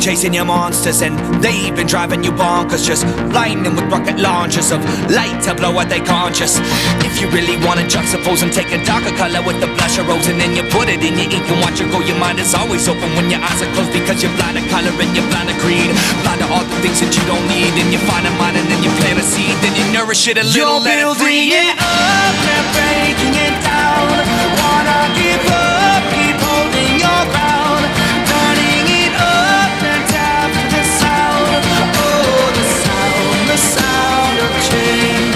chasing your monsters, and they've been driving you bonkers, just blinding with rocket launchers of light to blow out their conscious. If you really want to juxtapose and take a darker color with the blush of rose, and then you put it in your ink and watch it go, your mind is always open when your eyes are closed, because you're blind to color and you're blind to greed, blind to all the things that you don't need. And you find a mind and then you plant a seed, then you nourish it a little, let it free. You're building it up, not breaking it down. Wanna give up, keep holding your ground. Turning it up and tap to the sound. Oh, the sound of change.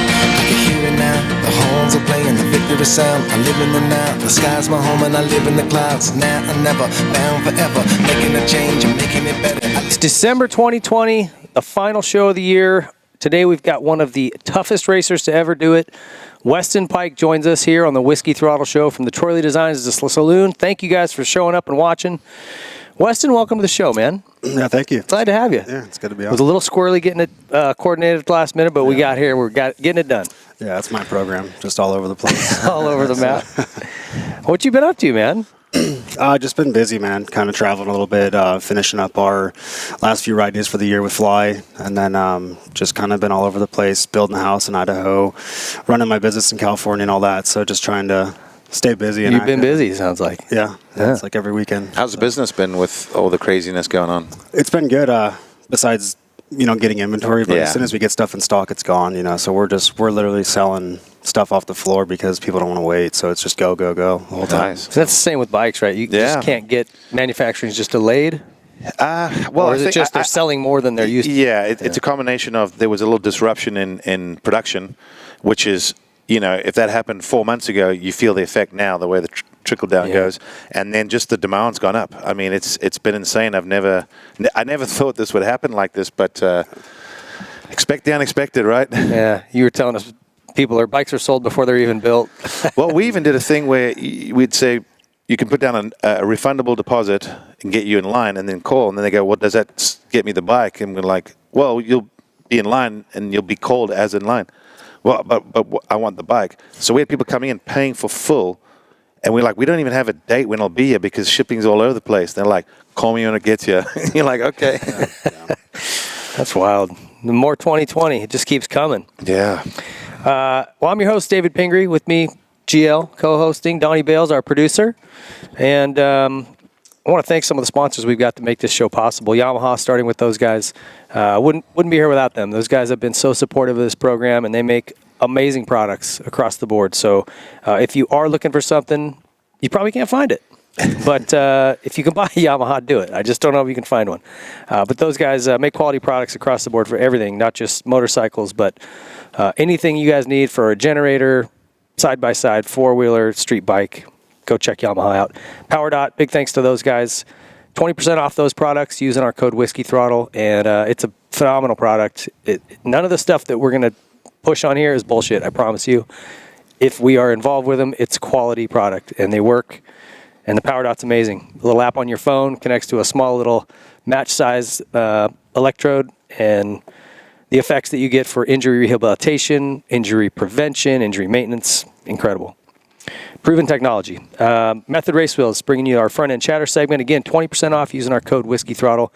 I can hear it now, the horns are playing the victory sound. I live in the now, the sky's my home and I live in the clouds. Now and never, bound forever, making a change and making it better. It's December 2020, the final show of the year. Today we've got one of the toughest racers to ever do it. Weston Peick joins us here on the Whiskey Throttle Show from the Troy Lee Designs Saloon. Thank you guys for showing up and watching. Weston, welcome to the show, man. Yeah, thank you. Glad to have you. Yeah, it's good to be on. It was a little squirrely getting it coordinated at the last minute, but we got here. We're getting it done. Yeah, that's my program, just all over the place. All over the map. What you been up to, man? Just been busy, man. Kind of traveling a little bit, finishing up our last few ride days for the year with Fly, and then just kind of been all over the place, building a house in Idaho, running my business in California and all that. So just trying to stay busy. And You've been busy, sounds like. Yeah, it's like every weekend. How's the business been with all the craziness going on? It's been good. Besides, getting inventory, but as soon as we get stuff in stock, it's gone. So we're literally selling stuff off the floor because people don't want to wait. So it's just go the whole time. Nice. So that's the same with bikes, right? You just can't get manufacturing is just delayed. Or is it just they're selling more than they're used to? Yeah, it's a combination of there was a little disruption in production, which is, if that happened 4 months ago, you feel the effect now, the way the trickle down goes, and then just the demand's gone up. I mean, it's been insane. I never thought this would happen like this, but expect the unexpected, right? Yeah, you were telling us their bikes are sold before they're even built. Well, we even did a thing where we'd say you can put down a refundable deposit and get you in line, and then call, and then they go, "Well, does that get me the bike?" And we're like, "Well, you'll be in line and you'll be called as in line." Well, but I want the bike. So we had people coming in paying for full, and we're like, we don't even have a date when it'll be here because shipping's all over the place. They're like, "Call me when it gets here." You're like, okay. That's wild. The more 2020, it just keeps coming. Yeah. Well, I'm your host, David Pingree. With me, GL, co-hosting. Donnie Bales, our producer. And I want to thank some of the sponsors we've got to make this show possible. Yamaha, starting with those guys. Wouldn't be here without them. Those guys have been so supportive of this program, and they make amazing products across the board. So if you are looking for something, you probably can't find it. But if you can buy a Yamaha, do it. I just don't know if you can find one. But those guys make quality products across the board for everything, not just motorcycles, but anything you guys need for a generator, side-by-side, four-wheeler, street bike. Go check Yamaha out. PowerDot, big thanks to those guys. 20% off those products using our code Whiskey Throttle, and it's a phenomenal product. None of the stuff that we're going to push on here is bullshit, I promise you. If we are involved with them, it's quality product, and they work. And the PowerDot's amazing. A little app on your phone connects to a small little match-size electrode, and the effects that you get for injury rehabilitation, injury prevention, injury maintenance, incredible. Proven technology. Method Race Wheels, bringing you our front-end chatter segment. Again, 20% off using our code Whiskey Throttle,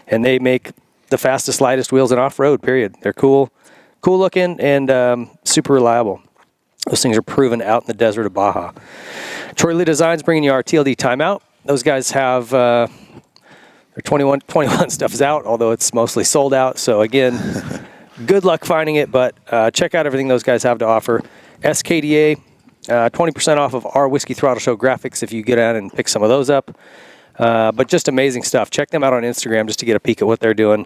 and they make the fastest, lightest wheels in off-road, period. They're cool looking, and super reliable. Those things are proven out in the desert of Baja. Troy Lee Designs bringing you our TLD timeout. Those guys have their 21 stuff is out, although it's mostly sold out. So again, good luck finding it, but check out everything those guys have to offer. SKDA, 20% off of our Whiskey Throttle Show graphics if you get out and pick some of those up. But just amazing stuff. Check them out on Instagram just to get a peek at what they're doing.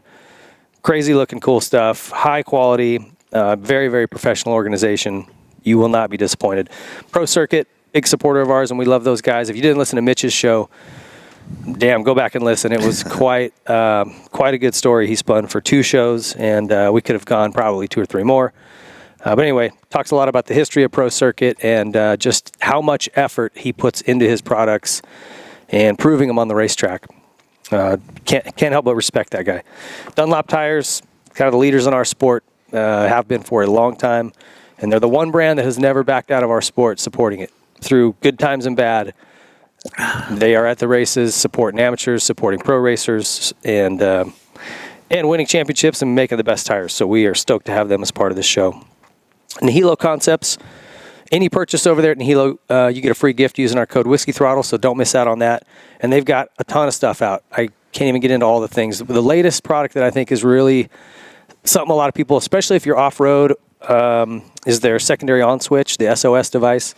Crazy looking cool stuff, high quality, very, very professional organization. You will not be disappointed. Pro Circuit, big supporter of ours, and we love those guys. If you didn't listen to Mitch's show, damn, go back and listen. It was quite a good story he spun for 2 shows, and we could have gone probably 2 or 3 more. But anyway, talks a lot about the history of Pro Circuit and just how much effort he puts into his products and proving them on the racetrack. Can't help but respect that guy. Dunlop Tires, kind of the leaders in our sport, have been for a long time, and they're the one brand that has never backed out of our sport supporting it through good times and bad. They are at the races, supporting amateurs, supporting pro racers, and winning championships and making the best tires. So we are stoked to have them as part of this show. Nihilo Concepts, any purchase over there at Nihilo, you get a free gift using our code Whiskey Throttle, so don't miss out on that. And they've got a ton of stuff out. I can't even get into all the things. The latest product that I think is really something a lot of people, especially if you're off-road, is their secondary on switch, the SOS device.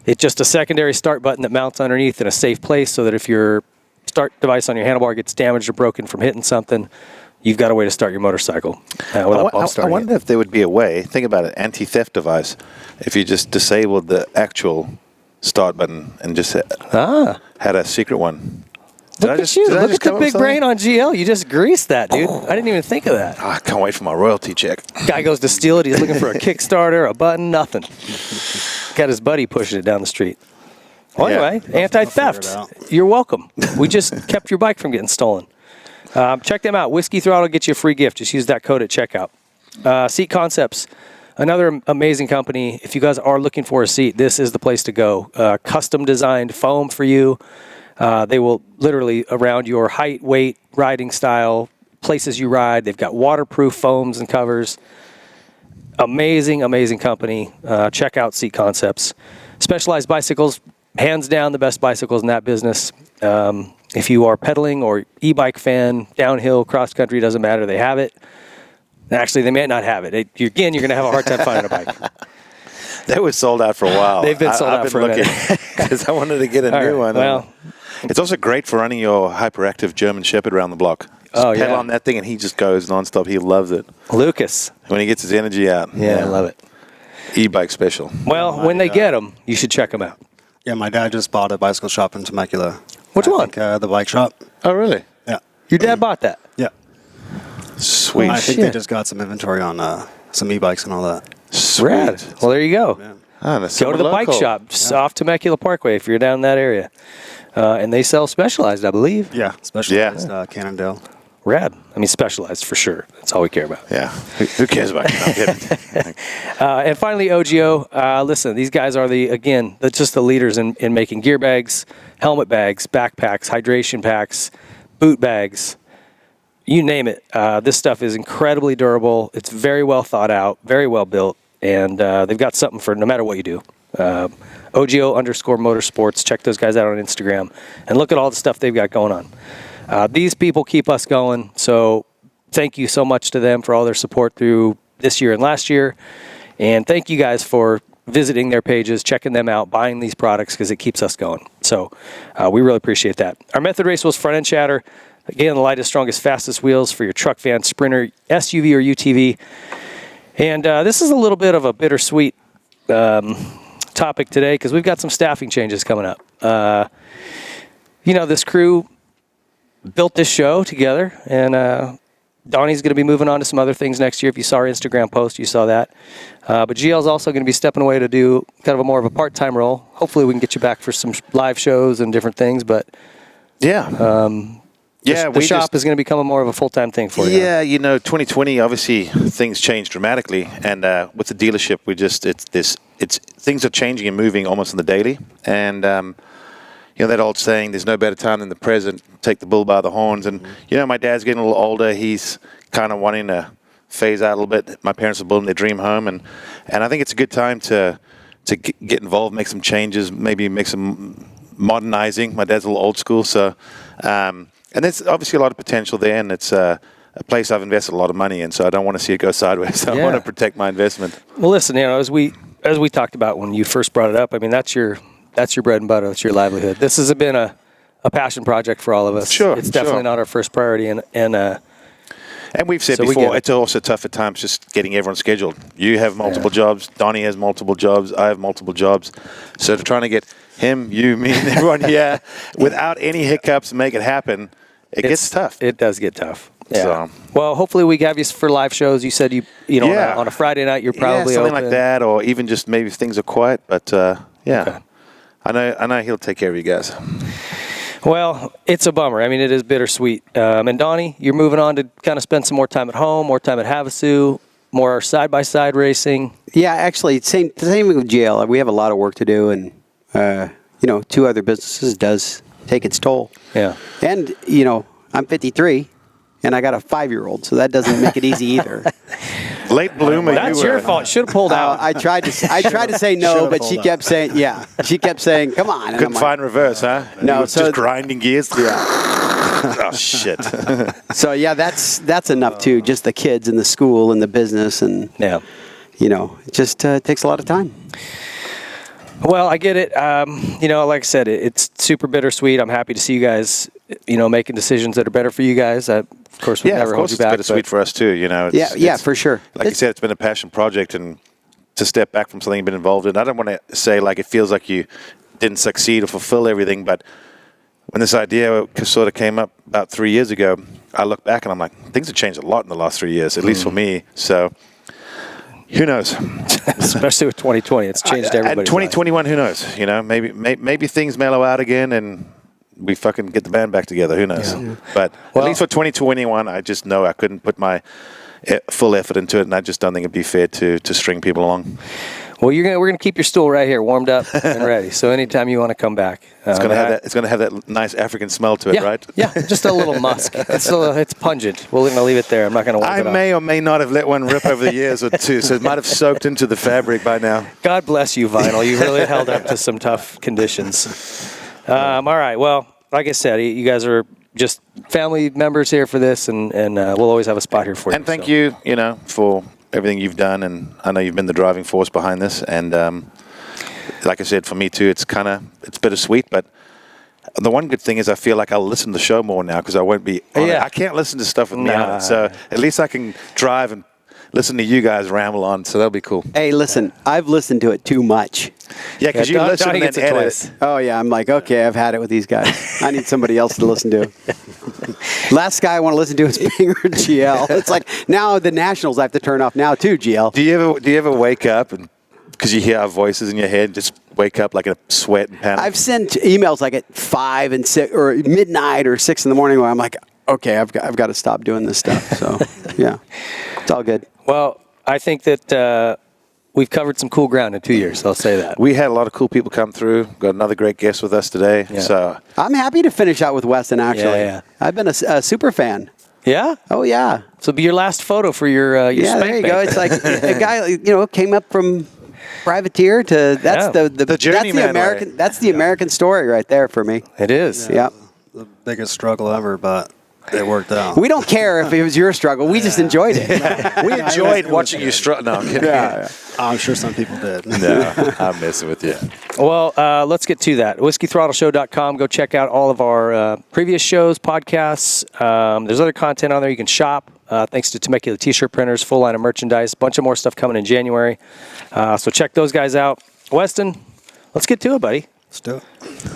It's just a secondary start button that mounts underneath in a safe place so that if your start device on your handlebar gets damaged or broken from hitting something, you've got a way to start your motorcycle without bump I starting wonder if there would be a way, think about it, anti-theft device, if you just disabled the actual start button and just had a secret one. Look at you. Look at the big brain on GL. You just greased that, dude. I didn't even think of that. I can't wait for my royalty check. Guy goes to steal it. He's looking for a Kickstarter, a button, nothing. Got his buddy pushing it down the street. Well, anyway, anti-theft. You're welcome. We just kept your bike from getting stolen. Check them out. Whiskey Throttle gets you a free gift. Just use that code at checkout. Seat Concepts, another amazing company. If you guys are looking for a seat, this is the place to go. Custom designed foam for you. They will literally around your height, weight, riding style, places you ride. They've got waterproof foams and covers. Amazing, amazing company. Check out Seat Concepts. Specialized Bicycles, hands down the best bicycles in that business. If you are pedaling or e-bike fan, downhill, cross country, doesn't matter. They have it. Actually, they may not have it. Again, you're going to have a hard time finding a bike. That was sold out for a while. They've been sold out for a minute. Because I wanted to get a new one. Well, it's also great for running your hyperactive German Shepherd around the block. Just pedal on that thing and he just goes nonstop. He loves it. Lucas. When he gets his energy out. Yeah, I love it. E-bike special. Well, when they get them, you should check them out. Yeah, my dad just bought a bicycle shop in Temecula. Which one? The bike shop. Oh, really? Yeah. Your dad bought that? Yeah. Sweet. I think they just got some inventory on some e-bikes and all that. Sweet. Rad. Well, there you go. Yeah. Go to the bike shop off Temecula Parkway if you're down in that area. And they sell Specialized, I believe. Yeah, Specialized Cannondale. Rad. I mean, Specialized for sure. That's all we care about. Yeah. Who cares about it? I'm kidding. And finally, OGO. Listen, these guys are just the leaders in making gear bags, helmet bags, backpacks, hydration packs, boot bags. You name it. This stuff is incredibly durable. It's very well thought out, very well built, and they've got something for no matter what you do. OGO_motorsports. Check those guys out on Instagram and look at all the stuff they've got going on. These people keep us going, so thank you so much to them for all their support through this year and last year. And thank you guys for visiting their pages, checking them out, buying these products because it keeps us going. So we really appreciate that. Our method race was front end chatter. Again, the lightest, strongest, fastest wheels for your truck, van, sprinter, SUV, or UTV. And this is a little bit of a bittersweet topic today because we've got some staffing changes coming up. This crew built this show together, and Donnie's going to be moving on to some other things next year. If you saw our Instagram post, you saw that. But GL's also going to be stepping away to do kind of a more of a part-time role. Hopefully we can get you back for some live shows and different things, but the shop is going to become a more of a full-time thing for you. Yeah, 2020, obviously things changed dramatically, and with the dealership, things are changing and moving almost on the daily, and that old saying, there's no better time than the present, take the bull by the horns. And, my dad's getting a little older. He's kind of wanting to phase out a little bit. My parents are building their dream home. And I think it's a good time to get involved, make some changes, maybe make some modernizing. My dad's a little old school. So, and there's obviously a lot of potential there. And it's a place I've invested a lot of money in. So I don't want to see it go sideways. So I want to protect my investment. Well, listen, as we talked about when you first brought it up, I mean, that's your bread and butter. That's your livelihood. This has been a passion project for all of us. Sure, it's definitely not our first priority. And we've said before, it's also tough at times just getting everyone scheduled. You have multiple jobs. Donnie has multiple jobs. I have multiple jobs. So trying to get him, you, me, and everyone here without any hiccups and make it happen, it gets tough. It does get tough. Yeah. So, well, hopefully we have you for live shows. You said on a Friday night you're probably something open. like that, or even just maybe if things are quiet. But Okay. I know he'll take care of you guys. Well, it's a bummer. I mean, it is bittersweet. And Donnie, you're moving on to kind of spend some more time at home, more time at Havasu, more side-by-side racing. Yeah, actually, same with GL. We have a lot of work to do, and two other businesses does take its toll. Yeah. And, I'm 53 and I got a 5-year-old, so that doesn't make it easy either. Late bloomer. That's your fault. Should have pulled out. I tried to say no, Should've but she pulled kept saying, she kept saying, come on. And Couldn't I'm find reverse, huh? No, You were so- just grinding gears. Yeah. Oh shit. So that's enough too. Just the kids and the school and the business and Yeah. it just takes a lot of time. Well, I get it. Like I said, it's super bittersweet. I'm happy to see you guys, making decisions that are better for you guys. Of course, we Yeah, never of hold course you it's back. bittersweet for us too. It's, For sure. Like you said, it's been a passion project, and to step back from something you've been involved in. I don't want to say like it feels like you didn't succeed or fulfill everything, but when this idea sort of came up about 3 years ago, I look back and I'm like, things have changed a lot in the last 3 years, at least for me. So who knows? Especially with 2020, it's changed everybody's And 2021, who knows? Maybe things mellow out again and we fucking get the band back together. Who knows? Yeah. But at least for 2021, I just know I couldn't put my full effort into it, and I just don't think it'd be fair to string people along. Well, we're gonna keep your stool right here, warmed up and ready. So anytime you want to come back, It's gonna have that nice African smell to it, yeah, right? Yeah, just a little musk. It's pungent. We're gonna leave it there. I'm not gonna. I may or may not have let one rip over the years or two, so it might have soaked into the fabric by now. God bless you, Vinyl. You really held up to some tough conditions. All right. Well, like I said, you guys are just family members here for this, and we'll always have a spot here for you. And thank you, for everything you've done, and I know you've been the driving force behind this. And like I said, for me too, it's bittersweet. But the one good thing is I feel like I'll listen to the show more now because I won't be on it. Yeah. I can't listen to stuff with me on it, so at least I can drive and listen to you guys ramble on. So that'll be cool. Hey, listen, I've listened to it too much. Yeah, because you listen Donnie and gets then it edit. twice. Oh, yeah. I'm like, okay, I've had it with these guys. I need somebody else to listen to. Last guy I want to listen to is Pinger GL. It's like now the Nationals I have to turn off now too, GL. Do you ever wake up and because you hear our voices in your head, just wake up like in a sweat and panic? I've sent emails like at 5 and 6 or midnight or 6 in the morning where I'm like, okay, I've got to stop doing this stuff. So yeah, it's all good. Well, I think that we've covered some cool ground in 2 years. I'll say that. We had a lot of cool people come through. Got another great guest with us today. Yeah. So I'm happy to finish out with Weston, actually. Yeah. I've been a super fan. Yeah. Oh, yeah. So it'll be your last photo for your Yeah, spank there you bank. go. It's like a guy, came up from privateer to that's Yeah. The journeyman way. That's the American story right there for me. It is. Yeah. The biggest struggle ever, but it worked out. We don't care if it was your struggle. We just enjoyed it. we enjoyed watching you struggle. No, I'm kidding. Yeah. I'm sure some people did. No, I'm messing with you. Well, let's get to that. WhiskeyThrottleShow.com. Go check out all of our previous shows, podcasts. There's other content on there you can shop. Thanks to Temecula T-shirt printers, full line of merchandise. Bunch of more stuff coming in January. So check those guys out. Weston, let's get to it, buddy. Let's do it.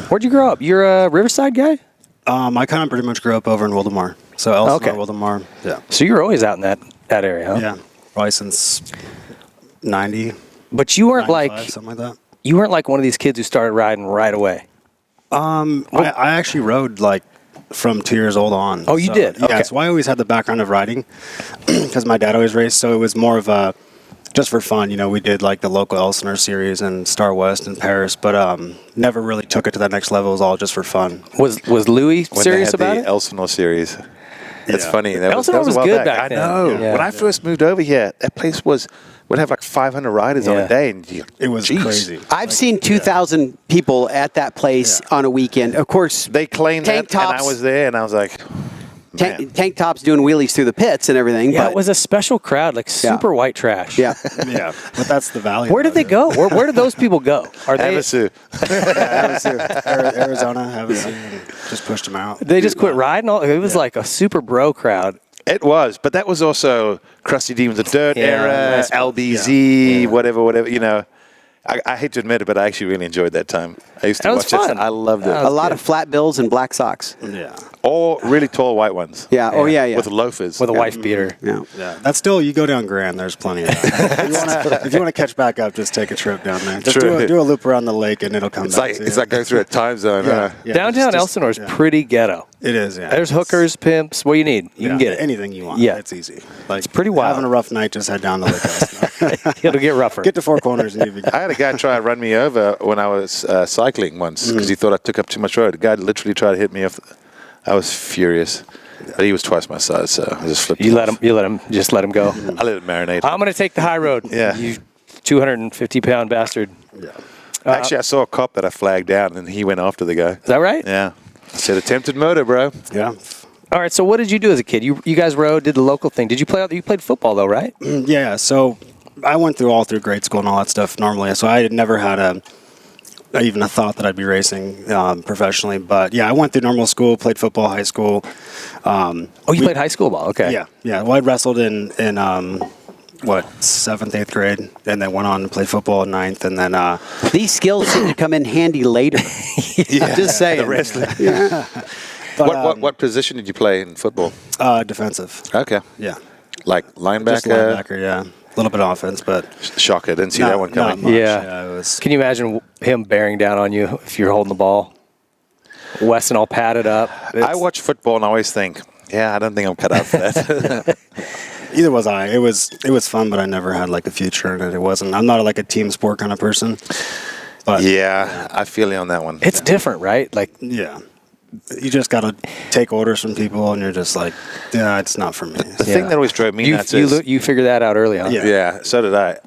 Where'd you grow up? You're a Riverside guy? I kind of pretty much grew up over in Wildomar. So Elsinore, Okay. Wildomar. Yeah. So you were always out in that area, huh? Yeah. Probably since 90. But you weren't 95, something like that. you weren't like one of these kids who started riding right away. I actually rode like from 2 years old on. Oh, you did? Yeah, Okay. so I always had the background of riding because my dad always raced. So it was more of a just for fun. We did like the local Elsinore series and Star West in Paris, but never really took it to that next level. It was all just for fun. Was Louis When serious they had about the it? Elsinore series. That's Yeah. funny. That Elsinore that was a while good back then. I know. Yeah. When I first moved over here, that place would have like 500 riders on Yeah. a day. And It was geez. crazy. I've seen 2,000 people at that place on a weekend. Of course, They claimed Tank that, and I tops. was there, and I was like, man. tank tops doing wheelies through the pits and everything. Yeah, but it was a special crowd, like super white trash. yeah. Yeah, but that's the value. Where did they go? Where did those people go? Are they? Havasu. Arizona, Havasu, and just pushed them out. They just quit riding. It was like a super bro crowd. It was, but that was also Krusty Demons, the Dirt Yeah, era, nice. LBZ, whatever. I hate to admit it, but I actually really enjoyed that time. I used to That was watch fun. it. I loved it. That A was lot good. of flat bills and black socks. Yeah, All really tall white ones. Yeah. Oh, yeah, yeah. With loafers. With a wife beater. yeah. yeah. That's still you go down Grand. There's plenty of that. if you want to catch back up, just take a trip down there. Just True. do a loop around the lake, and it'll come It's back. like to it's you. like going through a time zone. Yeah, Huh? yeah, Downtown just- Elsinore is yeah. pretty ghetto. It is, yeah. There's hookers, pimps. What you need, you can get it. Anything you want. Yeah. It's easy. Like, It's pretty wild. Having a rough night, just head down to Lake House. It'll get rougher. Get to Four Corners and you'll be I had a guy try to run me over when I was cycling once because he thought I took up too much road. A guy literally tried to hit me off. I was furious. But he was twice my size, so I just flipped You him let off. him. You let him. Just let him go. I let it marinate. I'm gonna take the high road. Yeah. You 250-pound bastard. Yeah. Actually, I saw a cop that I flagged down, and he went after the guy. Is that right? Yeah. I said, attempted murder, bro. Yeah. All right. So what did you do as a kid? You guys rode, did the local thing. Did you play? You played football though, right? Yeah. So I went through grade school and all that stuff normally. So I had never had even a thought that I'd be racing professionally. But yeah, I went through normal school, played football, high school. You played high school ball. Okay. Yeah. Yeah. Well, I wrestled in 7th, 8th grade, and then went on to play football in 9th, and then These skills seem to come in handy later. I'm just saying. The wrestling. But, What position did you play in football? defensive. Okay. Yeah. Like Just linebacker? linebacker. Yeah. A little bit of offense, but Shocker. Didn't see that one not coming. much. Yeah. It was. Can you imagine him bearing down on you if you're holding the ball? Weston all padded up. I watch football and I always think, yeah, I don't think I'm cut out for that. Either was I. It was fun, but I never had like a future in it. It wasn't. I'm not like a team sport kind of person. But yeah, I feel you on that one. It's different, right? Like, yeah, you just got to take orders from people, and you're just like, yeah, it's not for me. The thing that always drove me nuts you is... you figured that out early on. Yeah. Yeah, so did I.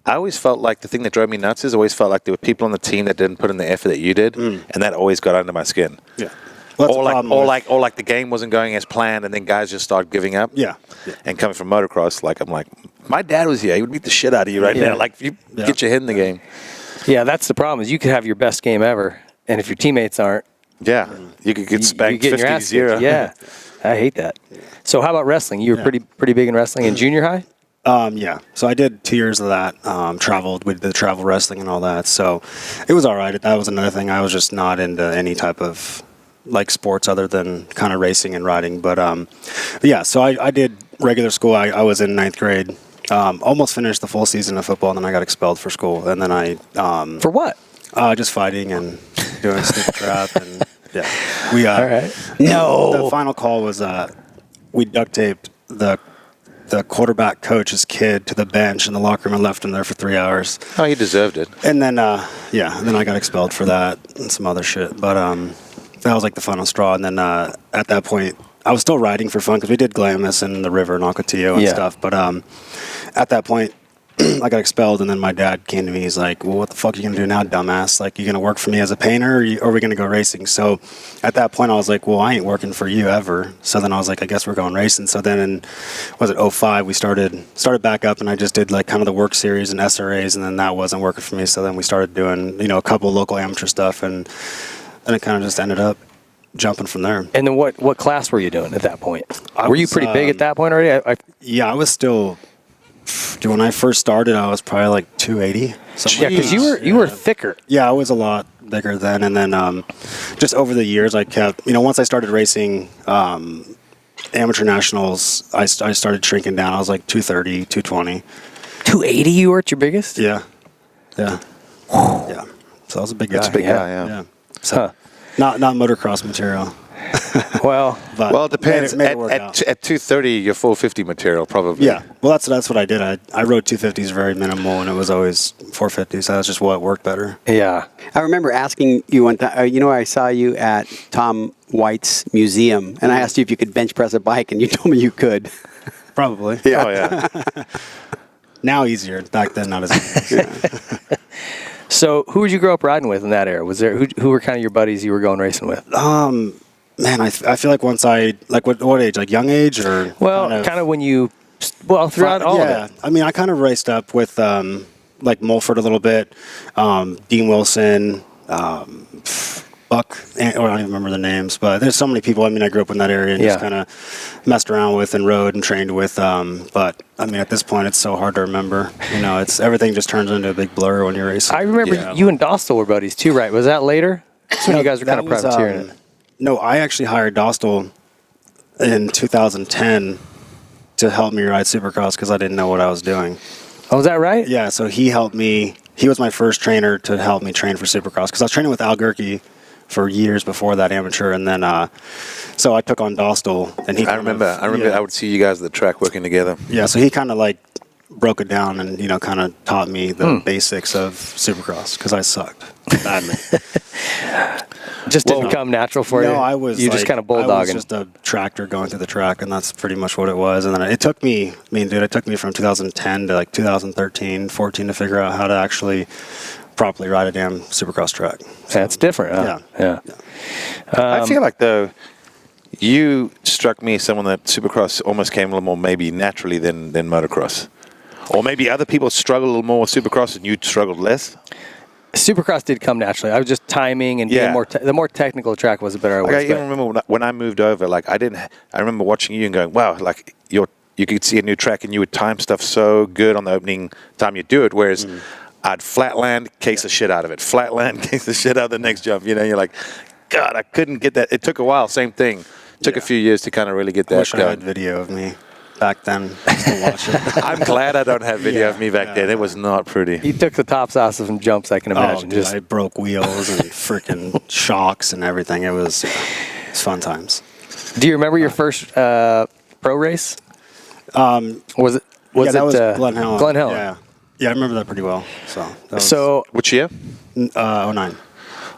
I always felt like the thing that drove me nuts is I always felt like there were people on the team that didn't put in the effort that you did, and that always got under my skin. Yeah. Well, that's Or the like, problem or with- like, or like the game wasn't going as planned, and then guys just start giving up. Yeah. And coming from motocross, like I'm like, my dad was here. He would beat the shit out of you right Yeah. now. Like, you Yeah. get your head in the game. Yeah, that's the problem. Is you could have your best game ever, and if your teammates aren't, Yeah, you could get spanked you're getting your ass 50-0. kicked. Yeah, I hate that. So how about wrestling? You were Yeah. pretty big in wrestling in junior high. Yeah. So I did 2 years of that. Traveled with the travel wrestling and all that. So it was all right. That was another thing. I was just not into any type of like sports other than kind of racing and riding. But yeah. So I did regular school. I was in 9th grade. Almost finished the full season of football, and then I got expelled for school. And then I For what? just fighting and doing stupid crap. And yeah, we All right. The final call was we duct taped the quarterback coach's kid to the bench in the locker room and left him there for 3 hours. Oh, he deserved it. And then then I got expelled for that and some other shit. But that was like the final straw. And then at that point, I was still riding for fun because we did Glamis and the river and Ocotillo and Yeah. stuff. But at that point, I got expelled, and then my dad came to me. He's like, well, what the fuck are you going to do now, dumbass? Like, you going to work for me as a painter, or are we going to go racing? So at that point, I was like, well, I ain't working for you ever. So then I was like, I guess we're going racing. So then in, was it 05, we started back up, and I just did like kind of the work series and SRAs, and then that wasn't working for me. So then we started doing, a couple local amateur stuff, and then it kind of just ended up jumping from there. And then what class were you doing at that point? I Were you was, pretty big at that point already? Yeah, I was still... When I first started, I was probably like 280. Yeah, because you were thicker. Yeah, I was a lot bigger then, and then just over the years, I kept. Once I started racing amateur nationals, I started shrinking down. I was like 230, 220. 280 you were at your biggest? Yeah, yeah. So I was a big guy. That's a big guy, yeah. Yeah. So not motocross material. Well, But Well, it depends. Made it work At out. 230, you're full 50 material, probably. Yeah, well, that's what I did. I rode 250s very minimal, and it was always 450s. That was just what worked better. yeah. I remember asking you one time, I saw you at Tom White's museum, and I asked you if you could bench press a bike, and you told me you could. Probably. Oh, yeah. Now easier. Back then, not as easy. So who would you grow up riding with in that era? Was there who were kind of your buddies you were going racing with? Man, I feel like once what age? Like young age or? Well, kind of when you, throughout all of it. I mean, I kind of raced up with like Mulford a little bit, Dean Wilson, Buck, I don't even remember the names, but there's so many people. I mean, I grew up in that area and just kind of messed around with and rode and trained with. But I mean, at this point, it's so hard to remember. It's everything just turns into a big blur when you're racing. I remember you and Dostal were buddies too, right? Was that later? That's when you guys were kind of That was, privateering it. No, I actually hired Dostal in 2010 to help me ride Supercross because I didn't know what I was doing. Oh, was that right? Yeah, so he helped me. He was my first trainer to help me train for Supercross because I was training with Al Gerke for years before that, amateur, and then so I took on Dostal, and he. I remember. I would see you guys at the track working together. Yeah, so he kind of like broke it down and kind of taught me the basics of Supercross because I sucked badly. Just didn't come natural for you? No, I was. You just kind of bulldogging. I was just a tractor going through the track, and that's pretty much what it was. And then it took me. It took me from 2010 to like 2013, 14 to figure out how to actually properly ride a damn Supercross track. So, That's different. Huh? Yeah. I feel like though, you struck me as someone that Supercross almost came a little more maybe naturally than motocross, or maybe other people struggle a little more with Supercross and you struggled less. Supercross did come naturally. I was just timing and being the more technical the track was, the better I was. Like I even remember when I moved over, like I remember watching you and going, wow, like you could see a new track and you would time stuff so good on the opening time you do it, whereas I'd flatland, case the shit out of it. Flatland, case the shit out of the next jump. You're like, God, I couldn't get that. It took a while, same thing. It took a few years to kind of really get that Wish I going. had video of me back then to watch it. I'm glad I don't have video of me back then. It was not pretty. He took the tops off of some jumps, I can imagine. Dude, I broke wheels and freaking shocks and everything. It's fun times. Do you remember your first pro race? Was it that was Glen Helen. Glen Helen. Yeah, I remember that pretty well. So Which year? 09.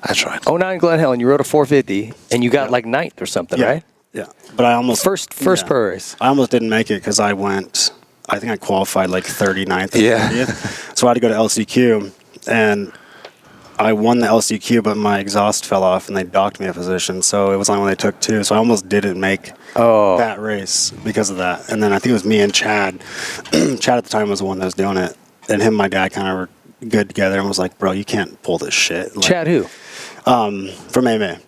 That's right. 09 Glen Helen, you rode a 450, and you got like ninth or something, right? Yeah, but I almost First pro race. I almost didn't make it because I think I qualified like 39th or Yeah. 30th. So I had to go to LCQ, and I won the LCQ, but my exhaust fell off, and they docked me a position. So it was only when they took 2. So I almost didn't make that race because of that. And then I think it was me and Chad. Chad at the time was the one that was doing it, and him and my dad kind of were good together and was like, bro, you can't pull this shit. Like, Chad who? From AMA.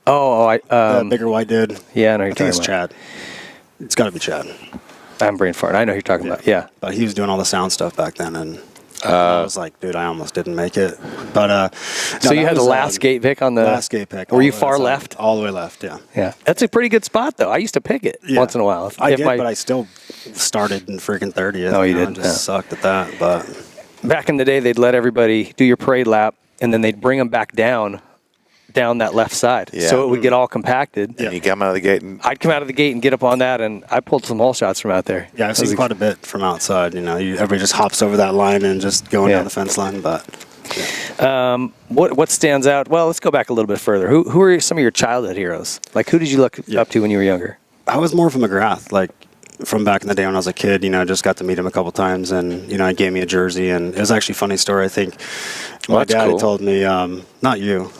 The bigger white dude. Yeah, I know who you're I think it's talking about. Chad. It's got to be Chad. I'm brain fart. I know who you're talking about. Yeah. But he was doing all the sound stuff back then, and I was like, dude, I almost didn't make it. But so you had the last gate pick on the last gate pick. Were you far left? All the way left. Yeah. Yeah, that's a pretty good spot though. I used to pick it once in a while. I did, but I still started in freaking 30th. Oh, you know, did? I just sucked at that. But back in the day, they'd let everybody do your parade lap, and then they'd bring them back down that left side, so it would get all compacted. And you come out of the gate, and I'd come out of the gate and get up on that, and I pulled some hole shots from out there. yeah, I've seen quite a bit from outside. Everybody just hops over that line and just going down the fence line. But what stands out? Well, let's go back a little bit further. Who are some of your childhood heroes? Like, who did you look up to when you were younger? I was more of a McGrath, like from back in the day when I was a kid. Just got to meet him a couple times, and he gave me a jersey, and it was actually a funny story. I think my dad had told me, not you.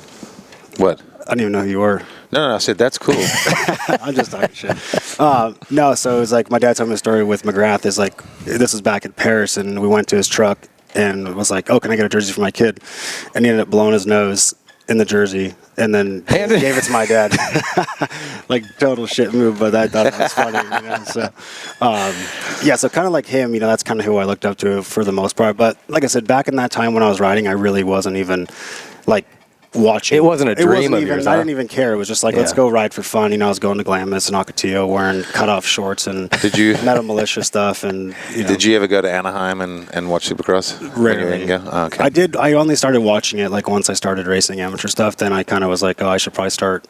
what? I didn't even know who you were. No, I said that's cool. I'm just talking shit. No, so it was like my dad told me a story with McGrath. Is like this was back in Paris, and we went to his truck and was like, "Oh, can I get a jersey for my kid?" And he ended up blowing his nose in the jersey, and then gave it to my dad. Like total shit move, but I thought it was funny. So, so kind of like him. That's kind of who I looked up to for the most part. But like I said, back in that time when I was riding, I really wasn't even like watching. It wasn't a dream of yours. I didn't even care. It was just like, let's go ride for fun. I was going to Glamis and Ocotillo wearing cutoff shorts and Metal Militia stuff. And Did you ever go to Anaheim and watch Supercross? Rarely. Oh, okay. I did. I only started watching it like once I started racing amateur stuff. Then I kind of was like, oh, I should probably start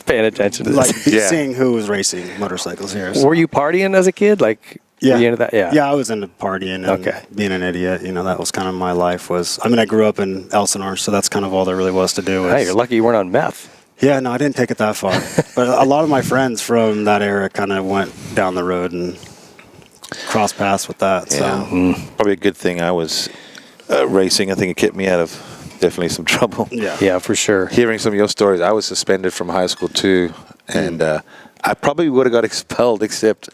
paying attention to this. seeing who was racing motorcycles here. So. Were you partying as a kid? Like, yeah. Were you into that? Yeah, I was into partying and being an idiot. That was kind of my life. I grew up in Elsinore, so that's kind of all there really was to do. Hey, you're lucky you weren't on meth. Yeah, no, I didn't take it that far. But a lot of my friends from that era kind of went down the road and crossed paths with that. Yeah. So Probably a good thing I was racing. I think it kept me out of definitely some trouble. Yeah, for sure. Hearing some of your stories, I was suspended from high school too, and I probably would have got expelled except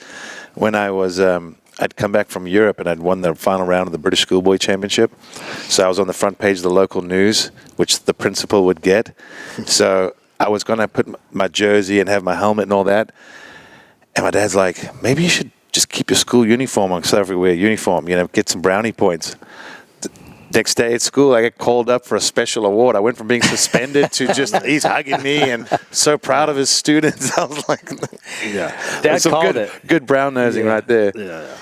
when I was, I'd come back from Europe and I'd won the final round of the British Schoolboy Championship. So I was on the front page of the local news, which the principal would get. So I was going to put my jersey and have my helmet and all that. And my dad's like, maybe you should just keep your school uniform on, so everywhere uniform, get some brownie points. Next day at school, I get called up for a special award. I went from being suspended to just he's hugging me and so proud of his students. I was like, Dad some called good, it. Good brown nosing right there. yeah.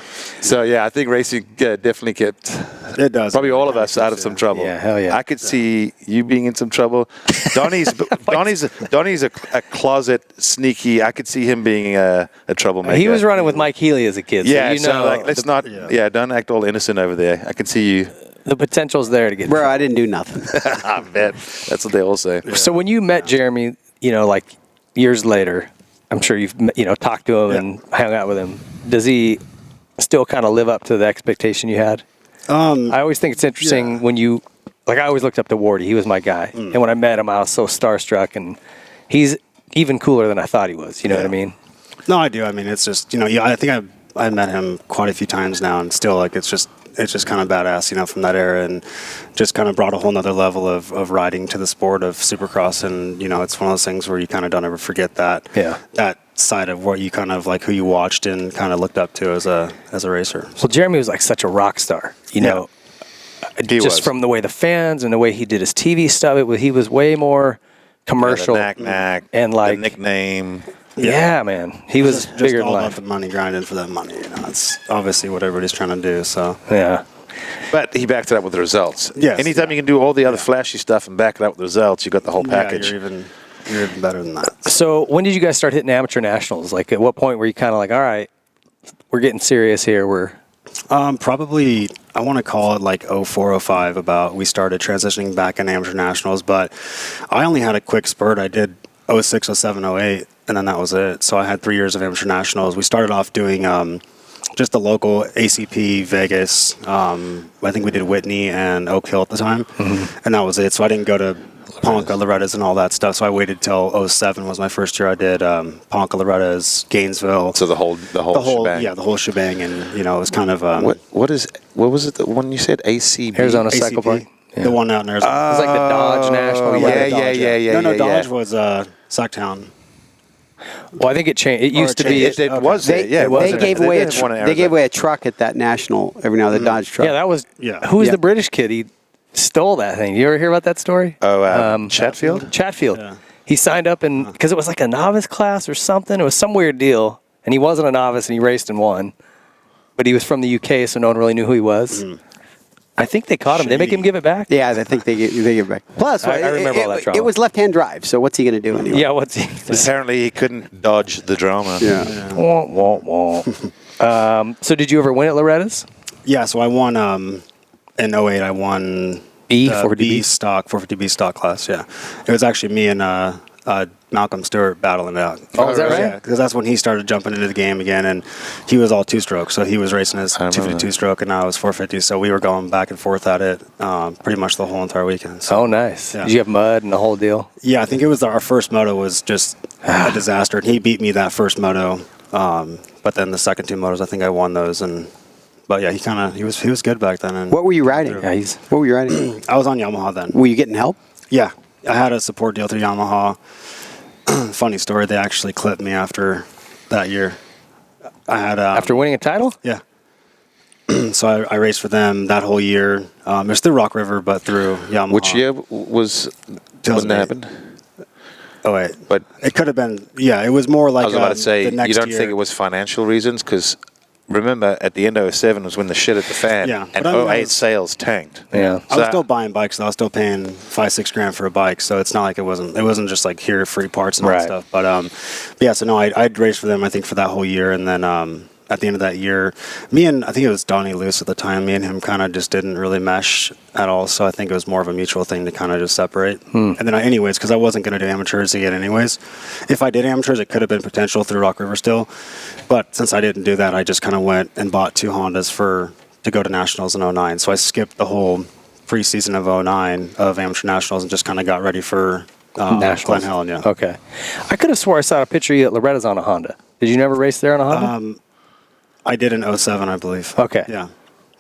So yeah, I think racing definitely kept It does. probably all of us out of some trouble. Yeah, hell yeah. I could see you being in some trouble. Donnie's a closet sneaky. I could see him being a troublemaker. He was running with Mike Healy as a kid. Yeah, so you know, like, let's not. Yeah, don't act all innocent over there. I can see you. the potential's there to get. Bro, I didn't do nothing. I bet that's what they all say. So when you met Jeremy, like years later, I'm sure you've talked to him and hung out with him. Does he still kind of live up to the expectation you had? I always think it's interesting when you, I always looked up to Wardy. He was my guy. And when I met him, I was so starstruck. And he's even cooler than I thought he was. You know what I mean? No, I do. I mean, it's just, I think I've met him quite a few times now, and still, it's just kind of badass, from that era, and just kind of brought a whole nother level of riding to the sport of Supercross. And, it's one of those things where you kind of don't ever forget that side of what you kind of who you watched and kind of looked up to as a racer. Well, Jeremy was such a rock star, just from the way the fans and the way he did his TV stuff. He was way more commercial, knack, and the nickname. Yeah, man, he was just bigger than all life. about the money, grinding for that money. It's obviously what everybody's trying to do. So Yeah. But he backed it up with the results. Yes, Anytime you can do all the other flashy stuff and back it up with the results, you got the whole package. you're even better than that. So when did you guys start hitting amateur nationals? At what point were you kind of all right, we're getting serious here? We're probably, I want to call it 04, 05 about we started transitioning back in amateur nationals, but I only had a quick spurt. I did 06, 07, 08, and then that was it. So I had 3 years of amateur nationals. We started off doing just the local ACP Vegas. I think we did Whitney and Oak Hill at the time, and that was it. So I didn't go to Ponca, Loretta's, and all that stuff. So I waited till 07 was my first year. I did Ponca, Loretta's, Gainesville. So the whole shebang. Yeah, the whole shebang, and it was kind of what was it? The one you said ACB? Arizona Cycle Park. Yeah. The one out in Arizona. It was the Dodge National. Yeah. No, Dodge was Sacktown. Well, I think it changed. It used to be. It was there. Yeah, They gave away they gave away a truck at that national every now and then, the Dodge truck. Yeah, that was. Yeah. Who was Yeah. the British kid? He stole that thing. You ever hear about that story? Chatfield? Chatfield. Yeah. He signed up because it was a novice class or something. It was some weird deal, and he wasn't a novice, and he raced and won. But he was from the UK, so no one really knew who he was. I think they caught him. They make him give it back. Yeah, I think they give it back. Plus, I remember all that drama. It was left-hand drive, so what's he going to do anyway? Yeah, what's he? Apparently, he couldn't dodge the drama. Yeah. Wah, wah, wah. So did you ever win at Loretta's? Yeah, so I won in 08. I won B, the 450B? B stock, 450B stock class. Yeah, it was actually me and Malcolm Stewart battling it out. Oh, is that right? Yeah, because that's when he started jumping into the game again, and he was all two-stroke. So he was racing his 250 two-stroke, and I was 450. So we were going back and forth at it pretty much the whole entire weekend. So, Oh, nice. Yeah. Did you have mud and the whole deal? yeah, I think it was our first moto was just a disaster, and he beat me that first moto. But then the second two motos, I think I won those, but yeah, he was good back then. And What were you riding? Yeah, What were you riding? I was on Yamaha then. Were you getting help? Yeah, I had a support deal through Yamaha. Funny story, they actually clipped me after that year. I had After winning a title? yeah. So I raced for them that whole year. It was through Rock River, but through Yamaha. Which year was when that happened? Oh wait, But it could have been. Yeah, it was more like I was about to say, the next you don't year. think it was financial reasons? Because remember, at the end of 07 was when the shit hit the fan, Yeah, and but I mean, 08 I was- sales tanked. Yeah. I was still buying bikes. I was still paying $5-6 grand for a bike, so it's not like it wasn't just here free parts and all Right. that stuff. But yeah, so no, I'd raced for them I think for that whole year, and then at the end of that year, I think it was Donnie Luce at the time. Me and him kind of just didn't really mesh at all, so I think it was more of a mutual thing to kind of just separate. And then anyways, because I wasn't going to do amateurs again anyways. If I did amateurs, it could have been potential through Rock River still, but since I didn't do that, I just kind of went and bought 2 Hondas to go to nationals in 09. So I skipped the whole preseason of 09 of amateur nationals and just kind of got ready for Nationals. Glen Helen. Yeah. Okay. I could have swore I saw a picture of you at Loretta's on a Honda. Did you never race there on a Honda? I did in 07, I believe. Okay. Yeah.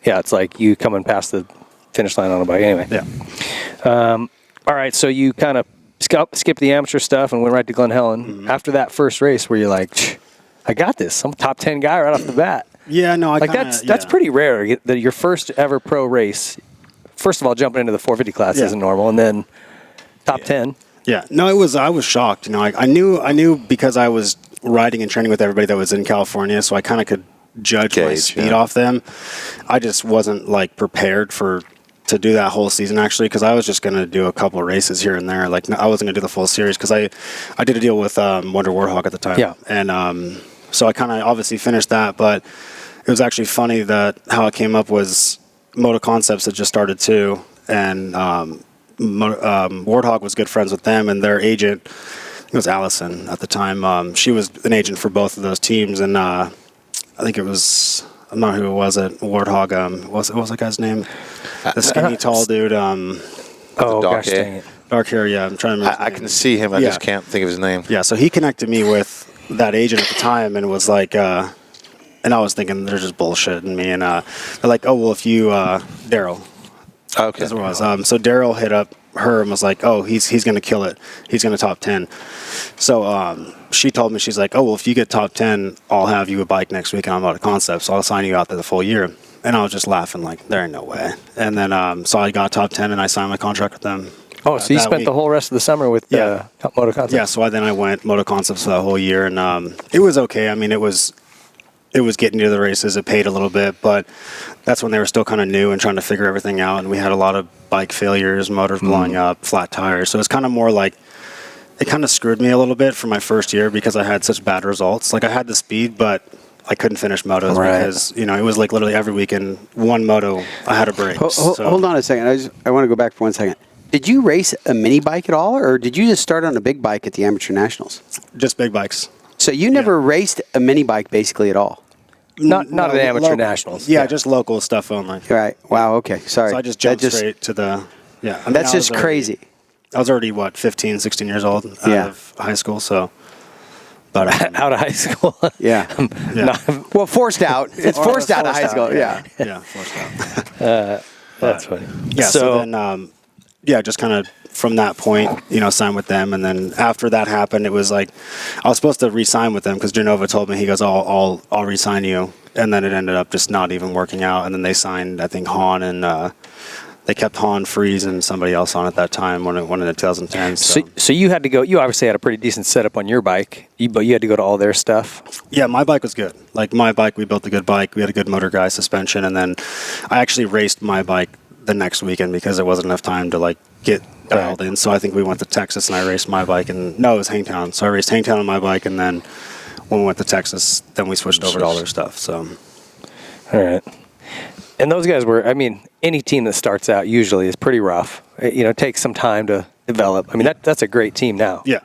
Yeah, it's like you coming past the finish line on a bike. Anyway. Yeah. All right, so you kind of skipped the amateur stuff and went right to Glen Helen. After that first race, were you like, I got this. I'm a top 10 guy right off the bat. Yeah, no, That's pretty rare that your first ever pro race, first of all, jumping into the 450 class Yeah. isn't normal, and then top 10. Yeah, no, I was shocked. I knew because I was riding and training with everybody that was in California, so I kind of could judge my Gauge, speed yeah. off them. I just wasn't like prepared to do that whole season actually, because I was just going to do a couple of races here and there. Like I wasn't going to do the full series because I did a deal with Wonder Warthog at the time. Yeah. And so I kind of obviously finished that, but it was actually funny that how it came up was Moto Concepts had just started too, and Warthog was good friends with them, and their agent, it was Allison at the time. She was an agent for both of those teams, and I think it was, I'm not who it was at Warthog. What was that guy's name? The skinny, tall dude. Oh, dark gosh hair. dang it. Dark hair, yeah. I'm trying to remember. I can see him. I Yeah. just can't think of his name. Yeah, so he connected me with that agent at the time and was like, and I was thinking they're just bullshitting me. And they're like, oh, well, if you, Daryl, Okay. that's what it was. So Daryl hit up her and was like, oh, he's going to kill it. He's going to top 10. So she told me, she's like, oh, well, if you get top 10, I'll have you a bike next week and I'm out of concept. So I'll sign you out there the full year. And I was just laughing like, there ain't no way. And then so I got top 10 and I signed my contract with them. Oh, so you that spent week. the whole rest of the summer with Yeah. Moto Concepts? Yeah, so then I went Moto Concepts for that whole year, and it was okay. I mean, it was getting to the races. It paid a little bit, but that's when they were still kind of new and trying to figure everything out. And we had a lot of bike failures, motors blowing up, flat tires. So it's kind of more like it kind of screwed me a little bit for my first year because I had such bad results. Like I had the speed, but I couldn't finish motos Right. because it was like literally every weekend one moto I had a break. Hold on a second. I want to go back for 1 second. Did you race a mini bike at all, or did you just start on a big bike at the Amateur Nationals? Just big bikes. So you never raced a mini bike basically at all? Not at the Amateur local. Nationals. Yeah, just local stuff only. Right. Wow. Okay. Sorry. So I just jumped straight to the, yeah. I mean, That's I was just already- crazy. I was already, 15, 16 years old out Yeah. of high school, so. But Out of high school. Yeah. yeah, Well, forced out. It's forced out of high school. Yeah. yeah, forced out. That's funny. Yeah, so then, just kind of from that point, signed with them. And then after that happened, it was like, I was supposed to re-sign with them because Genova told me, he goes, I'll re-sign you. And then it ended up just not even working out. And then they signed, I think, Hahn, and they kept Hahn, Freeze, and somebody else on at that time when it went into 2010. So you had to go. You obviously had a pretty decent setup on your bike, but you had to go to all their stuff. Yeah, my bike was good. Like my bike, we built a good bike. We had a good motor guy suspension, and then I actually raced my bike the next weekend because there wasn't enough time to get dialed in. So I think we went to Texas and I raced my bike, and no, it was Hangtown. So I raced Hangtown on my bike, and then when we went to Texas, then we switched over to all their stuff. So All right. And those guys were, any team that starts out usually is pretty rough. It takes some time to develop. That's a great team now. yeah.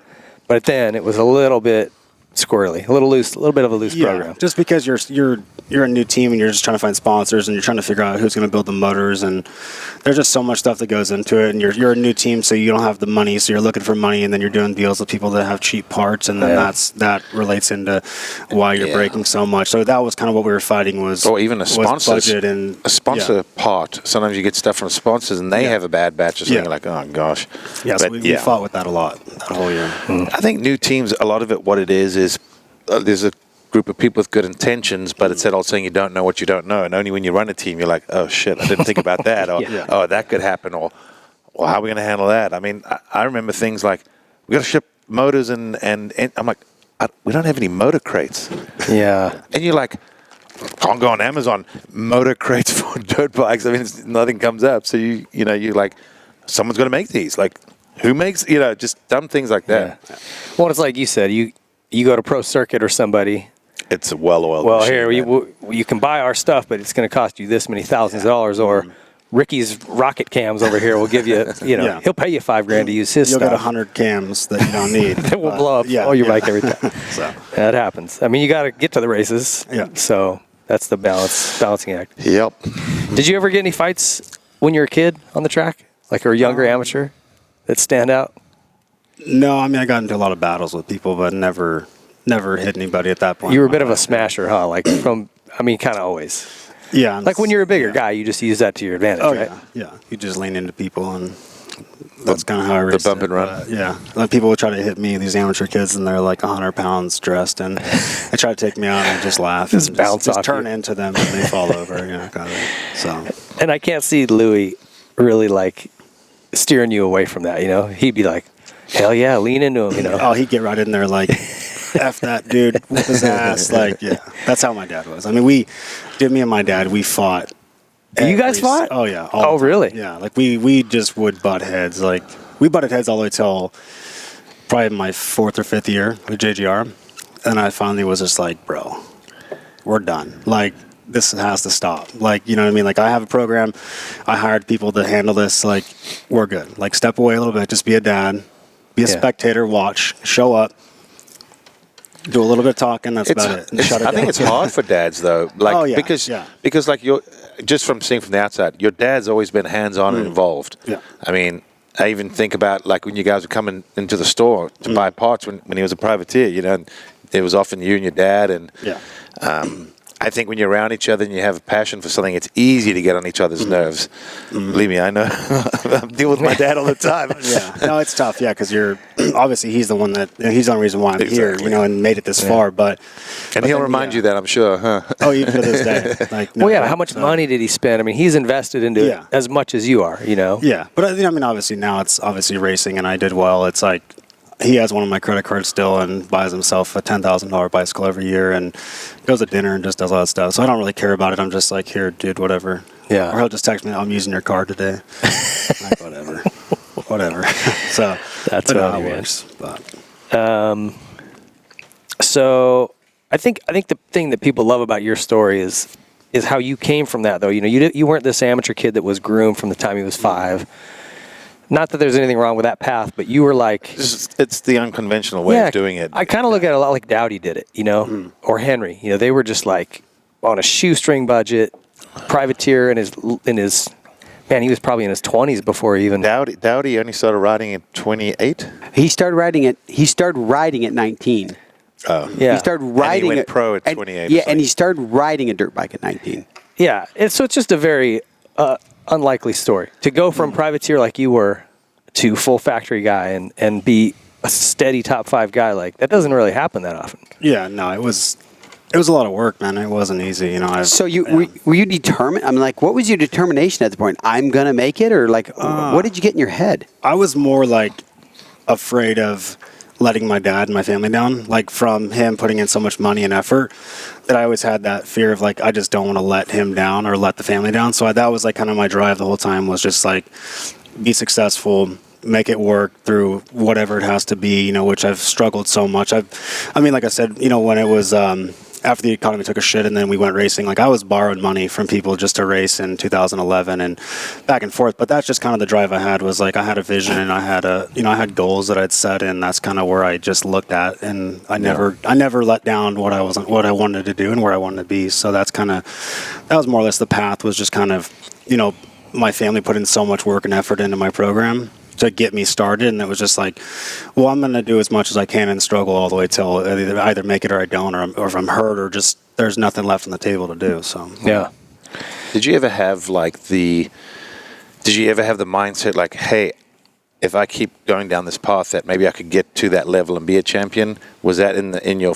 But then it was a little bit squirrely, a little bit of a loose program. Just because you're a new team and you're just trying to find sponsors and you're trying to figure out who's going to build the motors, and there's just so much stuff that goes into it. And you're a new team, so you don't have the money, so you're looking for money, and then you're doing deals with people that have cheap parts, and then that relates into why you're breaking so much. So that was kind of what we were fighting was, Or even a was sponsor. budget and A sponsor part. Sometimes you get stuff from sponsors and they have a bad batch or something. Yeah. You're like, oh gosh. Yeah, so But, we fought with that a lot that whole year. I think new teams, a lot of it, what it is there's a group of people with good intentions, but it's that old saying, you don't know what you don't know. And only when you run a team, you're like, oh shit, I didn't think about that. Or, oh, that could happen. Or, well, how are we going to handle that? I remember things like, we got to ship motors and I'm like, we don't have any motor crates. Yeah. And you're like, can't go on Amazon, motor crates for dirt bikes. Nothing comes up. So you're like, someone's going to make these. Like, who makes, just dumb things like that. Yeah. Well, it's like you said, you go to Pro Circuit or somebody. It's a well-oiled Well, machine, here man. you can buy our stuff, but it's going to cost you this many thousands of dollars. Or Ricky's rocket cams over here will give you, he'll pay you $5,000 to use his You'll stuff. get 100 cams that you don't need. That will blow up your bike every time. So. That happens. You got to get to the races. Yeah. So that's the balancing act. Yep. Did you ever get any fights when you were a kid on the track, like a younger amateur, that stand out? No, I got into a lot of battles with people, but never hit anybody at that point. You were a bit of a smasher, huh? Like kind of always. Yeah. Like when you're a bigger guy, you just use that to your advantage, Oh, right? yeah. You just lean into people, and that's kind of how I raced bump it. and run. Yeah. Like people would try to hit me, these amateur kids, and they're like 100 pounds dressed, and they try to take me out and just laugh. Just and bounce off just turn you. into them, and they fall over, kind of. So. And I can't see Louis really steering you away from that, He'd be like, hell yeah, lean into him, Oh, he'd get right in there like F that dude, whip his ass. Like, yeah, that's how my dad was. I mean, me and my dad, we fought. You guys fought? Oh, yeah. Oh, really? Yeah, like we just would butt heads. Like, we butted heads all the way till probably my 4th or 5th year with JGR. And I finally was just like, bro, we're done. Like, this has to stop. Like, you know what I mean? Like, I have a program. I hired people to handle this. Like, we're good. Like, step away a little bit. Just be a dad. Be a spectator. Watch. Show up. Do a little bit of talking. That's about it. And shut it I think down. it's hard for dads though, like because like you're just from seeing from the outside, your dad's always been hands-on and involved. Yeah. I mean, I even think about like when you guys were coming into the store to buy parts when he was a privateer. You know, and it was often you and your dad, and I think when you're around each other and you have a passion for something, it's easy to get on each other's nerves. Believe me, I know. I deal with my dad all the time. Yeah, no, it's tough. Yeah, because you're obviously he's the one that he's the only reason why I'm here, you know, and made it this far. But he'll remind you that, I'm sure, huh? Oh, even to this day. Like, no, well, yeah. How much money did he spend? I mean, he's invested into it as much as you are. You know. Yeah, but I mean, obviously now it's obviously racing, and I did well. It's like he has one of my credit cards still, and buys himself a $10,000 bicycle every year, and goes to dinner and just does all that stuff. So I don't really care about it. I'm just like, here, dude, whatever. Yeah. Or he'll just text me, I'm using your card today. Like, whatever. So that's how funny, it man. works. But. So I think the thing that people love about your story is how you came from that, though. You know, you weren't this amateur kid that was groomed from the time he was 5. Not that there's anything wrong with that path, but you were like... It's the unconventional way of doing it. I kind of look at it a lot like Dowdy did it, you know, or Henry. You know, they were just like on a shoestring budget, privateer in his man, he was probably in his 20s before he even... Dowdy only started riding at 28? He started riding at 19. Oh. Yeah. He started riding... And he went pro at 28. Yeah, and he started riding a dirt bike at 19. Yeah, so it's just a very unlikely story. To go from privateer like you were to full factory guy and be a steady top 5 guy, like that doesn't really happen that often. Yeah, no, it was a lot of work, man. It wasn't easy, you know. So were you determined? I'm like, what was your determination at the point? I'm gonna make it, or like, what did you get in your head? I was more like afraid of letting my dad and my family down, like from him putting in so much money and effort, that I always had that fear of like, I just don't want to let him down or let the family down. So that was like kind of my drive the whole time, was just like be successful, make it work through whatever it has to be, you know, which I've struggled so much. I mean, like I said, you know, when it was, after the economy took a shit and then we went racing, like I was borrowing money from people just to race in 2011 and back and forth. But that's just kind of the drive I had, was like I had a vision and I had goals that I'd set, and that's kind of where I just looked at, and I never let down what I wanted to do and where I wanted to be. So that was more or less the path, was just kind of, you know, my family put in so much work and effort into my program to get me started, and it was just like, well, I'm going to do as much as I can and struggle all the way till either make it or I don't, or if I'm hurt, or just there's nothing left on the table to do. So yeah. Did you ever have the mindset like, hey, if I keep going down this path, that maybe I could get to that level and be a champion? Was that in your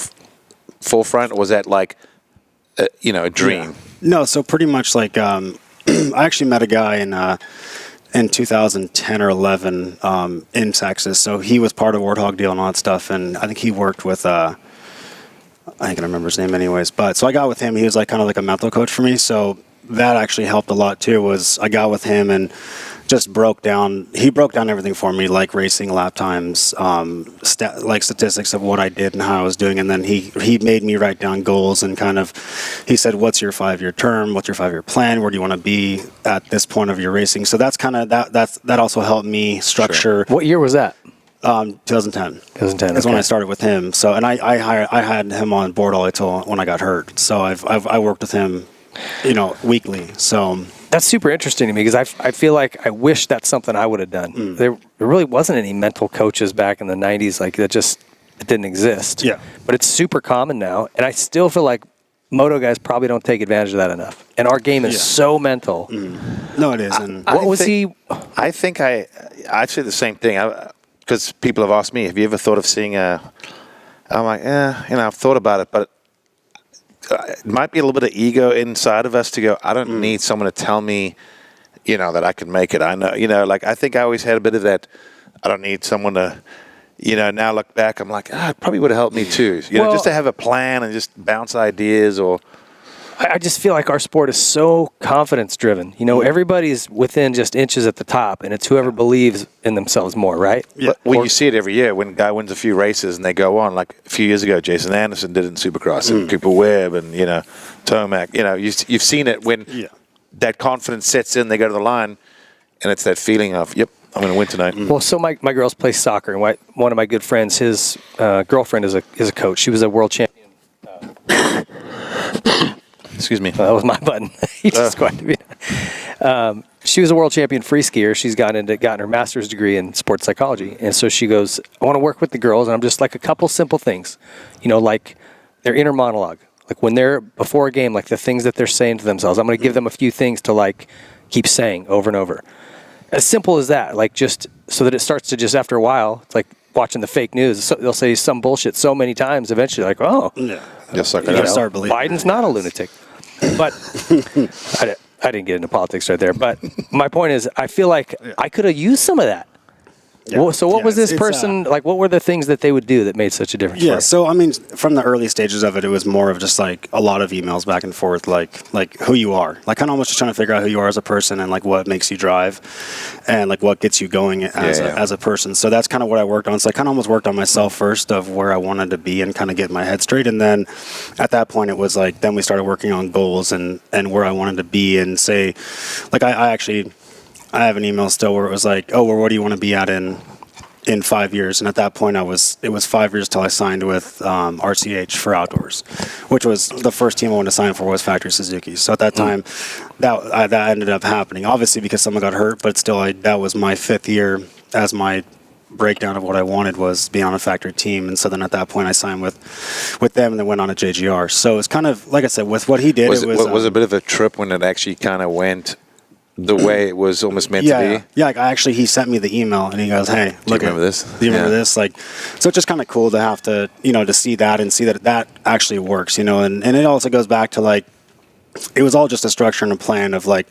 forefront, or was that like a dream? Yeah. No, so pretty much like I actually met a guy in 2010 or 11 in Texas. So he was part of Warthog deal and all that stuff, and I think he worked with I think I remember his name anyways. But so I got with him. He was like kind of like a mental coach for me. So that actually helped a lot too. Was I got with him and just broke down everything for me, like racing lap times, like statistics of what I did and how I was doing. And then he made me write down goals, and kind of, he said, what's your 5-year term? What's your 5-year plan? Where do you want to be at this point of your racing? So that's kind of, that also helped me structure. What year was that? 2010. 2010. That's when I started with him. So, and I had him on board all the way till when I got hurt. So I worked with him, you know, weekly. So that's super interesting to me, because I feel like I wish that's something I would have done. There really wasn't any mental coaches back in the 90s, like that. It didn't exist. Yeah. But it's super common now, and I still feel like moto guys probably don't take advantage of that enough. And our game is so mental. No, it is. And I think I'd say the same thing, because people have asked me, have you ever thought of seeing I'm like, I've thought about it, but it might be a little bit of ego inside of us to go, I don't need someone to tell me, that I can make it. I know, like I think I always had a bit of that. I don't need someone to, now look back, I'm like, it probably would have helped me too. Just to have a plan and just bounce ideas or. I just feel like our sport is so confidence driven. Everybody's within just inches at the top, and it's whoever believes in themselves more, right? Yeah. Well, you see it every year when a guy wins a few races and they go on. Like a few years ago, Jason Anderson did it in Supercross, and Cooper Webb, and Tomac. You've seen it when that confidence sets in. They go to the line, and it's that feeling of, yep, I'm going to win tonight. Well, so my girls play soccer, and one of my good friends, his girlfriend is a coach. She was a world champion. Excuse me. That was my button. He just got to be. She was a world champion free skier. She's gotten her master's degree in sports psychology, and so she goes, "I want to work with the girls, and I'm just like a couple simple things, like their inner monologue, like when they're before a game, like the things that they're saying to themselves. I'm going to give them a few things to like keep saying over and over, as simple as that, like just so that it starts to just after a while, it's like watching the fake news. So they'll say some bullshit so many times, eventually, like, oh, Just like start believing Biden's not a lunatic. But I didn't get into politics right there. But my point is, I feel like I could have used some of that. Yeah. Well, so what was this person like? What were the things that they would do that made such a difference? Yeah, so I mean, from the early stages of it, it was more of just like a lot of emails back and forth, like who you are, like kind of almost just trying to figure out who you are as a person and like what makes you drive, and like what gets you going as a person. So that's kind of what I worked on. So I kind of almost worked on myself first of where I wanted to be and kind of get my head straight, and then at that point it was like then we started working on goals and where I wanted to be and say, like I have an email still where it was like, oh, well, what do you want to be at in 5 years? And at that point, it was 5 years till I signed with RCH for outdoors, which was the first team I wanted to sign for was Factory Suzuki. So at that time, that ended up happening. Obviously, because someone got hurt, but still, that was my 5th year as my breakdown of what I wanted was being on a factory team. And so then at that point, I signed with them and then went on to JGR. So it's kind of, like I said, with what he did, was it a bit of a trip when it actually kind of went the way it was almost meant to be? Yeah, like he sent me the email and he goes, hey, look, do you remember this? Do you remember this? Like, so it's just kind of cool to have to, to see that and see that actually works, and it also goes back to like, it was all just a structure and a plan of like,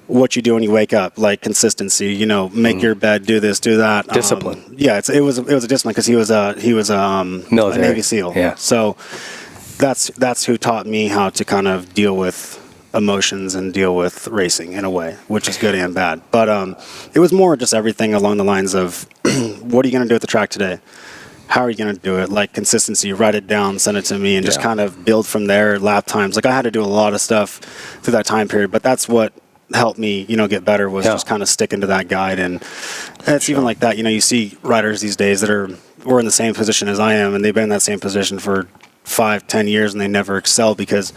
what you do when you wake up, like consistency, make your bed, do this, do that. Discipline. It was a discipline because he was a military, a Navy SEAL. Yeah. So that's who taught me how to kind of deal with emotions and deal with racing in a way, which is good and bad. But it was more just everything along the lines of what are you going to do at the track today? How are you going to do it? Like consistency, write it down, send it to me, and just kind of build from there. Lap times. Like I had to do a lot of stuff through that time period, but that's what helped me, get better was just kind of sticking to that guide. And it's even like that, you see riders these days that were in the same position as I am, and they've been in that same position for 5-10 years and they never excel because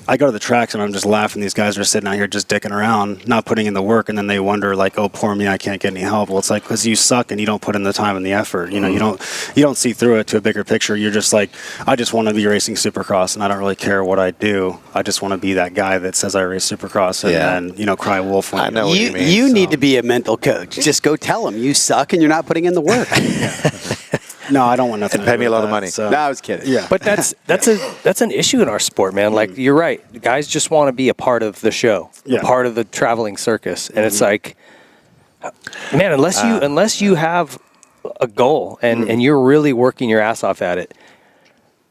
I go to the tracks and I'm just laughing. These guys are sitting out here just dicking around, not putting in the work, and then they wonder like, "Oh, poor me, I can't get any help." Well, it's like because you suck and you don't put in the time and the effort. You don't see through it to a bigger picture. You're just like, I just want to be racing Supercross, and I don't really care what I do. I just want to be that guy that says I race Supercross and then cry wolf. When I know what you mean. You need to be a mental coach. Just go tell them you suck and you're not putting in the work. No, I don't want nothing. And pay me a lot of money. So. No, I was kidding. Yeah, but that's an issue in our sport, man. Like you're right, guys just want to be a part of the show, a part of the traveling circus, and it's like, man, unless you have a goal and you're really working your ass off at it,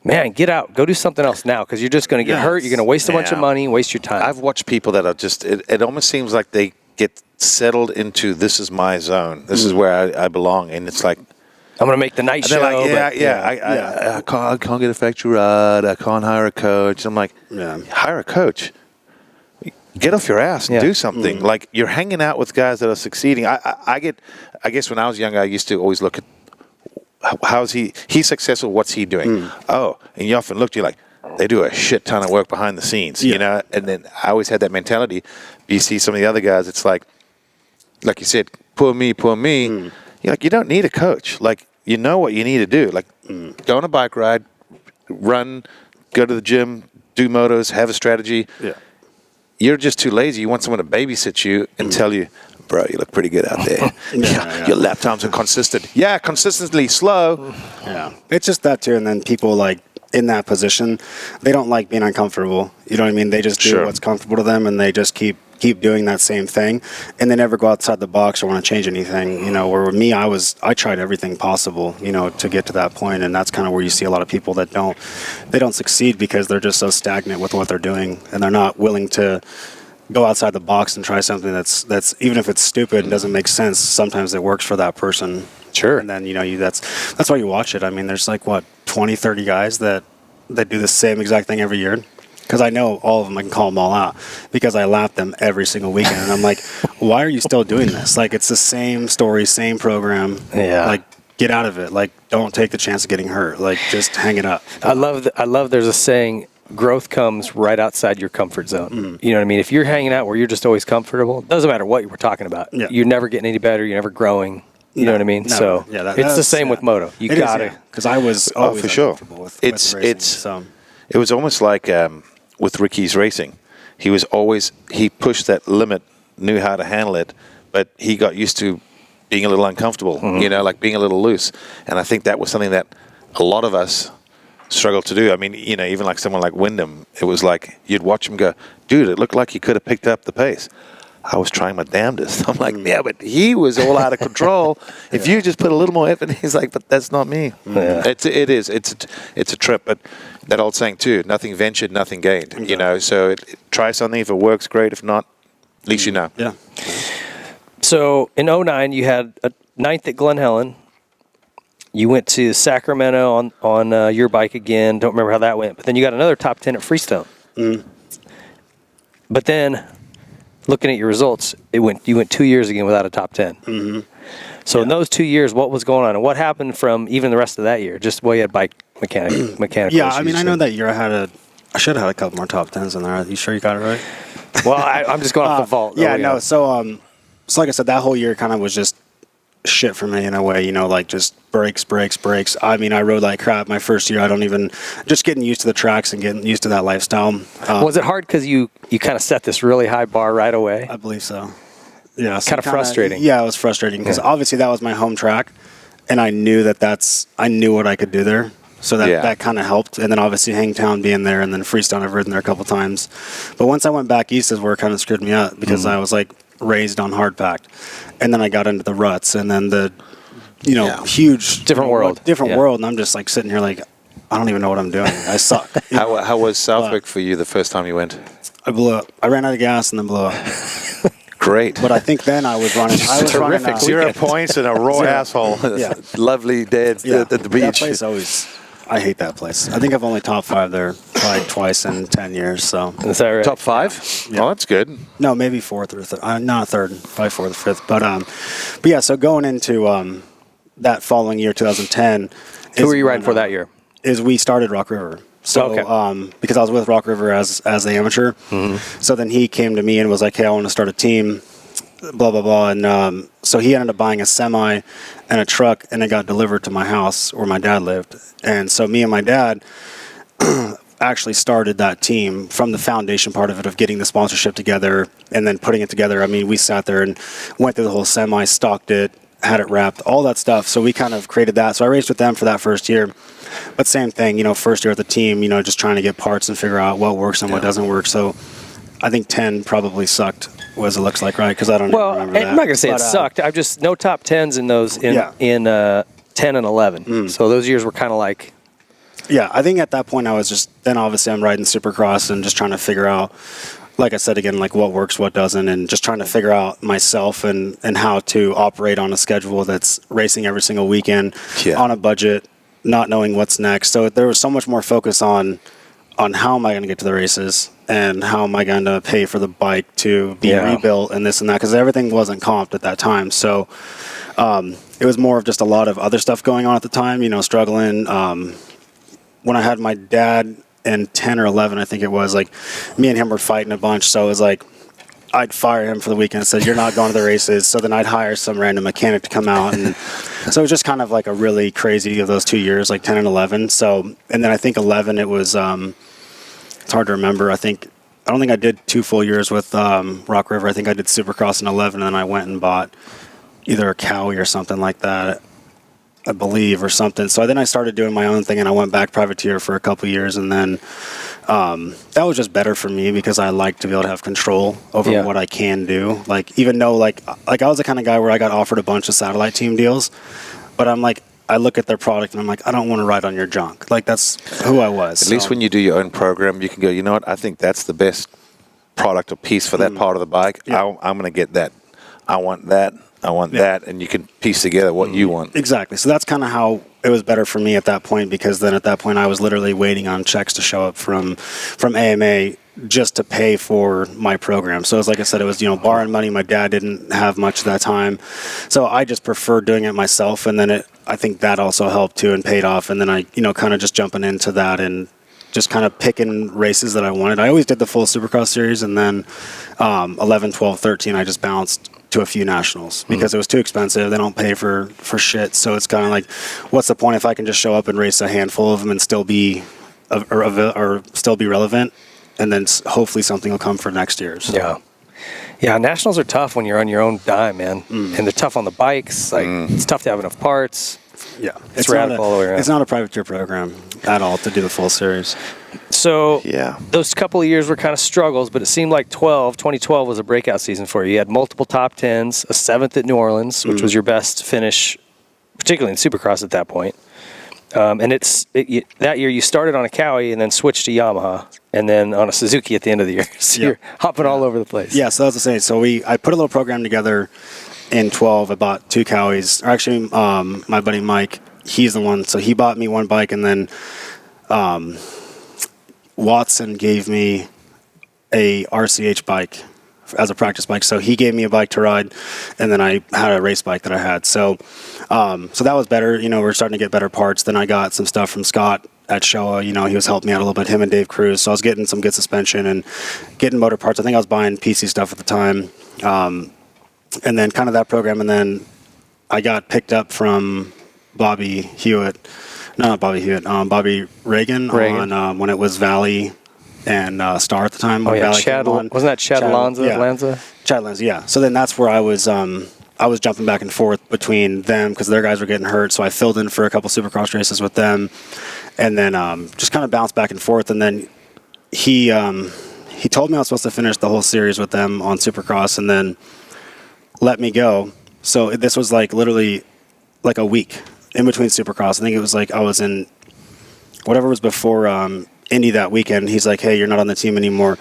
man, get out, go do something else now because you're just going to get hurt. You're going to waste a bunch of money, waste your time. I've watched people that are just. It almost seems like they get settled into this is my zone. This is where I belong, and it's like. I'm going to make the night show. Like, I can't get a factory ride. I can't hire a coach. I'm like, hire a coach. Get off your ass and do something. Like you're hanging out with guys that are succeeding. I guess when I was younger, I used to always look at how's he's successful. What's he doing? Oh, and you often looked, you're like, they do a shit ton of work behind the scenes, And then I always had that mentality. You see some of the other guys, it's like you said, poor me. You're like, you don't need a coach. Like, you know what you need to do. Like, go on a bike ride, run, go to the gym, do motos, have a strategy. Yeah. You're just too lazy. You want someone to babysit you and tell you, bro, you look pretty good out there. Your lap times are consistent. Yeah, consistently slow. Yeah. It's just that, too. And then people, like, in that position, they don't like being uncomfortable. You know what I mean? They just do what's comfortable to them, and they just keep keep doing that same thing, and they never go outside the box or want to change anything. Where with me, I tried everything possible, to get to that point, and that's kind of where you see a lot of people that don't succeed because they're just so stagnant with what they're doing, and they're not willing to go outside the box and try something that's even if it's stupid and doesn't make sense. Sometimes it works for that person. Sure. And then that's why you watch it. I mean, there's like 20, 30 guys that do the same exact thing every year. Because I know all of them, I can call them all out because I lap them every single weekend. And I'm like, why are you still doing this? Like, it's the same story, same program. Yeah. Like, get out of it. Like, don't take the chance of getting hurt. Like, just hang it up. I love there's a saying, growth comes right outside your comfort zone. You know what I mean? If you're hanging out where you're just always comfortable, it doesn't matter what you were talking about. Yeah. You're never getting any better. You're never growing. You know what I mean? No, So yeah, it's the same with moto. You got to. Because I was always for sure. uncomfortable with It's racing, so. It was almost like with Ricky's racing. He pushed that limit, knew how to handle it, but he got used to being a little uncomfortable, like being a little loose. And I think that was something that a lot of us struggled to do. I mean, even like someone like Wyndham, it was like you'd watch him go, dude, it looked like he could have picked up the pace. I was trying my damnedest. I'm like, yeah, but he was all out of control. If you just put a little more effort, he's like, but that's not me. Yeah. It's a trip. But that old saying too, nothing ventured, nothing gained. So try something. If it works, great. If not, at least you know. Yeah. So in 2009, you had a ninth at Glen Helen. You went to Sacramento on your bike again. Don't remember how that went. But then you got another top 10 at Freestone. But then, looking at your results, you went 2 years again without a top 10. So in those 2 years, what was going on? And what happened from even the rest of that year? Just you had bike mechanical Yeah, issues, I mean, I know that year I should have had a couple more top 10s in there. Are you sure you got it right? Well, I'm just going off the vault. Yeah, no. So like I said, that whole year kind of was just shit for me in a way, like just brakes. I mean, I rode like crap my first year. Just getting used to the tracks and getting used to that lifestyle. Was it hard because you kind of set this really high bar right away? I believe so. Yeah. Kind of frustrating. Yeah, it was frustrating because obviously that was my home track and I knew I knew what I could do there. So that kind of helped. And then obviously Hangtown being there and then Freestone, I've ridden there a couple times. But once I went back east is where it kind of screwed me up because I was like raised on hard packed. And then I got into the ruts and then the, huge. Different world. Different world. And I'm just like sitting here like, I don't even know what I'm doing. I suck. How was Southwick for you the first time you went? I blew up. I ran out of gas and then blew up. Great. But I think then I was running. Terrific. 0 points and a raw asshole. Yeah. Lovely day at the beach. That place I hate that place. I think I've only top 5 there probably twice in 10 years. So Is that right? Top 5? Yeah. Oh, that's good. No, maybe 4th or 3rd. Not 3rd, probably 4th or 5th. But yeah. So going into that following year, 2010. Who were you riding for that year? Is we started Rock River. So because I was with Rock River as the amateur, so then he came to me and was like, "Hey, I want to start a team." Blah blah blah, and so he ended up buying a semi and a truck, and it got delivered to my house where my dad lived. And so me and my dad actually started that team from the foundation part of it, of getting the sponsorship together and then putting it together. I mean, we sat there and went through the whole semi, stocked it, had it wrapped, all that stuff. So we kind of created that. So I raced with them for that first year. But same thing, first year at the team, just trying to get parts and figure out what works and what doesn't work. So I think 10 probably sucked, as it looks like, right? Because I don't even remember that. I'm not going to say it sucked. I've just no top 10s in those in 10 and 11. So those years were kind of like. Yeah, I think at that point I was just, then obviously I'm riding Supercross and just trying to figure out, like I said again, like what works, what doesn't, and just trying to figure out myself and how to operate on a schedule that's racing every single weekend on a budget, not knowing what's next. So there was so much more focus on how am I going to get to the races and how am I going to pay for the bike to be rebuilt and this and that, because everything wasn't comped at that time. So it was more of just a lot of other stuff going on at the time, struggling. When I had my dad in 10 or 11, I think it was, like, me and him were fighting a bunch. So it was like, I'd fire him for the weekend and said, "You're not going to the races." So then I'd hire some random mechanic to come out. And so it was just kind of like a really crazy of those 2 years, like 10 and 11. So, and then I think 11, it was, it's hard to remember. I don't think I did 2 full years with Rock River. I think I did Supercross in 11, and then I went and bought either a Cowie or something like that, I believe, or something. So then I started doing my own thing, and I went back privateer for a couple years, and then that was just better for me because I like to be able to have control over Yeah. what I can do. Like, even though like I was the kind of guy where I got offered a bunch of satellite team deals, but I'm like, I look at their product and I'm like, I don't want to ride on your junk. Like, that's who I was. At least when you do your own program, you can go, you know what, I think that's the best product or piece for that part of the bike. Yeah. I'm going to get that. I want that. I want that. And you can piece together what you want. Exactly. So that's kind of how it was better for me at that point, because then at that point I was literally waiting on checks to show up from AMA just to pay for my program. So it was, like I said, it was, borrowing money. My dad didn't have much at that time. So I just preferred doing it myself. And then I think that also helped too and paid off. And then I, kind of just jumping into that and just kind of picking races that I wanted. I always did the full Supercross series, and then 11, 12, 13, I just bounced to a few nationals because it was too expensive. They don't pay for shit. So it's kind of like, what's the point if I can just show up and race a handful of them and still be or still be relevant, and then hopefully something will come for next year. So. Yeah, nationals are tough when you're on your own dime, man. And they're tough on the bikes. Like, it's tough to have enough parts. Yeah, It's radical all the way around. It's not a privateer program at all to do the full series. So Yeah. those couple of years were kind of struggles, but it seemed like 2012 was a breakout season for you. You had multiple top 10s, a 7th at New Orleans, which was your best finish, particularly in Supercross at that point. And that year you started on a Cowie and then switched to Yamaha, and then on a Suzuki at the end of the year. So you're hopping all over the place. Yeah, so that's the same. So I put a little program together in 12. I bought 2 Cowies. Or actually, my buddy Mike, he's the one. So he bought me one bike, and then Watson gave me a RCH bike as a practice bike. So he gave me a bike to ride, and then I had a race bike that I had. So that was better. We're starting to get better parts. Then I got some stuff from Scott at Showa. He was helping me out a little bit, him and Dave Cruz. So I was getting some good suspension and getting motor parts. I think I was buying PC stuff at the time. And then kind of that program. And then I got picked up from Bobby Hewitt. No, not Bobby Hewitt. Bobby Reagan. On when it was Valley and Star at the time. Oh, yeah. Valley Wasn't that Chad Lanza? Yeah. Lanza? Chad Lanza, yeah. So then that's where I was jumping back and forth between them because their guys were getting hurt. So I filled in for a couple Supercross races with them, and then just kind of bounced back and forth. And then he told me I was supposed to finish the whole series with them on Supercross, and then let me go. So this was like literally like a week in between Supercross. I think it was like I was in whatever was before Indy that weekend. He's like, "Hey, you're not on the team anymore."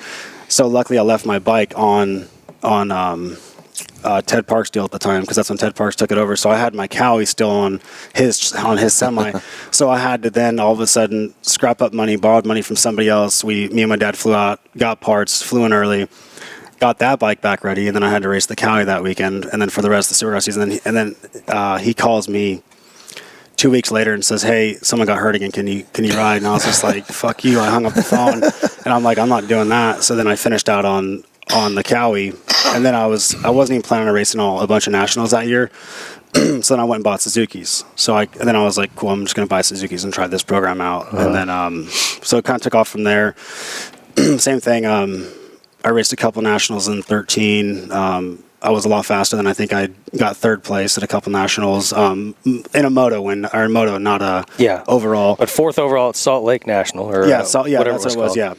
So luckily, I left my bike on Ted Park's deal at the time, because that's when Ted Parks took it over. So I had my Cowie still on his semi. So I had to then all of a sudden scrap up money, borrowed money from somebody else. Me and my dad flew out, got parts, flew in early, got that bike back ready, and then I had to race the Cowie that weekend. And then for the rest of the Supercross season, and then he calls me 2 weeks later and says, "Hey, someone got hurt again. Can you ride?" And I was just like, "Fuck you!" I hung up the phone, and I'm like, "I'm not doing that." So then I finished out on the Cowie, and then I wasn't even planning on racing a bunch of nationals that year. So then I went and bought Suzukis. And then I was like, "Cool, I'm just going to buy Suzukis and try this program out." And then so it kind of took off from there. Same thing. I raced a couple nationals in 13. I was a lot faster than I think I got third place at a couple nationals in a moto not a overall. But 4th overall at Salt Lake National, or That's whatever what it was was. called. Yeah,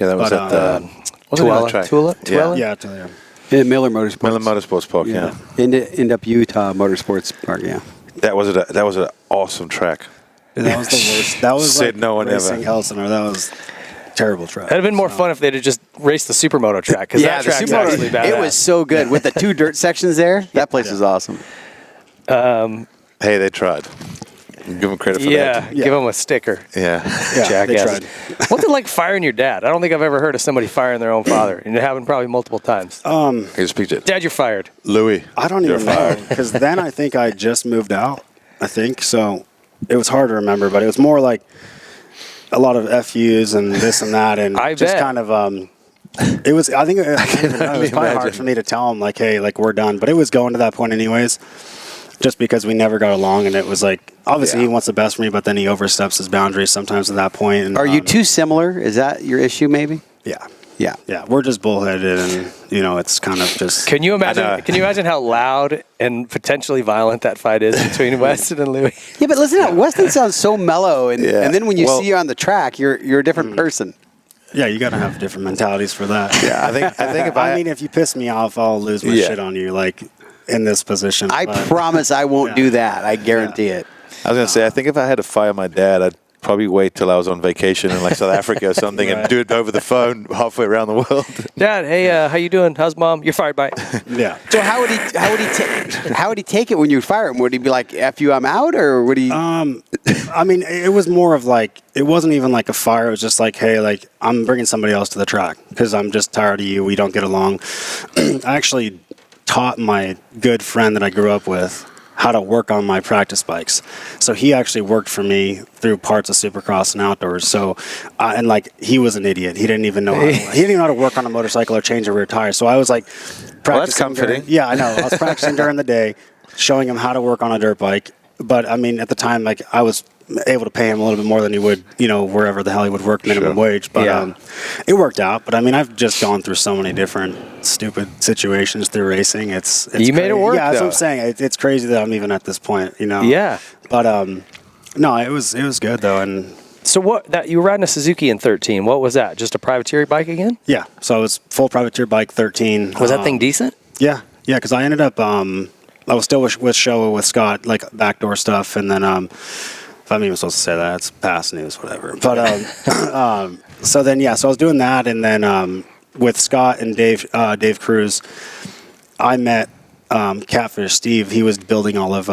that was at the Tooele? yeah, Tooele. In Miller Motorsports. Miller Motorsports Park. Yeah. End up Utah Motorsports Park. Yeah. That was an awesome track. That was the worst. That was Said like no one racing ever. Elsinore. That was terrible track. It'd have been more fun if they'd have just raced the Supermoto track, because that the track's Supermoto, actually badass. it was so good with the 2 dirt sections there. That place was awesome. Hey, they tried. Give them credit for that. Give them a sticker. Yeah. Yeah, they Jackasses. tried. What's it like firing your dad? I don't think I've ever heard of somebody firing their own father, and it happened probably multiple times. Here's picture. Dad, you're fired. Louis. I don't even know, because then I think I just moved out. I think so. It was hard to remember, but it was more like a lot of FUs and this and that, and I just bet. kind of it was. I think it was probably hard for me to tell him, like, "Hey, like, we're done." But it was going to that point anyways, just because we never got along, and it was like, obviously he wants the best for me, but then he oversteps his boundaries sometimes at that point. And, Are you too similar? Is that your issue, maybe? Yeah. Yeah. Yeah, we're just bullheaded, and it's kind of just. Can you imagine? Can you imagine how loud and potentially violent that fight is between Weston and Louis? Yeah, but listen, Weston sounds so mellow, and then when you see you on the track, you're a different person. Yeah, you got to have different mentalities for that. Yeah, I think if I mean, if you piss me off, I'll lose my shit on you, like in this position. I but- promise I won't Yeah. do that. I guarantee it. I was gonna say, I think if I had to fire my dad, I'd probably wait till I was on vacation in like South Africa or something and do it over the phone halfway around the world. Dad, hey, how you doing? How's mom? You're fired by. Yeah. So how would he take it when you fire him? Would he be like, "F you, I'm out," or would he? I mean, it was more of like, it wasn't even like a fire. It was just like, hey, like, I'm bringing somebody else to the track because I'm just tired of you. We don't get along. I actually taught my good friend that I grew up with how to work on my practice bikes. So he actually worked for me through parts of Supercross and outdoors. So, and like, he was an idiot. He didn't even know he didn't even know how to work on a motorcycle or change a rear tire. So I was like practicing. Well, that's comforting. Yeah, I know. I was practicing during the day, showing him how to work on a dirt bike. But I mean, at the time, like, I was able to pay him a little bit more than he would, wherever the hell he would work minimum wage. But it worked out. But I mean, I've just gone through so many different stupid situations through racing. It's You made it work, Yeah, that's though. what I'm saying. It's crazy that I'm even at this point. Yeah. But no, it was good though, and So you were riding a Suzuki in 13. What was that? Just a privateer bike again? yeah. So I was full privateer bike 13. Was that thing decent? Yeah, because I ended up. I was still with Showa with Scott, like backdoor stuff, and then if I'm even supposed to say that, it's past news, whatever. But so I was doing that, and then with Scott and Dave Cruz, I met Catfish Steve. He was building all of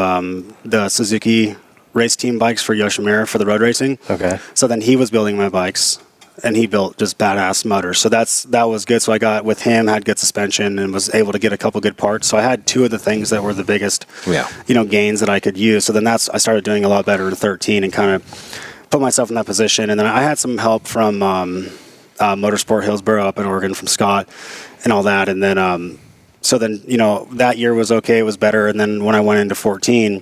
the Suzuki race team bikes for Yoshimura for the road racing. Okay. So then he was building my bikes, and he built just badass motors. So that was good. So I got with him, had good suspension, and was able to get a couple good parts. So I had two of the things that were the biggest, gains that I could use. So then I started doing a lot better in 13 and kind of put myself in that position. And then I had some help from Motorsport Hillsboro up in Oregon from Scott and all that. And then so then that year was okay. It was better. And then when I went into 14.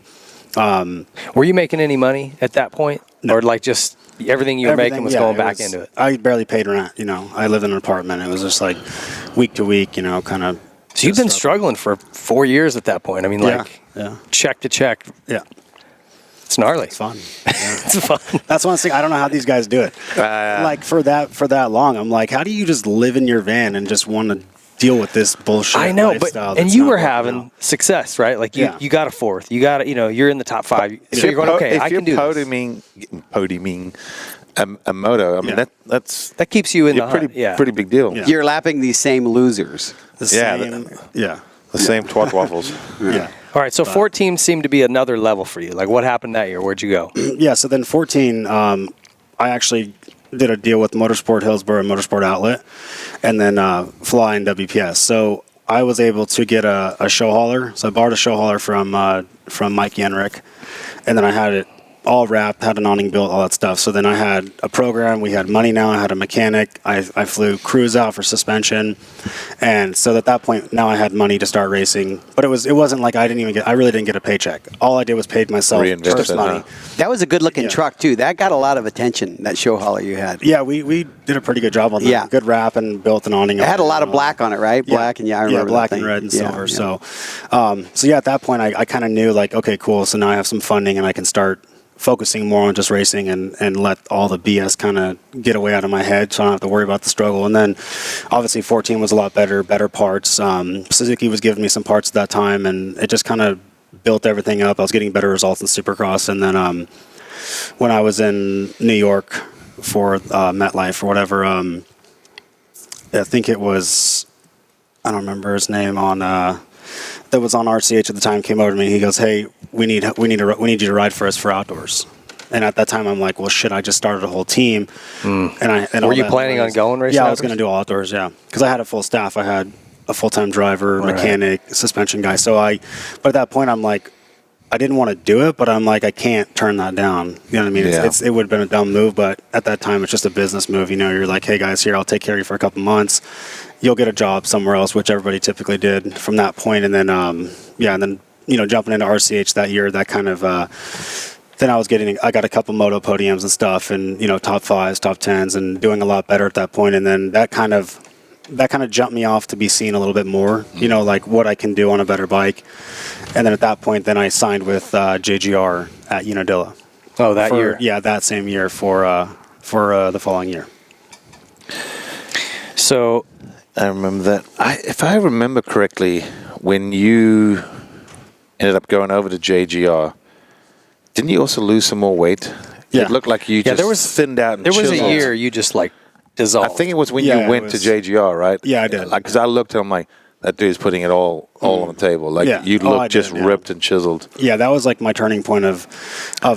Were you making any money at that point? No. Or like just everything you were making was going back into it? I barely paid rent. I lived in an apartment. It was just like week to week, kind of. So you've been struggling for 4 years at that point. I mean, check to check. Yeah. It's gnarly. It's fun. It's fun. That's one thing. I don't know how these guys do it. Like for that long, I'm like, how do you just live in your van and just want to deal with this bullshit? I know, lifestyle and that's you not were working having out? success, right? Like you got a fourth. You got you're in the top 5. So you're going, okay, I can do this. Podiuming a moto, I mean, That keeps you in the hunt. pretty big deal. Yeah. You're lapping these same losers. The Yeah, same, The same twat waffles. yeah. All right, so 14 seemed to be another level for you. Like, what happened that year? Where'd you go? Yeah, so then 14, I actually did a deal with Motorsport Hillsboro and Motorsport Outlet, and then Fly and WPS. So I was able to get a show hauler. So I borrowed a show hauler from Mike Yenrick, and then I had it all wrapped, had an awning built, all that stuff. So then I had a program. We had money now. I had a mechanic. I flew crews out for suspension, and so at that point now I had money to start racing. But it wasn't like I really didn't get a paycheck. All I did was paid myself Reinvested, first money. That was a good-looking Yeah. truck too. That got a lot of attention. That show hauler you had. Yeah, we did a pretty good job on that. Yeah. Good wrap and built an awning. It had a lot of black on it, right? Black and I remember black that and thing. red and Yeah, silver. yeah. So at that point I kind of knew like, okay, cool. So now I have some funding and I can start focusing more on just racing and let all the BS kind of get away out of my head, so I don't have to worry about the struggle. And then obviously 14 was a lot better parts. Suzuki was giving me some parts at that time, and it just kind of built everything up. I was getting better results in Supercross, and then when I was in New York for MetLife or whatever, I think it was, I don't remember his name that was on RCH at the time, came over to me. He goes, "Hey, we need you to ride for us for outdoors." And at that time, I'm like, "Well, shit! I just started a whole team." And Were you planning on going racing? Yeah, I was going to do all outdoors. Yeah, because I had a full staff. I had a full-time driver, mechanic, suspension guy. But at that point, I'm like, I didn't want to do it, but I'm like, I can't turn that down. You know what I mean? Yeah. It would have been a dumb move, but at that time, it's just a business move. You're like, "Hey guys, here, I'll take care of you for a couple months. You'll get a job somewhere else," which everybody typically did from that point. And then, jumping into RCH that year, that kind of, then I got a couple moto podiums and stuff, and top 5s, top 10s, and doing a lot better at that point. And then that kind of jumped me off to be seen a little bit more, like what I can do on a better bike. And then at that point, then I signed with JGR at Unadilla. Oh, that year? Yeah, that same year for the following year. So I remember that. If I remember correctly, when you ended up going over to JGR, didn't you also lose some more weight? Yeah. It looked like you just there was thinned out and there was chiseled. a year you just like dissolved. I think it was when Yeah, you it went to was- JGR, right? Yeah, I did. Because I looked at him like, that dude's putting it all on the table. Like, Yeah. you Oh, look I just did, yeah. ripped and chiseled. Yeah, that was like my turning point of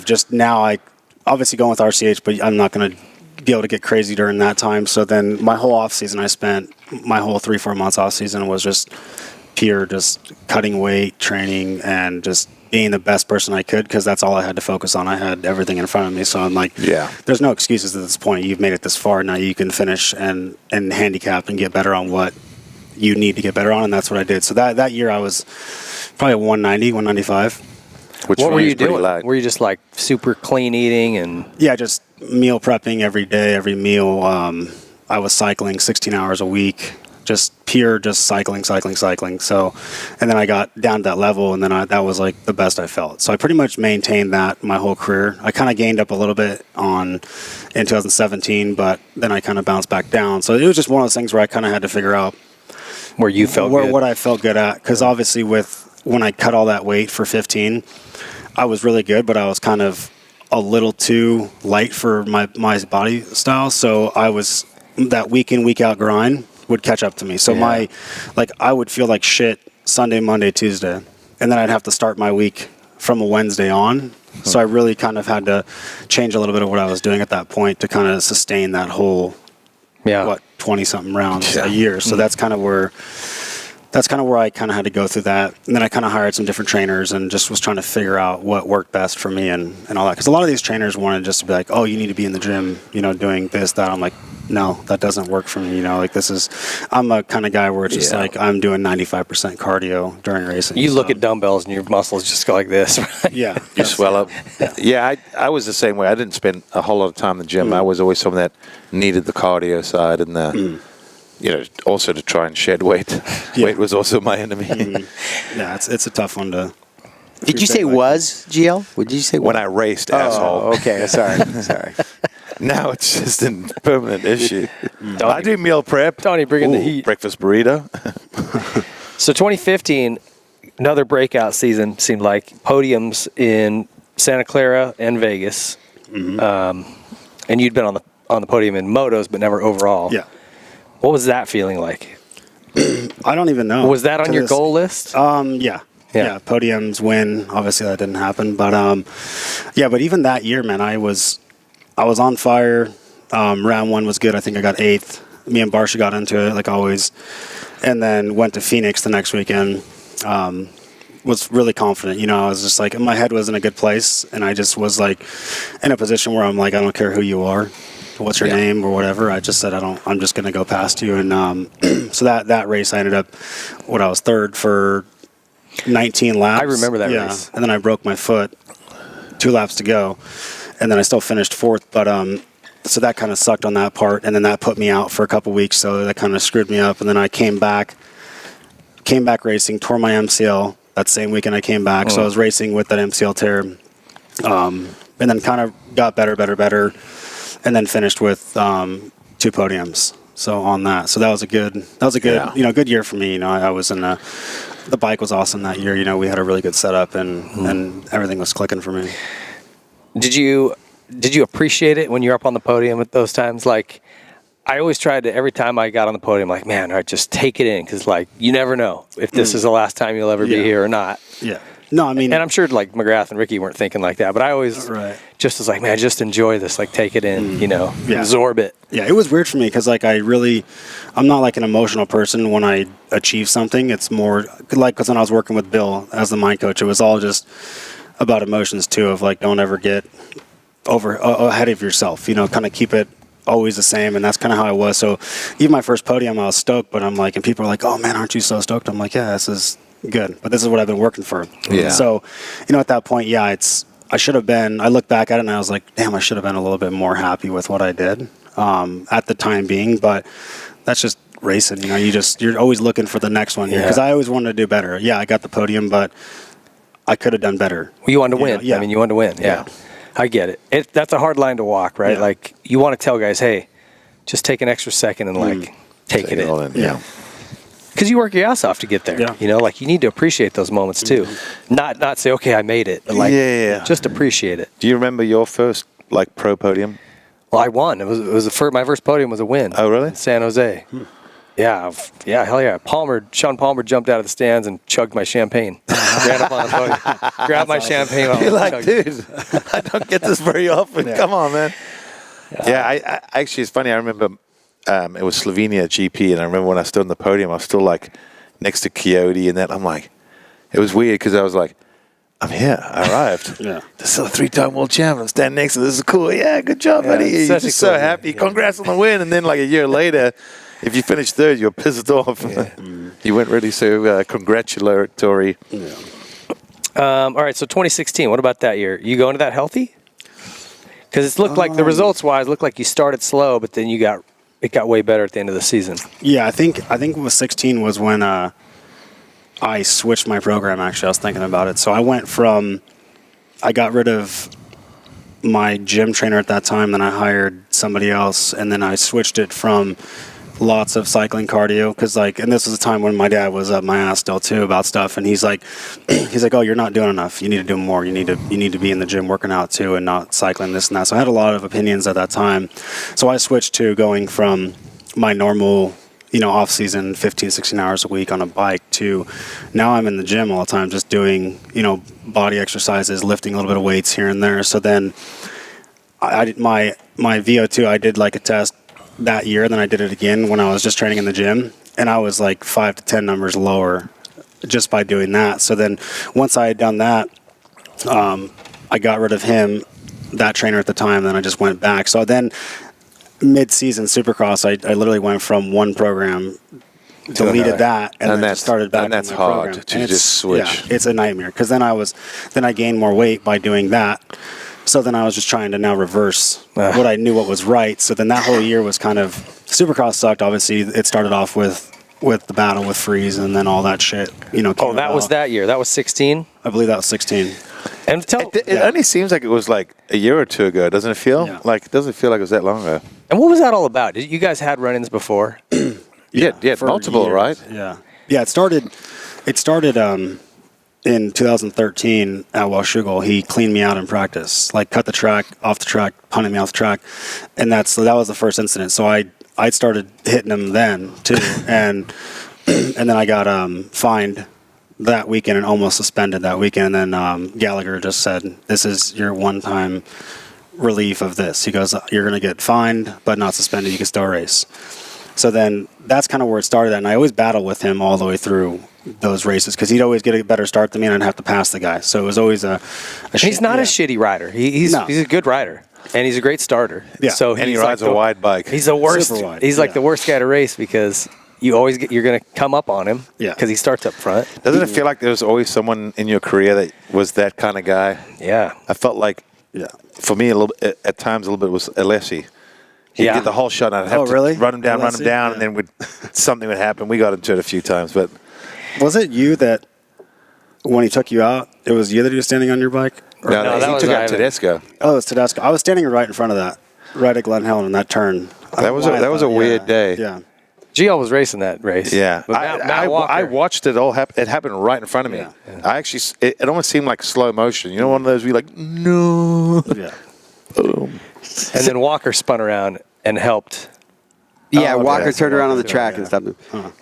just now. I obviously going with RCH, but I'm not going to be able to get crazy during that time. So then my whole off season, I spent my whole 3-4 months off season was just pure, just cutting weight, training, and just being the best person I could because that's all I had to focus on. I had everything in front of me, so I'm like, Yeah. there's no excuses at this point. You've made it this far. Now you can finish and handicap and get better on what you need to get better on, and that's what I did. So that year I was probably 190, 195. Which what for were me you is pretty doing? light. Were you just like super clean eating and Yeah, just meal prepping every day, every meal. I was cycling 16 hours a week, just pure, just cycling. So, and then I got down to that level, and then that was like the best I felt. So I pretty much maintained that my whole career. I kind of gained up a little bit in 2017, but then I kind of bounced back down. So it was just one of those things where I kind of had to figure out where you felt good? what I felt good at. Because obviously when I cut all that weight for 15, I was really good, but I was kind of a little too light for my body style. So I was that week in, week out grind would catch up to me. So I would feel like shit Sunday, Monday, Tuesday. And then I'd have to start my week from a Wednesday on. So I really kind of had to change a little bit of what I was doing at that point to kind of sustain that whole, 20-something rounds a year. So that's kind of where I kind of had to go through that. And then I kind of hired some different trainers and just was trying to figure out what worked best for me and all that. Because a lot of these trainers wanted just to be like, oh, you need to be in the gym, doing this, that. I'm like, no, that doesn't work for me. I'm a kind of guy where it's just like I'm doing 95% cardio during racing. You look at dumbbells and your muscles just go like this. Right? Yeah. You swell up. Yeah, I was the same way. I didn't spend a whole lot of time in the gym. I was always someone that needed the cardio side and the, also to try and shed weight. Weight was also my enemy. Yeah, it's a tough one to. Did you say was, GL? What did you say? When I raced, asshole. Oh, okay. Sorry. Now it's just a permanent issue. I do meal prep. Donnie bringing the heat. Breakfast burrito. So 2015, another breakout season seemed like podiums in Santa Clara and Vegas, and you'd been on the podium in motos, but never overall. Yeah. What was that feeling like? I don't even know. Was that on your goal list? Yeah. Podiums win. Obviously that didn't happen, but but even that year, man, I was on fire. Round one was good. I think I got 8th. Me and Barsha got into it like always, and then went to Phoenix the next weekend. Was really confident. I was just like, my head was in a good place, and I just was like in a position where I'm like, I don't care who you are, what's your name or whatever. I just said, I'm just going to go past you. And so that race, I ended up, I was 3rd for 19 laps. I remember that race. And then I broke my foot 2 laps to go, and then I still finished 4th. But so that kind of sucked on that part, and then that put me out for a couple weeks. So that kind of screwed me up. And then I came back racing, tore my MCL that same weekend. I came back, so I was racing with that MCL tear, and then kind of got better, and then finished with 2 podiums. So on that, so that was a good, good year for me. I was in the bike was awesome that year. We had a really good setup and everything was clicking for me. Did you appreciate it when you're up on the podium at those times? Like, I always tried to, every time I got on the podium, like, man, all right, just take it in. Because, like, you never know if this is the last time you'll ever be here or not. Yeah. No, I mean. And I'm sure, like, McGrath and Ricky weren't thinking like that. But I always just was like, man, just enjoy this. Like, take it in, absorb it. Yeah, it was weird for me because, like, I'm not, like, an emotional person when I achieve something. It's more, like, because when I was working with Bill as the mind coach, it was all just about emotions, too, of, like, don't ever get ahead of yourself. Kind of keep it always the same, and that's kind of how I was. So even my first podium, I was stoked, but I'm like, and people are like, oh man, aren't you so stoked? I'm like, yeah, this is good, but this is what I've been working for. Yeah. So at that point, I should have been, I look back at it and I was like, damn, I should have been a little bit more happy with what I did at the time being, but that's just racing. You're always looking for the next one here, because I always wanted to do better. I got the podium, but I could have done better. Well, you wanted to win. Yeah. I mean, you wanted to win. Yeah. I get it. That's a hard line to walk, right? Yeah. Like, you want to tell guys, hey, just take an extra second and, like, taking Take it. all in, yeah. Because you work your ass off to get there. Yeah. You know, like you need to appreciate those moments too. Not say, okay, I made it. But like, Yeah. just appreciate it. Do you remember your first like pro podium? Well, I won. It was my first podium was a win. Oh, really? In San Jose. Yeah, hell yeah. Sean Palmer jumped out of the stands and chugged my champagne. Ran up on the podium, grabbed my champagne. You're like, chugged dude, I don't get this very often. Come on, man. Yeah, I actually, it's funny. I remember it was Slovenia GP, and I remember when I stood on the podium, I was still like next to Coyote, and that I'm like, it was weird because I was like, I'm here. I arrived. Yeah. This is a 3-time world champion. I'm standing next to this is cool. Yeah, good job, Yeah, buddy. it's You're such a just cool so thing. happy. Yeah. Congrats on the win. And then like a year later, if you finish third, you're pissed off. You weren't really so congratulatory. All right, so 2016. What about that year? You going to that healthy? Because it looked like the results-wise looked like you started slow, but then it got way better at the end of the season. Yeah, I think it was 16 was when I switched my program. Actually, I was thinking about it. So I got rid of my gym trainer at that time. Then I hired somebody else, and then I switched it from lots of cycling cardio because and this was a time when my dad was up my ass still too about stuff, and he's like, oh, you're not doing enough. You need to do more. You need to be in the gym working out too, and not cycling this and that. So I had a lot of opinions at that time. So I switched to going from my normal, off season 15, 16 hours a week on a bike to now I'm in the gym all the time, just doing, body exercises, lifting a little bit of weights here and there. So then I did my VO2, I did like a test that year, then I did it again when I was just training in the gym, and I was like 5 to 10 numbers lower just by doing that. So then once I had done that, I got rid of him, that trainer at the time, then I just went back. So then mid-season Supercross, I literally went from one program, deleted that, and then just started back. And that's on my hard program. to And just switch. Yeah, it's a nightmare because then I gained more weight by doing that. So then I was just trying to now reverse what I knew what was right. So then that whole year was kind of Supercross sucked. Obviously, it started off with the battle with Freeze and then all that shit. Came That was about. that year. That was 16. I believe that was 16. And It only seems like it was like a year or two ago, doesn't it feel? Yeah. Like, it doesn't feel like it was that long ago. and what was that all about? You guys had run-ins before? Yeah, for multiple, years. right? Yeah. Yeah, it started in 2013 at Washougal. He cleaned me out in practice, like cut the track, off the track, punted me off the track. And that was the first incident. So I started hitting him then too. and then I got fined that weekend and almost suspended that weekend. And then Gallagher just said, "This is your one-time relief of this." He goes, "You're going to get fined, but not suspended. You can still race." So then that's kind of where it started at. And I always battle with him all the way through those races because he'd always get a better start than me and I'd have to pass the guy. So it was always He's not a shitty rider. He's a good rider. And he's a great starter. Yeah. So And he he's rides like a wide bike. He's the worst. Super wide, He's like yeah. the worst guy to race because you're going to come up on him. Yeah. Because he starts up front. Doesn't it feel like there was always someone in your career that was that kind of guy? Yeah. I felt like, for me, at times a little bit was Alessi. He'd Yeah. get the whole shot, and I'd have Oh, to really? run him down, Alessi? and then something would happen. We got into it a few times, but Was it you that when he took you out, it was you that he was standing on your bike? Or- no, that he was took out Ivan. Tedesco. Oh, it was Tedesco. I was standing right in front of that, right at Glen Helen in that turn. That was a weird day. Yeah. GL was racing that race. Yeah, But Matt Walker. I watched it all happen. It happened right in front of me. Yeah. I actually, it almost seemed like slow motion. You know, one of those where you're like, no. Yeah. And then Walker spun around and helped. Yeah, Oh, okay. Walker turned around on the Yeah. track and stuff.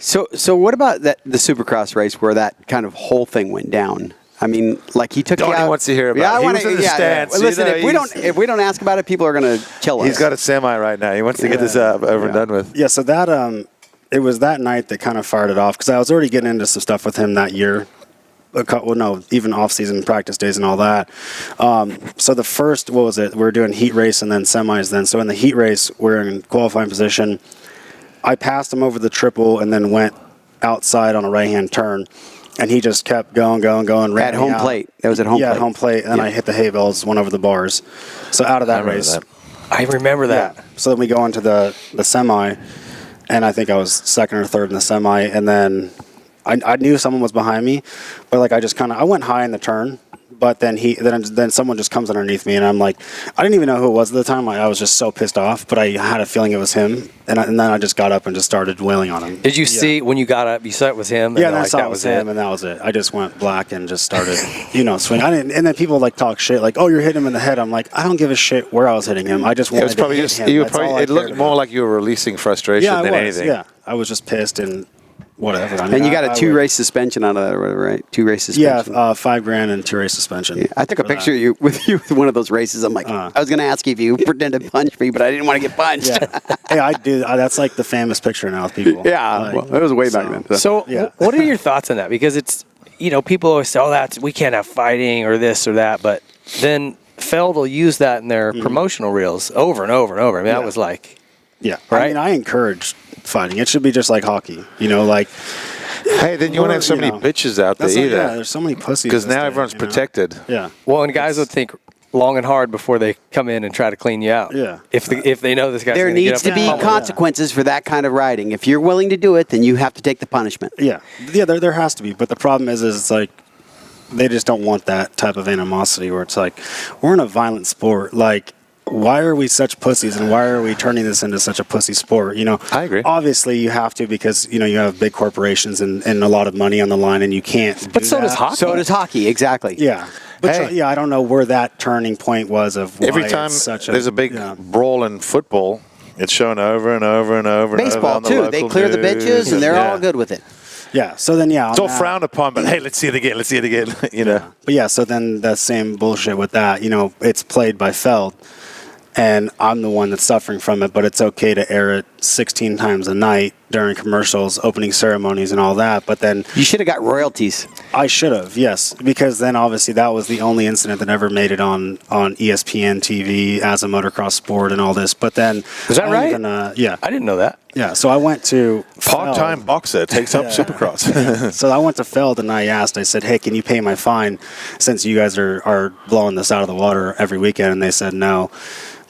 So what about the Supercross race where that kind of whole thing went down? I mean, like he took you Donnie out. wants to hear about Yeah, it. I He want was in the stands, Well, you listen, know, if we don't ask about it, people are going to kill us. He's got a semi right now. He wants to get this over and done with. Yeah, so that it was that night that kind of fired it off because I was already getting into some stuff with him that year. Even off-season practice days and all that. So the first, what was it? We were doing heat race and then semis then. So in the heat race, we're in qualifying position. I passed him over the triple and then went outside on a right-hand turn. And he just kept going, ran at me home out. plate. That was at home Yeah, plate. at home plate. And then I hit the hay bales, went over the bars. So out of that remember race. that. I remember that. Yeah. So then we go into the semi, and I think I was second or third in the semi, and then I knew someone was behind me, but like I went high in the turn, But then then someone just comes underneath me, and I'm like, I didn't even know who it was at the time. I was just so pissed off, but I had a feeling it was him, and then I just got up and just started wailing on him. Did you see when you got up? You saw it was him. Yeah, and then I like, saw that it was was him, and that was it. I just went black and just started, swinging. And then people like talk shit, like, "Oh, you're hitting him in the head." I'm like, I don't give a shit where I was hitting him. I just wanted It was probably to just hit him. you were That's all probably. I It looked cared more about. like you were releasing frustration I than was. anything. Yeah, I was just pissed and whatever. I mean, And you got a I 2-race suspension out of that, right? 2-race suspension. Yeah, $5,000 and 2-race suspension. Yeah, I took a for picture that. of you with one of those races. I'm like, I was going to ask you if you pretended to punch me, but I didn't want to get punched. Yeah, hey, I do. That's like the famous picture now with people. Yeah, Like, well, it was way back then. So, Yeah. what are your thoughts on that? Because it's, people always say, "Oh, we can't have fighting or this or that," but then Feld will use that in their promotional reels over and over and over. I mean, that was like, yeah. Right? I mean, I encourage fighting. It should be just like hockey. Like. Hey, then you won't have so many bitches out there That's like, either. yeah, there's so many pussies. Because this now day, everyone's protected. Yeah. well, and guys would think long and hard before they come in and try to clean you out. Yeah. If they know this guy's There gonna get needs up to be and- consequences for that kind of riding. If you're willing to do it, then you have to take the punishment. Yeah. There has to be. But the problem is it's like they just don't want that type of animosity where it's like we're in a violent sport. Like, why are we such pussies and why are we turning this into such a pussy sport? I agree. Obviously, you have to because you have big corporations and a lot of money on the line, and you can't. But do so does that. hockey. So does hockey, exactly. Yeah. But Hey. I don't know where that turning point was of why Every time it's such there's a big yeah. brawl in football, it's shown over and over and over. and over Baseball, on the too. They local clear the news. bitches, and they're Yeah. all good with it. Yeah. So then, It's all frowned upon, but hey, let's see it again. Let's see it again. But yeah, so then that same bullshit with that, it's played by Feld, and I'm the one that's suffering from it, but it's okay to air it 16 times a night during commercials, opening ceremonies, and all that. But then You should have got royalties. I should have, yes, because then obviously that was the only incident that ever made it on ESPN TV as a motocross sport and all this. But then Is that I right? even, yeah. I didn't know that. Yeah, so I went to Part-time Feld. boxer takes up Supercross. So I went to Feld and I said, hey, can you pay my fine since you guys are blowing this out of the water every weekend? And they said no.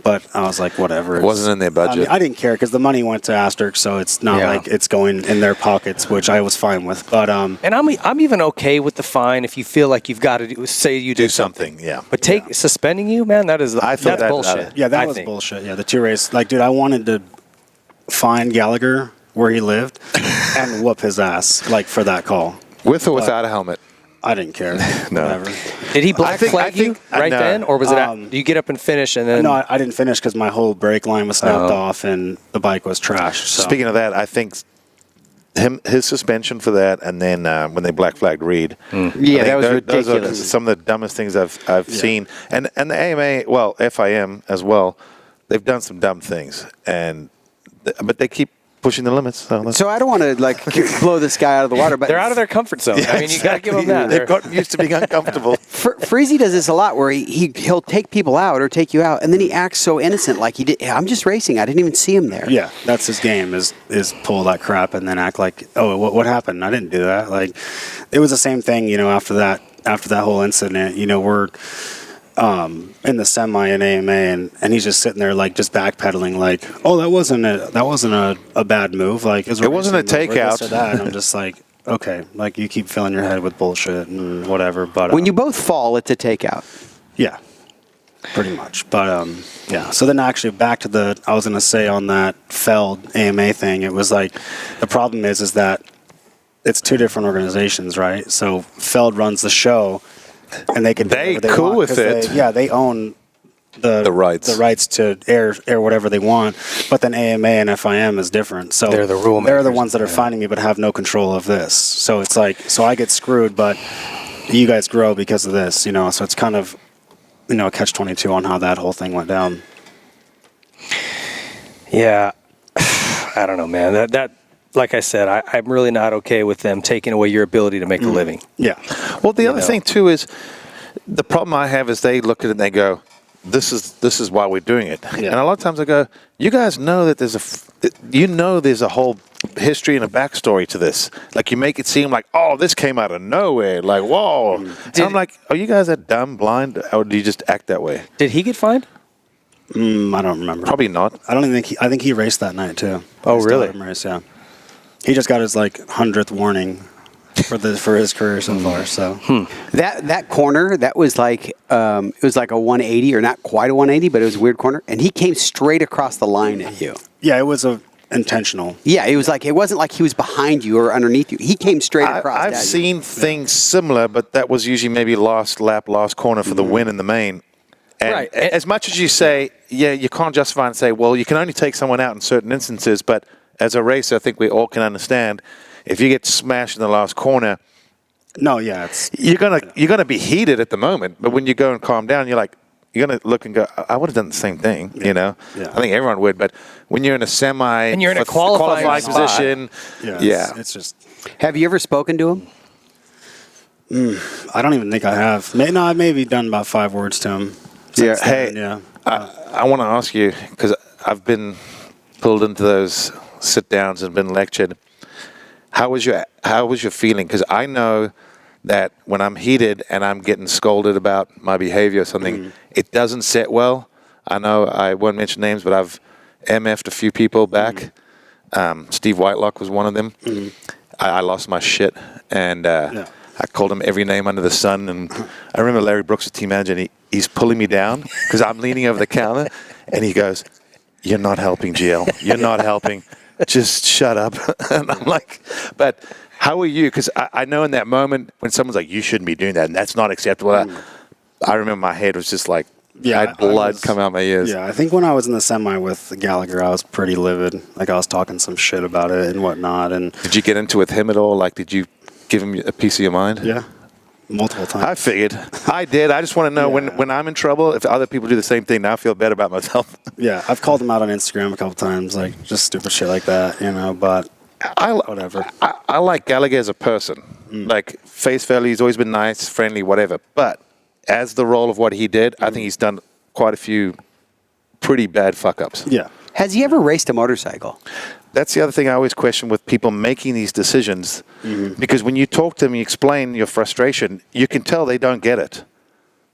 But I was like, whatever. It wasn't in their budget. I didn't care because the money went to Asterisk, so it's not Yeah. like it's going in their pockets, which I was fine with. But And I'm even okay with the fine if you feel like you've got to say you Do did something, yeah. But suspending you, man, I thought that's that- bullshit. yeah, that I was think. bullshit. Yeah, the 2-race. Like, dude, I wanted to find Gallagher where he lived and whoop his ass, like, for that call. With or without a helmet? I didn't care. No. Whatever. Did he black I flag think- you right no. then, or was it? Do you get up and finish and then? No, I didn't finish because my whole brake line was snapped off and the bike was trash. So. Speaking of that, I think his suspension for that, and then when they black flagged Reed. Yeah, I think that was those are ridiculous. some of the dumbest things I've seen. And the AMA, well, FIM as well, they've done some dumb things, but they keep pushing the limits. So I don't want to blow this guy out of the water, but they're out of their comfort zone. I mean, you got to give them that. They've They're- gotten used to being uncomfortable. Freezy does this a lot, where he'll take people out or take you out, and then he acts so innocent, like he did. I'm just racing. I didn't even see him there. Yeah, that's his game is pull that crap and then act like, oh, what happened? I didn't do that. Like, it was the same thing, after that whole incident. We're in the semi in AMA and he's just sitting there like just backpedaling, like, oh, that wasn't a bad move. Like, It wasn't a takeout. Or that. And I'm just like, okay, like you keep filling your head with bullshit and whatever. But When you both fall, it's a takeout. yeah, pretty much. But yeah. So then actually back to I was gonna say on that Feld AMA thing, it was like the problem is that it's two different organizations, right? So Feld runs the show, and they can do They whatever cool want, with 'cause it. they own the rights to air whatever they want. But then AMA and FIM is different. So They're the rule They're the makers. ones that are finding me, but have no control of this. So it's like, so I get screwed, but you guys grow because of this, So it's kind of, a catch-22 on how that whole thing went down. Yeah, I don't know, man. That like I said, I'm really not okay with them taking away your ability to make a living. Yeah. Well, the other thing too is the problem I have is they look at it and they go, "This is why we're doing it." Yeah. And a lot of times I go, "You guys know that there's a whole history and a backstory to this. Like you make it seem like, oh, this came out of nowhere. Like, whoa." And I'm like, are you guys that dumb, blind, or do you just act that way? Did he get fined? I don't remember. Probably not. I don't even think I think he raced that night too. Oh, I still really? let him race, yeah. He just got his 100th warning. for his career so far. So That corner, that was like it was like a 180, or not quite a 180, but it was a weird corner, and he came straight across the line at you. yeah, it was intentional. Yeah, it was like, it wasn't like he was behind you or underneath you. He came straight across. I've at you. seen things similar, but that was usually maybe last lap, last corner for the win in the main. And Right. as much as you say, yeah, you can't justify and say, well, you can only take someone out in certain instances, but as a racer, I think we all can understand, if you get smashed in the last corner, No, yeah, it's you're gonna be heated at the moment, but when you go and calm down, you're gonna look and go, I would have done the same thing, you know. Yeah. I think everyone would, but when you're in a semi And you're in a for qualifying spot. position, yeah, it's just. Have you ever spoken to him? I don't even think I have. I've maybe done about 5 words to him. Yeah. since Hey, then, yeah. I want to ask you, because I've been pulled into those sit downs and been lectured. How was your feeling? Because I know that when I'm heated and I'm getting scolded about my behavior or something, it doesn't sit well. I know I won't mention names, but I've MF'd a few people back. Steve Whitelock was one of them. I lost my shit, and I called him every name under the sun. And I remember Larry Brooks, the team manager, and he's pulling me down because I'm leaning over the counter, and he goes, "You're not helping, GL. You're not helping. Just shut up." And I'm like, but how are you? Because I know in that moment when someone's like, you shouldn't be doing that, and that's not acceptable. I remember my head was just like, I had blood come out my ears. Yeah, I think when I was in the semi with Gallagher, I was pretty livid. Like, I was talking some shit about it and whatnot. And Did you get into it with him at all? Like, did you give him a piece of your mind? yeah, multiple times. I figured. I did. I just want to know when I'm in trouble, if other people do the same thing, now I feel better about myself. Yeah, I've called him out on Instagram a couple times, like just stupid shit like that, but whatever. I like Gallagher as a person. Like, face value, he's always been nice, friendly, whatever. But as the role of what he did, I think he's done quite a few pretty bad fuck-ups. Yeah. Has he ever raced a motorcycle? That's the other thing I always question with people making these decisions. Because when you talk to them, you explain your frustration, you can tell they don't get it.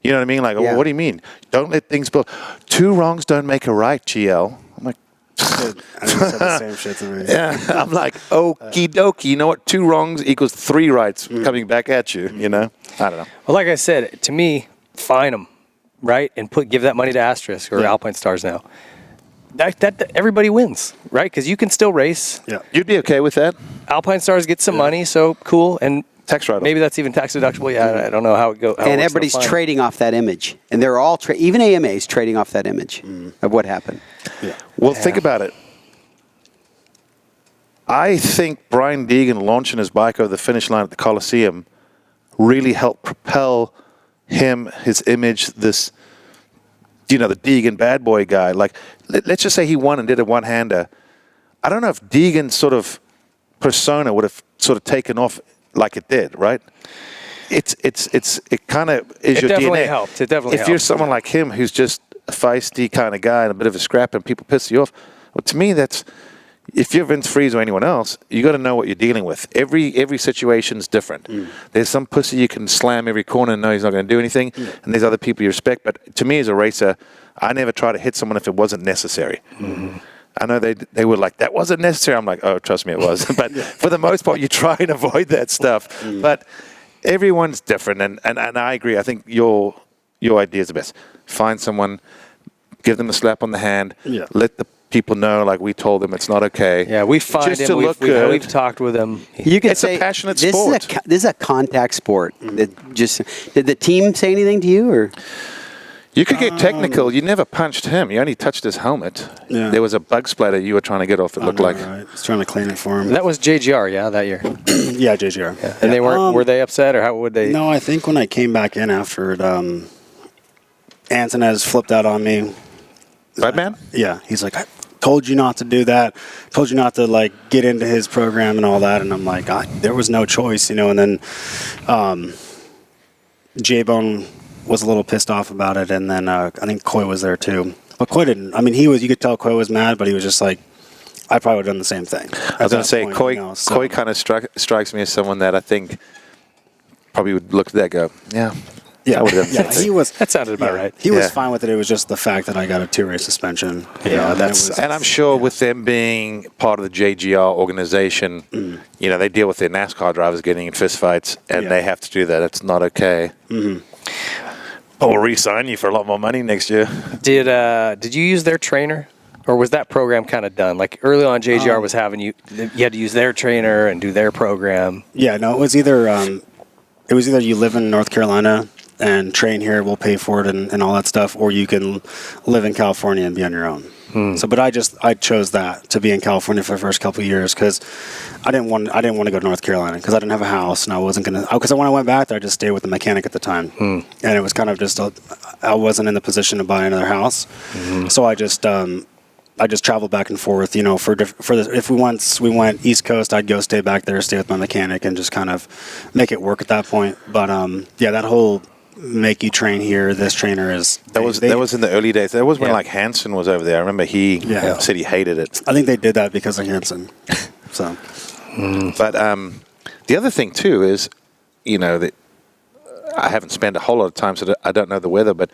You know what I mean? Like, Yeah. oh, what do you mean? Don't let things build. 2 wrongs don't make a right, GL. I'm like, I think he said the same shit to me. yeah. I'm like, okie dokie. You know what? 2 wrongs equals 3 rights coming back at you, you know? I don't know. Well, like I said, to me, fine them, right, and give that money to Asterisk or Alpine Stars now. That everybody wins, right? Because you can still race. Yeah. You'd be okay with that? Alpine Stars get some money, so cool, and Tax write-off. maybe that's even tax deductible. Yeah, I don't know how it goes. And everybody's trading off that image. And they're all, even AMA's trading off that image of what happened. Yeah. Well, think about it. I think Brian Deegan launching his bike over the finish line at the Coliseum really helped propel him, his image, this, the Deegan bad boy guy. Like, let's just say he won and did a one-hander. I don't know if Deegan's sort of persona would have sort of taken off like it did, right? It kind of is It your definitely DNA. helped. It definitely If you're helped. someone like him who's just a feisty kind of guy and a bit of a scrap and people piss you off, well, to me, that's, if you're Vince Freeze or anyone else, you got to know what you're dealing with. Every situation's different. There's some pussy you can slam every corner and know he's not going to do anything, and there's other people you respect. But to me, as a racer, I never try to hit someone if it wasn't necessary. I know they were like, that wasn't necessary. I'm like, oh, trust me, it was. But for the most part, you try and avoid that stuff. But everyone's different, and I agree. I think your idea is the best. Find someone, give them a slap on the hand, let the people know, like we told them, it's not okay. Yeah, we find just him. to look good. We've talked with him. You could It's a say passionate this sport. This is a contact sport. Did the team say anything to you, or? You could get technical. You never punched him. You only touched his helmet. Yeah. There was a bug splatter you were trying to get off. It looked like. Right. I was trying to clean it for him. That was JGR, yeah, that year. Yeah, JGR. Yeah. And they weren't. Were they upset, or how would they? No, I think when I came back in after it, Antonez flipped out on me. Right, man? Yeah, he's like, I told you not to do that. Told you not to, like, get into his program and all that. And I'm like, there was no choice, And then J-Bone was a little pissed off about it. And then I think Coy was there, too. But Coy didn't. I mean, you could tell Coy was mad, but he was just like, I probably would have done the same thing. I was going to say, Coy kind of strikes me as someone that I think probably would look at that and go, yeah. Yeah, I would've done the yeah, same he was. That sounded about right. He was Yeah. fine with it. It was just the fact that I got a 2-race suspension. You know, and it was- And I'm sure with them being part of the JGR organization, you know, they deal with their NASCAR drivers getting in fistfights, and Yeah. they have to do that. It's not okay. But we'll re-sign you for a lot more money next year. Did you use their trainer, or was that program kind of done? Like early on, JGR was having you had to use their trainer and do their program. Yeah, no, it was either you live in North Carolina and train here, we'll pay for it and all that stuff, or you can live in California and be on your own. So, but I chose that to be in California for the first couple of years because I didn't want to go to North Carolina because I didn't have a house and I wasn't gonna because when I went back there I just stayed with the mechanic at the time and it was kind of just I wasn't in the position to buy another house, so I just traveled back and forth, you know, if we went East Coast, I'd go stay back there, stay with my mechanic, and just kind of make it work at that point. But yeah, that whole make you train here. This trainer is That was in the early days. That was when like Hansen was over there. I remember he said he hated it. I think they did that because of Hansen. So, But the other thing too is, you know, that I haven't spent a whole lot of time, so I don't know the weather. But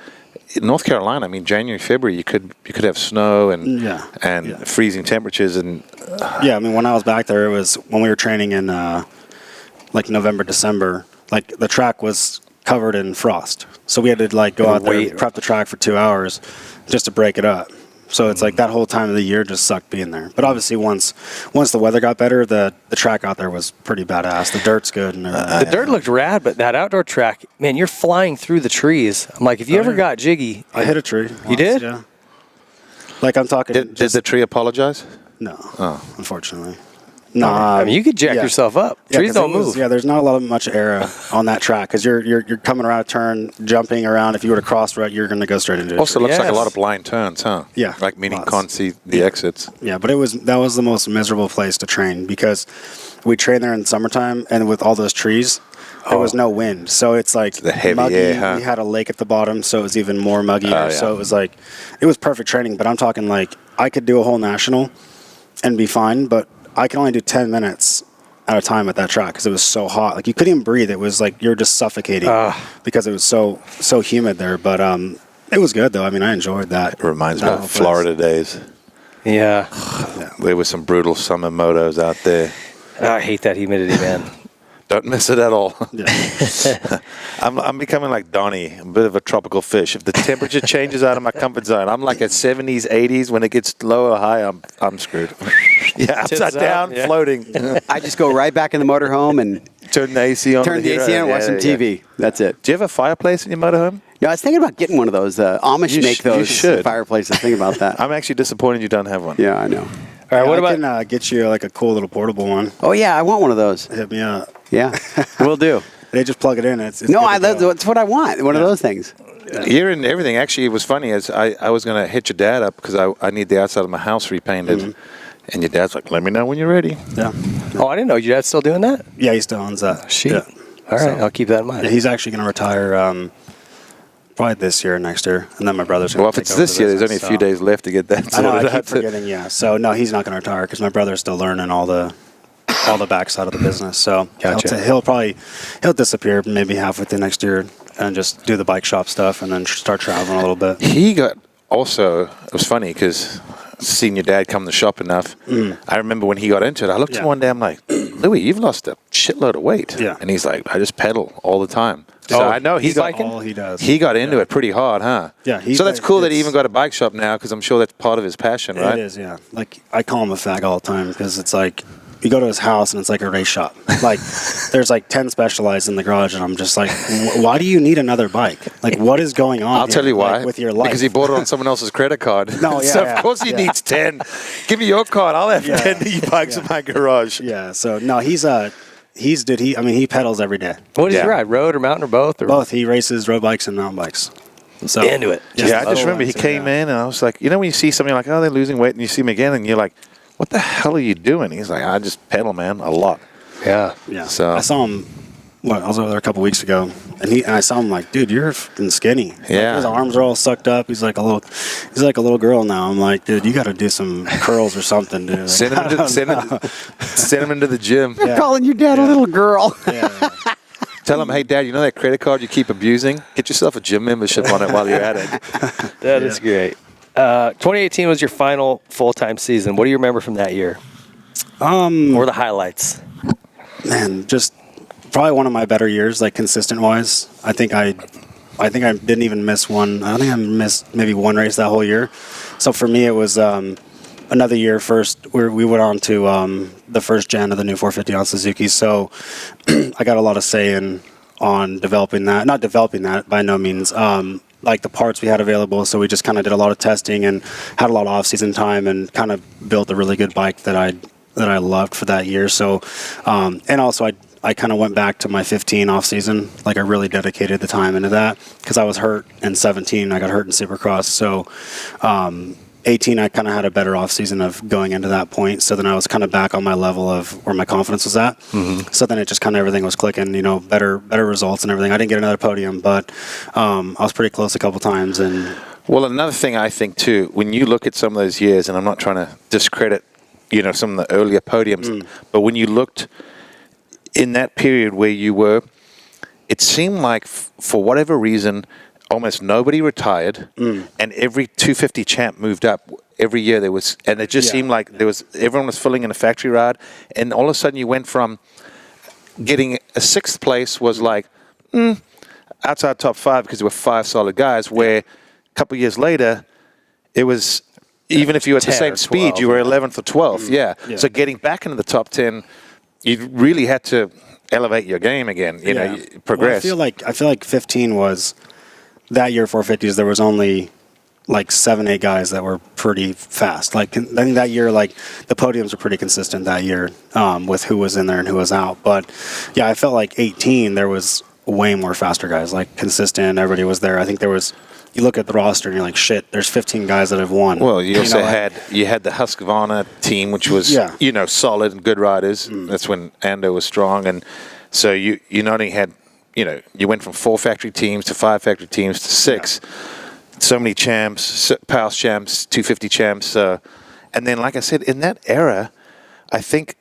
in North Carolina, I mean, January, February, you could have snow and freezing temperatures and. Yeah, I mean, when I was back there, it was when we were training in like November, December. Like the track was covered in frost, so we had to like go out there, prep the track for 2 hours, just to break it up. So it's like that whole time of the year just sucked being there. But obviously, once the weather got better, the track out there was pretty badass. The dirt's good and everything. The dirt looked rad, but that outdoor track, man, you're flying through the trees. I'm like, if you ever got jiggy, I hit a tree. You did? Yeah. Like I'm talking. Did the tree apologize? No, unfortunately. no, I mean, you could jack yourself up. Trees 'cause don't it was- move. Yeah, there's not a lot of much air on that track because you're coming around a turn, jumping around. If you were to cross right, you're going to go straight into it. Also, looks like a Yes. lot of blind turns, huh? Yeah, Like meaning lots. can't see the exits. Yeah, but that was the most miserable place to train because we train there in the summertime and with all those trees, there was no wind. So it's like The heavy muggy. air, huh? We had a lake at the bottom, so it was even more muggy. So it was like, it was perfect training. But I'm talking like I could do a whole national and be fine, but I can only do 10 minutes at a time at that track because it was so hot. Like you couldn't even breathe. It was like you're just suffocating because it was so humid there. But it was good though. I mean, I enjoyed that. It reminds me that of whole place. Florida days. Yeah. There were some brutal summer motos out there. I hate that humidity, man. Don't miss it at all. Yeah. I'm becoming like Donnie, a bit of a tropical fish. If the temperature changes out of my comfort zone, I'm like at 70s, 80s. When it gets low or high, I'm screwed. Yeah, Tips upside up, down, yeah. floating. I just go right back in the motorhome and Turn the AC on. turn the AC on and watch some TV. That's it. Do you have a fireplace in your motorhome? No, I was thinking about getting one of those. Amish You make you those should. fireplaces. Think about that. I'm actually disappointed you don't have one. Yeah, I know. All right, what I about can get you like a cool little portable one. Oh yeah, I want one of those. Hit me up. Yeah, we'll do. They just plug it in. It's No, good to go. that's what I want. One of those things. Here and everything. Actually, it was funny. As I was going to hit your dad up because I need the outside of my house repainted. And your dad's like, let me know when you're ready. Yeah. Oh, I didn't know your dad's still doing that. Yeah, he still owns that. Shit. Yeah. All right, I'll keep that in mind. Yeah, he's actually going to retire probably this year or next year. And then my brother's going Well, to if it's this year, there's only a few days left to get that I know, sorted I keep out. forgetting, yeah. So, no, he's not going to retire because my brother's still learning all the backside of the business. So Gotcha. he'll disappear maybe halfway through next year and just do the bike shop stuff and then start traveling a little bit. He got also, it was funny because seeing your dad come to the shop enough, I remember when he got into it, I looked at him one day, I'm like, Louis, you've lost a shitload of weight. Yeah. And he's like, I just pedal all the time. So I know he's got, biking? All he does. he got into it pretty hard, huh? Yeah, So that's cool that he even got a bike shop now because I'm sure that's part of his passion, right? It is, yeah. Like, I call him a fag all the time because it's like, you go to his house and it's like a race shop. Like, there's like 10 Specialized in the garage, and I'm just like, why do you need another bike? Like, what is going on? I'll tell you why. with your life. Because he bought it on someone else's credit card. No, yeah, so yeah, of course he yeah. needs 10. Give me your card. I'll have Yeah. 10 e-bikes in my garage. Yeah, so no, he pedals every day. What does Yeah. he ride? Road or mountain or both? Or Both. He races road bikes and mountain bikes. So into it. Yeah, I just remember he So, came in and I was like, you know when you see somebody like, oh, they're losing weight, and you see him again and you're like, what the hell are you doing? He's like, I just pedal, man, a lot. Yeah. Yeah. So- I saw him. I was over there a couple weeks ago, and I saw him like, dude, you're fucking skinny. Like, Yeah. his arms are all sucked up. He's like a little girl now. I'm like, dude, you got to do some curls or something, dude. Like, Send him, send him into the gym. You're calling your dad a little girl. Yeah. Tell them, hey, Dad, you know that credit card you keep abusing? Get yourself a gym membership on it while you're at it. That is great. 2018 was your final full-time season. What do you remember from that year? Or the highlights? Man, just probably one of my better years, like consistent wise. I think I didn't even miss one. I don't think I missed maybe one race that whole year. So for me, it was another year. First, we went on to the first gen of the new 450 on Suzuki. So I got a lot of say on developing that. Not developing that by no means. Like the parts we had available. So we just kind of did a lot of testing and had a lot of off-season time and kind of built a really good bike that I loved for that year. So, and also I kind of went back to my 15 off season. Like I really dedicated the time into that because I was hurt in 17. I got hurt in Supercross. So, 18, I kind of had a better off season of going into that point. So then I was kind of back on my level of where my confidence was at. Mm-hmm. So then it just kind of everything was clicking, better results and everything. I didn't get another podium, but I was pretty close a couple times. And well, another thing I think too, when you look at some of those years, and I'm not trying to discredit, some of the earlier podiums, but when you looked in that period where you were, it seemed like for whatever reason, almost nobody retired, and every 250 champ moved up every year. There was, and it just seemed like everyone was filling in a factory ride, and all of a sudden you went from getting a sixth place was like outside top five because there were five solid guys. Where a couple of years later, it was even if you were at the same speed, you were 11th or 12th. Yeah. So getting back into the top 10, you really had to elevate your game again. You progress. Well, I feel like 15 was. That year, 450s, there was only like 7-8 guys that were pretty fast. Like I think that year, like the podiums were pretty consistent that year with who was in there and who was out. But yeah, I felt like 18, there was way more faster guys, like consistent. Everybody was there. I think there was. You look at the roster and you're like, shit. There's 15 guys that have won. Well, you also had the Husqvarna team, which was solid and good riders. That's when Ando was strong, and so you not only had. You went from 4 factory teams to 5 factory teams to 6. Yeah. So many champs, Pals champs, 250 champs. And then, like I said, in that era, I think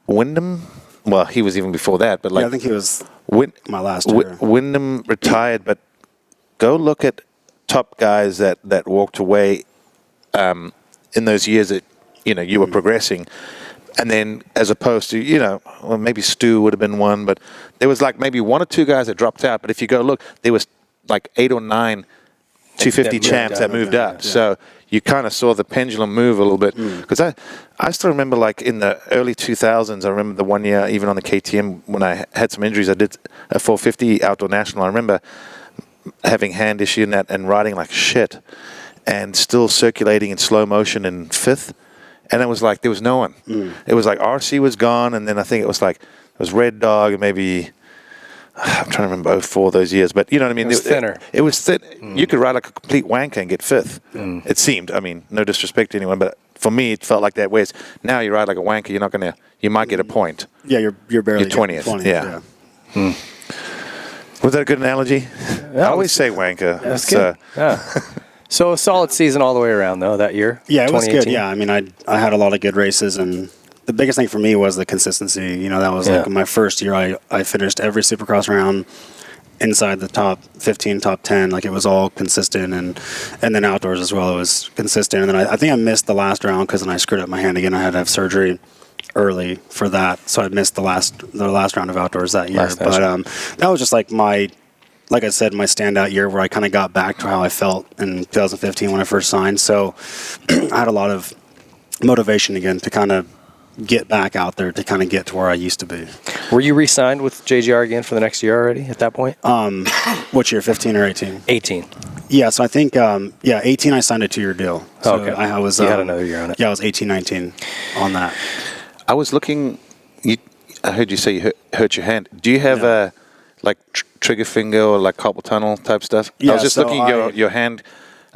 Wyndham, well, he was even before that. But I think he was my last year. Wyndham retired, but go look at top guys that walked away in those years that, you were progressing. And then, as opposed to, well, maybe Stu would have been one, but there was like maybe 1 or 2 guys that dropped out. But if you go look, there was like 8 or 9 250 champs that moved up. Yeah. So you kind of saw the pendulum move a little bit. Because I still remember, like in the early 2000s, I remember the one year, even on the KTM, when I had some injuries, I did a 450 outdoor national. I remember having hand issue in that and riding like shit, and still circulating in slow motion in 5th. And it was like there was no one. It was like RC was gone, and then I think it was Red Dog, and maybe I'm trying to remember 04 those years. But you know what I mean? It was thinner. It was thin. You could ride like a complete wanker and get 5th. It seemed. I mean, no disrespect to anyone, but for me, it felt like that. Whereas now you ride like a wanker, you're not gonna. You might get a point. Yeah, you're barely. You're 20th. Yeah. Was that a good analogy? I always say wanker. That's good. So a solid season all the way around, though, that year. Yeah, it was good. Yeah, I mean, I had a lot of good races, and the biggest thing for me was the consistency. That was like my first year. I finished every Supercross round inside the top 15, top 10. Like it was all consistent, and then outdoors as well. It was consistent. And then I think I missed the last round because then I screwed up my hand again. I had to have surgery early for that, so I missed the last round of outdoors that year. But that was just like like I said, my standout year where I kind of got back to how I felt in 2015 when I first signed. So I had a lot of motivation again to kind of get back out there, to kind of get to where I used to be. Were you re-signed with JGR again for the next year already at that point? Which year, 15 or 18? 18. Yeah, so I think, 18 I signed a 2-year deal. So okay. I was, you had another year on it. Yeah, I was 18, 19 on that. I was looking, I heard you say you hurt your hand. Do you have a trigger finger or like carpal tunnel type stuff? Yeah, I was just looking at your hand.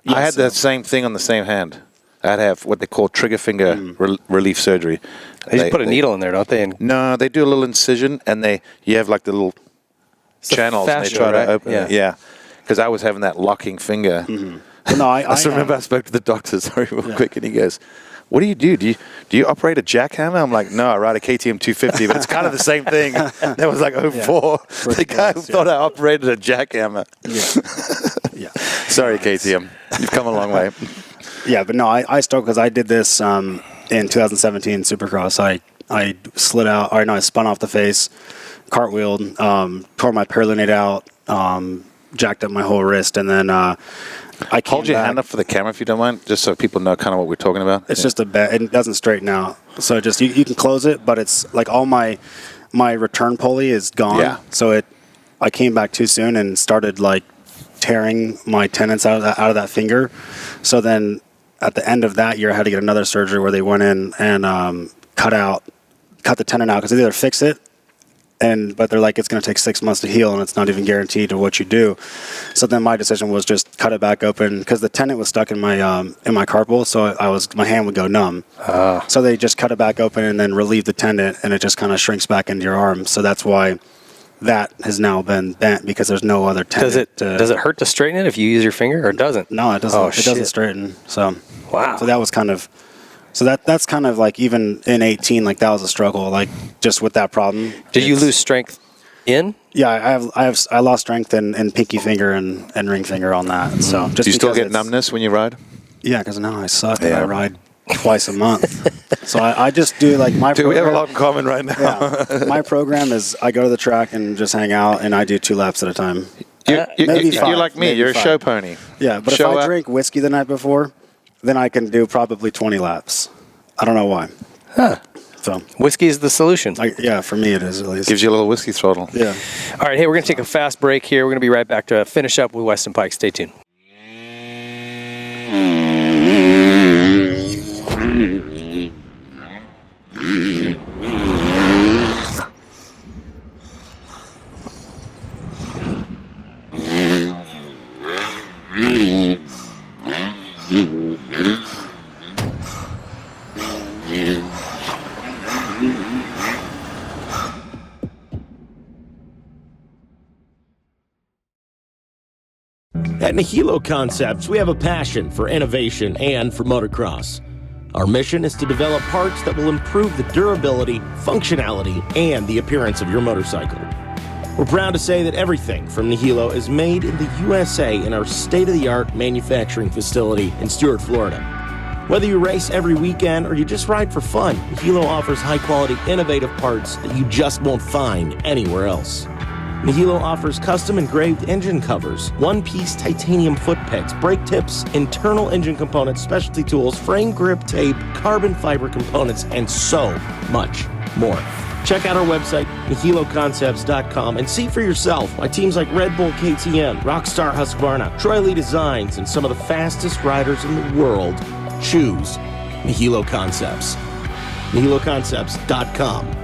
I had the same thing on the same hand. I'd have what they call trigger finger relief surgery. They just put a needle in there, don't they? No, they do a little incision, and you have like the little channels, fascia, and they try right? to open it. Yeah, because I was having that locking finger. No, I still remember I spoke to the doctor, sorry, real quick, and he goes, what do you do? Do you operate a jackhammer? I'm like, no, I ride a KTM 250, but it's kind of the same thing. That was like 04. The guy thought I operated a jackhammer. Yeah. Sorry, KTM. You've come a long way. Yeah, but no, I started because I did this in 2017 Supercross. I slid out, or no, I spun off the face, cartwheeled, tore my perlinate out, jacked up my whole wrist, and then I came Hold your back. hand up for the camera if you don't mind, just so people know kind of what we're talking about. It's just a bed. It doesn't straighten out. So just you can close it, but it's like all my return pulley is gone. Yeah. So I came back too soon and started like tearing my tendons out of that finger. So then at the end of that year, I had to get another surgery where they went in and cut the tendon out because they either fix it. But they're like, it's going to take 6 months to heal, and it's not even guaranteed to what you do. So then my decision was just cut it back open because the tendon was stuck in my carpal, so my hand would go numb. So they just cut it back open and then relieve the tendon, and it just kind of shrinks back into your arm. So that's why that has now been bent because there's no other tendon. Does it hurt to straighten it if you use your finger, or it doesn't? No, it doesn't. Oh, it doesn't shit. straighten. So Wow. So that was kind of. So that's kind of like even in 18, like that was a struggle, like just with that problem. Did you lose strength in? Yeah, I lost strength in pinky finger and ring finger on that. So just Do you still because get numbness when you ride? Yeah, because now I suck. Yeah. I ride twice a month. So I just do like my. We have a program- lot in common right now. Yeah, my program is I go to the track and just hang out, and I do 2 laps at a time. Maybe You're five, like me. maybe You're a five. show pony. Yeah, but Show if I up. drink whiskey the night before, then I can do probably 20 laps. I don't know why. Huh. So Whiskey is the solution. yeah, for me it is at least. Gives you a little whiskey throttle. Yeah. All right, hey, we're going to take a fast break here. We're going to be right back to finish up with Weston Peick. Stay tuned. At Nihilo Concepts, we have a passion for innovation and for motocross. Our mission is to develop parts that will improve the durability, functionality, and the appearance of your motorcycle. We're proud to say that everything from Nihilo is made in the USA in our state-of-the-art manufacturing facility in Stuart, Florida. Whether you race every weekend or you just ride for fun, Nihilo offers high-quality, innovative parts that you just won't find anywhere else. Nihilo offers custom engraved engine covers, one-piece titanium foot pegs, brake tips, internal engine components, specialty tools, frame grip tape, carbon fiber components, and so much more. Check out our website, NihiloConcepts.com, and see for yourself why teams like Red Bull KTM, Rockstar Husqvarna, Troy Lee Designs, and some of the fastest riders in the world choose Nihilo Concepts. NihiloConcepts.com.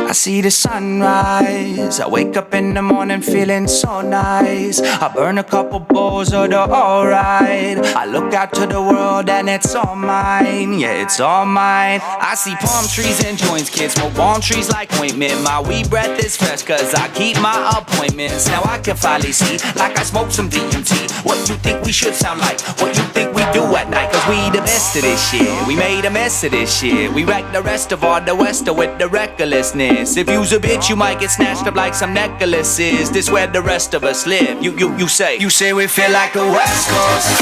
I see the sunrise. I wake up in the morning feeling so nice. I burn a couple bowls of the alright. I look out to the world and it's all mine. Yeah, it's all mine. I see palm trees and joints, kids smoke palm trees like ointment. My weed breath is fresh cause I keep my appointments. Now I can finally see, like I smoke some DMT. What you think we should sound like? What you think we do at night? Cause we the best of this shit. We made a mess of this shit. We wrecked the rest of all the Wester with the recklessness. If you's a bitch, you might get snatched up like some necklaces. This where the rest of us live. You say we feel like the West Coast.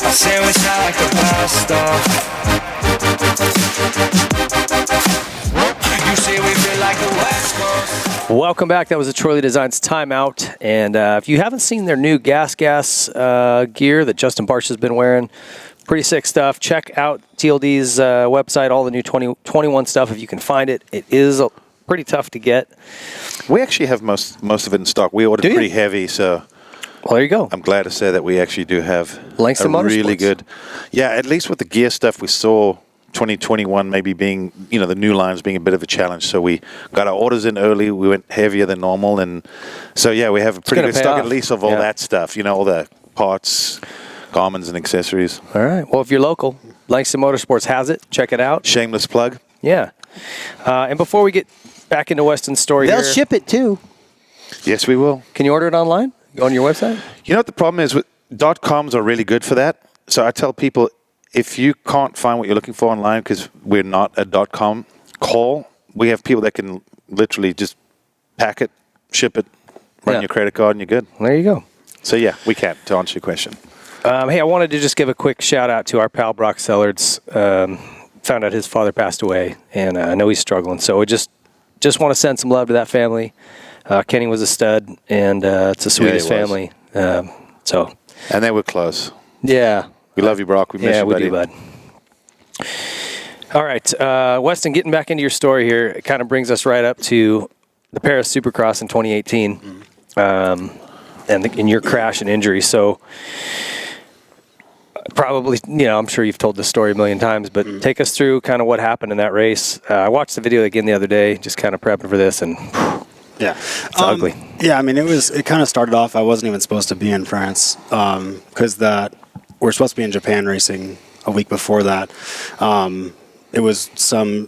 I say we sound like the best of. You say we feel like the West Coast. Welcome back. That was the Troy Lee Designs timeout. And if you haven't seen their new gas gear that Justin Barsh has been wearing, pretty sick stuff. Check out TLD's website, all the new 2021 stuff if you can find it. It is pretty tough to get. We actually have most of it in stock. We ordered pretty heavy, so well, there you go. I'm glad to say that we actually do have Langston a really Motorsports. good. Yeah, at least with the gear stuff we saw 2021 maybe being, the new lines being a bit of a challenge. So we got our orders in early. We went heavier than normal. And so, we have a pretty good stock at least of all that stuff, all the parts, garments, and accessories. All right. Well, if you're local, Langston Motorsports has it. Check it out. Shameless plug. Yeah. And before we get back into Weston's story They'll here, ship it too. Yes, we will. can you order it online? Go on your website? You know what the problem is? .coms are really good for that. So I tell people, if you can't find what you're looking for online, because we're not a .com, call. We have people that can literally just pack it, ship it, run your credit card, and you're good. There you go. So, we can, to answer your question. Hey, I wanted to just give a quick shout out to our pal Brock Sellards. Found out his father passed away, and I know he's struggling. So I just want to send some love to that family. Kenny was a stud, and it's the sweetest family. And they were close. Yeah. We love you, Brock. We miss you, buddy. Yeah, we do, bud. All right, Weston, getting back into your story here, it kind of brings us right up to the Paris Supercross in 2018 and your crash and injury. So probably, I'm sure you've told this story a million times, but take us through kind of what happened in that race. I watched the video again the other day, just kind of prepping for this, and it's ugly. Yeah, I mean, it kind of started off, I wasn't even supposed to be in France because we're supposed to be in Japan racing a week before that. It was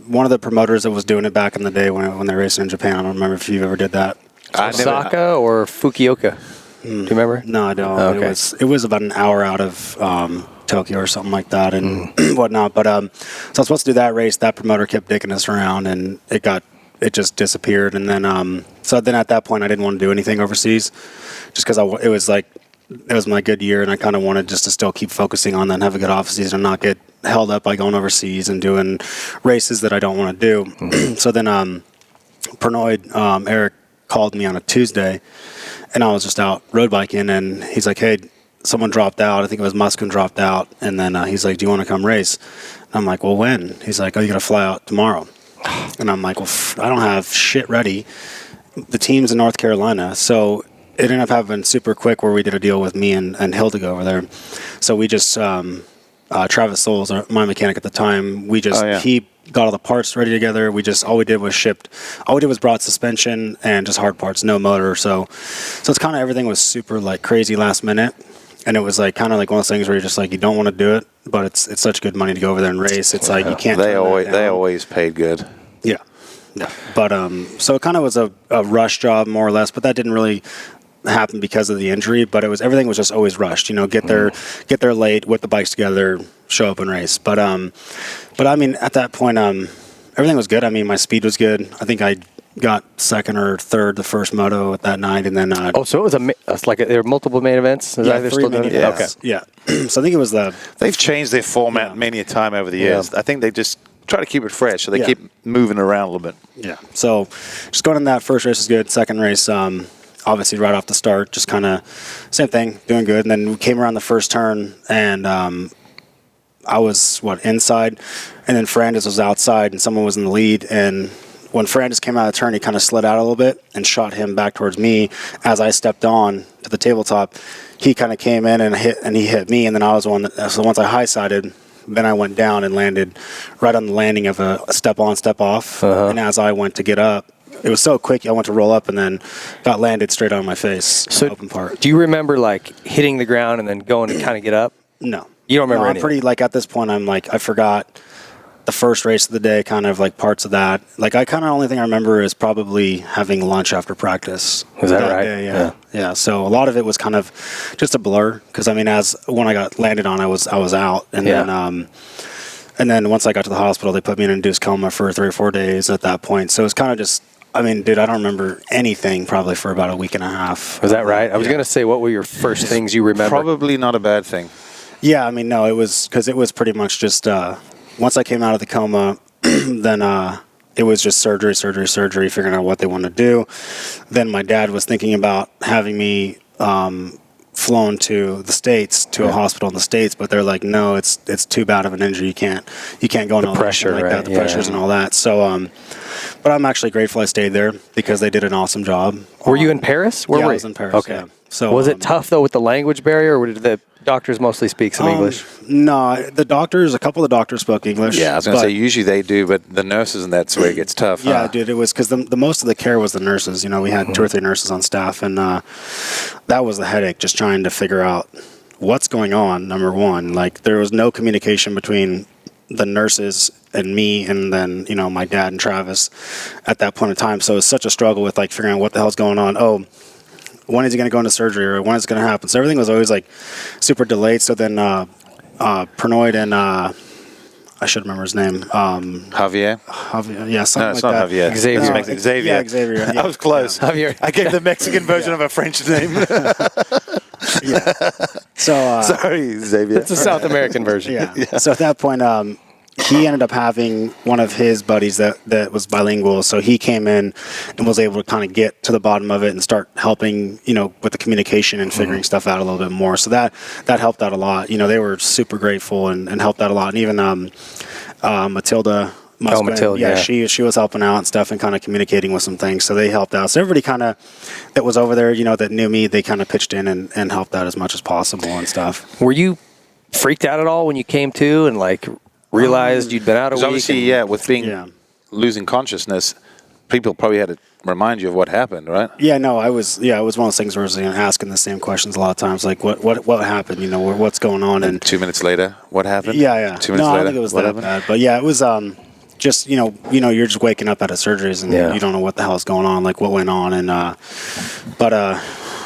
one of the promoters that was doing it back in the day when they raced in Japan. I don't remember if you ever did that. Osaka or Fukuoka? Do you remember? No, I don't. Okay. It was about an hour out of Tokyo or something like that and whatnot. But so I was supposed to do that race. That promoter kept dicking us around, and it just disappeared. And then so then at that point, I didn't want to do anything overseas, just because it was my good year, and I kind of wanted just to still keep focusing on that and have a good off season and not get held up by going overseas and doing races that I don't want to do. So then Pernoid, Eric called me on a Tuesday, and I was just out road biking, and he's like, hey, someone dropped out. I think it was Muskin dropped out. And then he's like, do you want to come race? And I'm like, well, when? He's like, oh, you got to fly out tomorrow. And I'm like, well, I don't have shit ready. The team's in North Carolina. So it ended up happening super quick where we did a deal with me and Hill to go over there. So we just, Travis Souls, my mechanic at the time, he got all the parts ready together. All we did was brought suspension and just hard parts, no motor. So it's kind of everything was super like crazy last minute. And it was like kind of like one of those things where you're just like, you don't want to do it, but it's such good money to go over there and race. It's like, you can't. They always paid good. Yeah. But so it kind of was a rush job more or less, but that didn't really happen because of the injury. But everything was just always rushed. Get there late, whip the bikes together, show up and race. But I mean, at that point, everything was good. I mean, my speed was good. I think I got second or third the first moto at that night, and then so it was there were multiple main events. Is that they're still doing it? Okay, yeah. So I think it was they've changed their format many a time over the years. I think they just try to keep it fresh, so they keep moving around a little bit. Yeah. So just going in that first race was good. Second race, obviously right off the start, just kind of same thing, doing good. And then we came around the first turn, and I was inside, and then Ferrandis was outside, and someone was in the lead. And when Ferrandis came out of the turn, he kind of slid out a little bit and shot him back towards me. As I stepped on to the tabletop, he kind of came in and he hit me, and then I was so once I high-sided, then I went down and landed right on the landing of a step on, step off. And as I went to get up, it was so quick, I went to roll up and then got landed straight on my face, open part. Do you remember hitting the ground and then going to kind of get up? No. You don't remember anything? I'm pretty, at this point, I forgot the first race of the day, kind of parts of that. I kind of only thing I remember is probably having lunch after practice. Was that right? Day, yeah. So a lot of it was kind of just a blur, because I mean, when I got landed on, I was out, and then once I got to the hospital, they put me in an induced coma for 3 or 4 days at that point. So it was kind of just, I mean, dude, I don't remember anything probably for about a week and a half. Was that right? I was going to say, what were your first things you remember? Probably not a bad thing. Yeah, I mean, no, it was pretty much just once I came out of the coma, then it was just surgery, figuring out what they wanted to do. Then my dad was thinking about having me flown to the States, to a hospital in the States, but they're like, no, it's too bad of an injury. You can't go into pressure like that, the pressures and all that. So, but I'm actually grateful I stayed there because they did an awesome job. Were you in Paris? Where were I you? was in Paris. Okay. So Was it tough though with the language barrier, or did the doctors mostly speak some English? No, a couple of the doctors spoke English. Yeah, I was going to say usually they do, but the nurses and that's where it gets tough. Yeah, huh? dude, it was because the most of the care was the nurses. You know, we had 2 or 3 nurses on staff, and that was the headache, just trying to figure out what's going on, number one. Like, there was no communication between the nurses and me, and then, you know, my dad and Travis at that point in time. So it was such a struggle with, like, figuring out what the hell's going on. Oh, when is he going to go into surgery, or when is it going to happen? So everything was always, like, super delayed. So then Pernoid and I should remember his name. Javier? Yeah, something No, it's like not that. Javier. Xavier. It's Xavier. Yeah, Xavier. Yeah. I was close. Javier. I gave the Mexican version of a French name. So Sorry, Xavier. It's a South American version. yeah. So at that point, he ended up having one of his buddies that was bilingual. So he came in and was able to kind of get to the bottom of it and start helping, you know, with the communication and figuring stuff out a little bit more. So that helped out a lot. You know, they were super grateful and helped out a lot. And even Matilda. Matilda, yeah. She was helping out and stuff and kind of communicating with some things. So they helped out. So everybody kind of that was over there, you know, that knew me, they kind of pitched in and helped out as much as possible and stuff. Were you freaked out at all when you came to and like realized you'd been out a week? Obviously, and- with being losing consciousness, people probably had to remind you of what happened, right? Yeah, no, it was one of those things where I was asking the same questions a lot of times, like what happened, you know, what's going on, and 2 minutes later, what happened? Yeah. 2 minutes no, later, I don't think it was what that happened? bad, but yeah, it was just you know you're just waking up out of surgeries and you don't know what the hell's going on, like what went on, and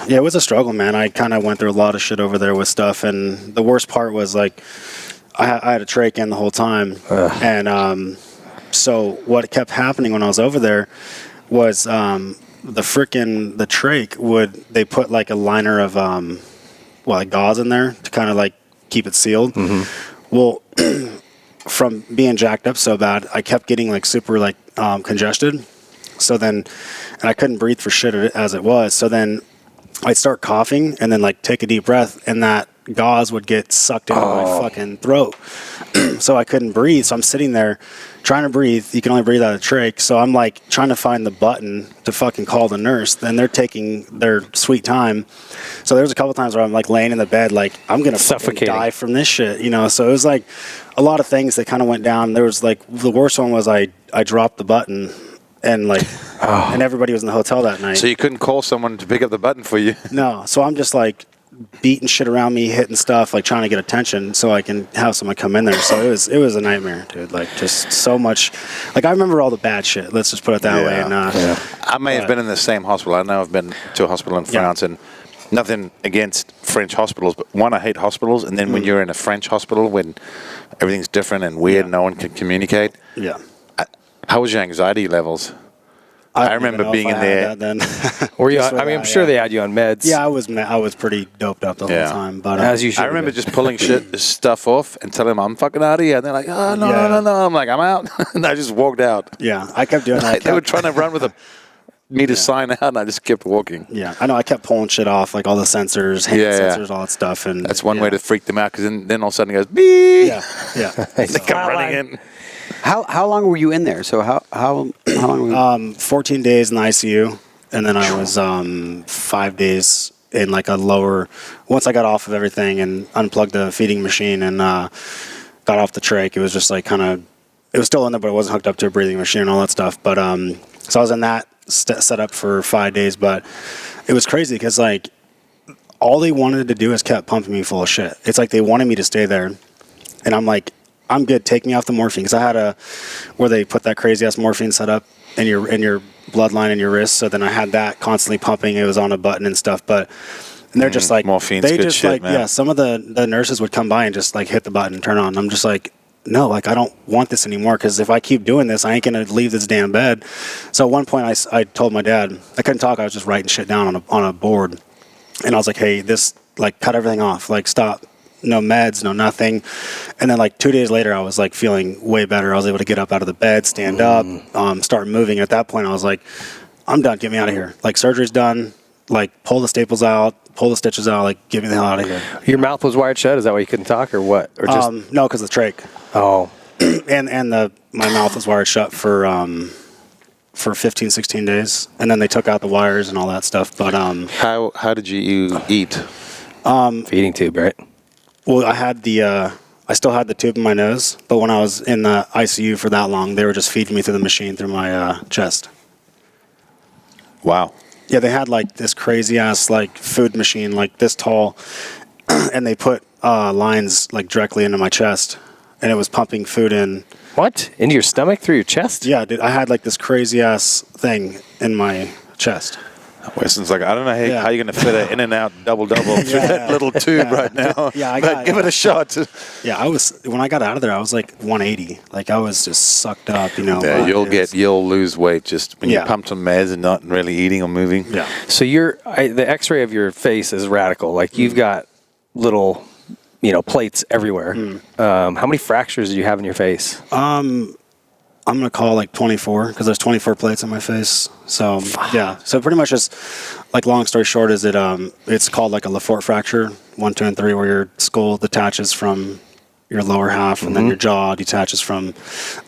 yeah, it was a struggle, man. I kind of went through a lot of shit over there with stuff, and the worst part was like I had a trach in the whole time, and so what kept happening when I was over there was the trach they put like a liner of like gauze in there to kind of like keep it sealed. Well, from being jacked up so bad, I kept getting like super like congested. So then, and I couldn't breathe for shit as it was. So then I'd start coughing and then like take a deep breath, and that gauze would get sucked into my fucking throat. So I couldn't breathe. So I'm sitting there trying to breathe. You can only breathe out of trach. So I'm like trying to find the button to fucking call the nurse. Then they're taking their sweet time. So there was a couple times where I'm like laying in the bed, like I'm going to fucking die from this shit, you know? So it was like a lot of things that kind of went down. There was like, the worst one was I dropped the button and like, and everybody was in the hotel that night. So you couldn't call someone to pick up the button for you? No. So I'm just like beating shit around me, hitting stuff, like trying to get attention so I can have someone come in there. So it was a nightmare, dude. Like just so much. Like I remember all the bad shit. Let's just put it that way. And, I may have been in the same hospital. I know I've been to a hospital in France, and nothing against French hospitals, but one, I hate hospitals, and then when you're in a French hospital when everything's different and weird, no one can communicate. Yeah. How was your anxiety levels? I remember being in there. Were you? I mean, I'm sure they had you on meds. Yeah, I was pretty doped up the whole time. But as you should. I remember just pulling stuff off and telling them I'm fucking out of here. And they're like, oh, no. I'm like, I'm out. And I just walked out. Yeah, I kept doing that. They were trying to run with me to sign out, and I just kept walking. Yeah, I know. I kept pulling shit off, like all the sensors, hand sensors, all that stuff. And that's one way to freak them out, because then all of a sudden it goes, beep. Yeah. They come running in. How long were you in there? So how long were you? 14 days in the ICU, and then I was 5 days in like a lower. Once I got off of everything and unplugged the feeding machine and got off the trach, it was just like kind of. It was still in there, but it wasn't hooked up to a breathing machine and all that stuff. But so I was in that set up for 5 days, but it was crazy because like all they wanted to do is kept pumping me full of shit. It's like they wanted me to stay there, and I'm like, I'm good. Take me off the morphine, because I had where they put that crazy ass morphine set up in your bloodline in your wrist. So then I had that constantly pumping. It was on a button and stuff, but. And they're just like morphine's they good just shit, like man. yeah. Some of the nurses would come by and just like hit the button, turn on. I'm just like, no, like I don't want this anymore, because if I keep doing this, I ain't gonna leave this damn bed. So at one point, I told my dad, I couldn't talk. I was just writing shit down on a board, and I was like, hey, this like cut everything off, like stop. No meds, no nothing. And then like 2 days later, I was like feeling way better. I was able to get up out of the bed, stand up, start moving. At that point, I was like, I'm done. Get me out of here. Like surgery's done. Like pull the staples out, pull the stitches out. Like get me the hell out of here. Your mouth was wired shut. Is that why you couldn't talk, or what? Or just no, because the trach. Oh, and my mouth was wired shut for for 15, 16 days, and then they took out the wires and all that stuff. But How did you eat? Feeding tube, right? well, I still had the tube in my nose, but when I was in the ICU for that long, they were just feeding me through the machine through my chest. Wow. Yeah, they had like this crazy ass like food machine like this tall, and they put lines like directly into my chest, and it was pumping food in. What? Into your stomach through your chest? Yeah, dude, I had like this crazy ass thing in my chest. Weston's like, I don't know Yeah. how you're going to fit an in and out double through that little tube right now. Yeah, but give it a shot. Yeah, when I got out of there, I was like 180. Like I was just sucked up, you know. Yeah, you'll lose weight just when you Yeah. pump some meds and not really eating or moving. Yeah. So the X-ray of your face is radical. Like you've got little, plates everywhere. How many fractures do you have in your face? I'm going to call like 24 because there's 24 plates on my face. So, yeah. So pretty much just like long story short is it's called like a Lefort fracture, 1, 2, and 3, where your skull detaches from your lower half and then your jaw detaches from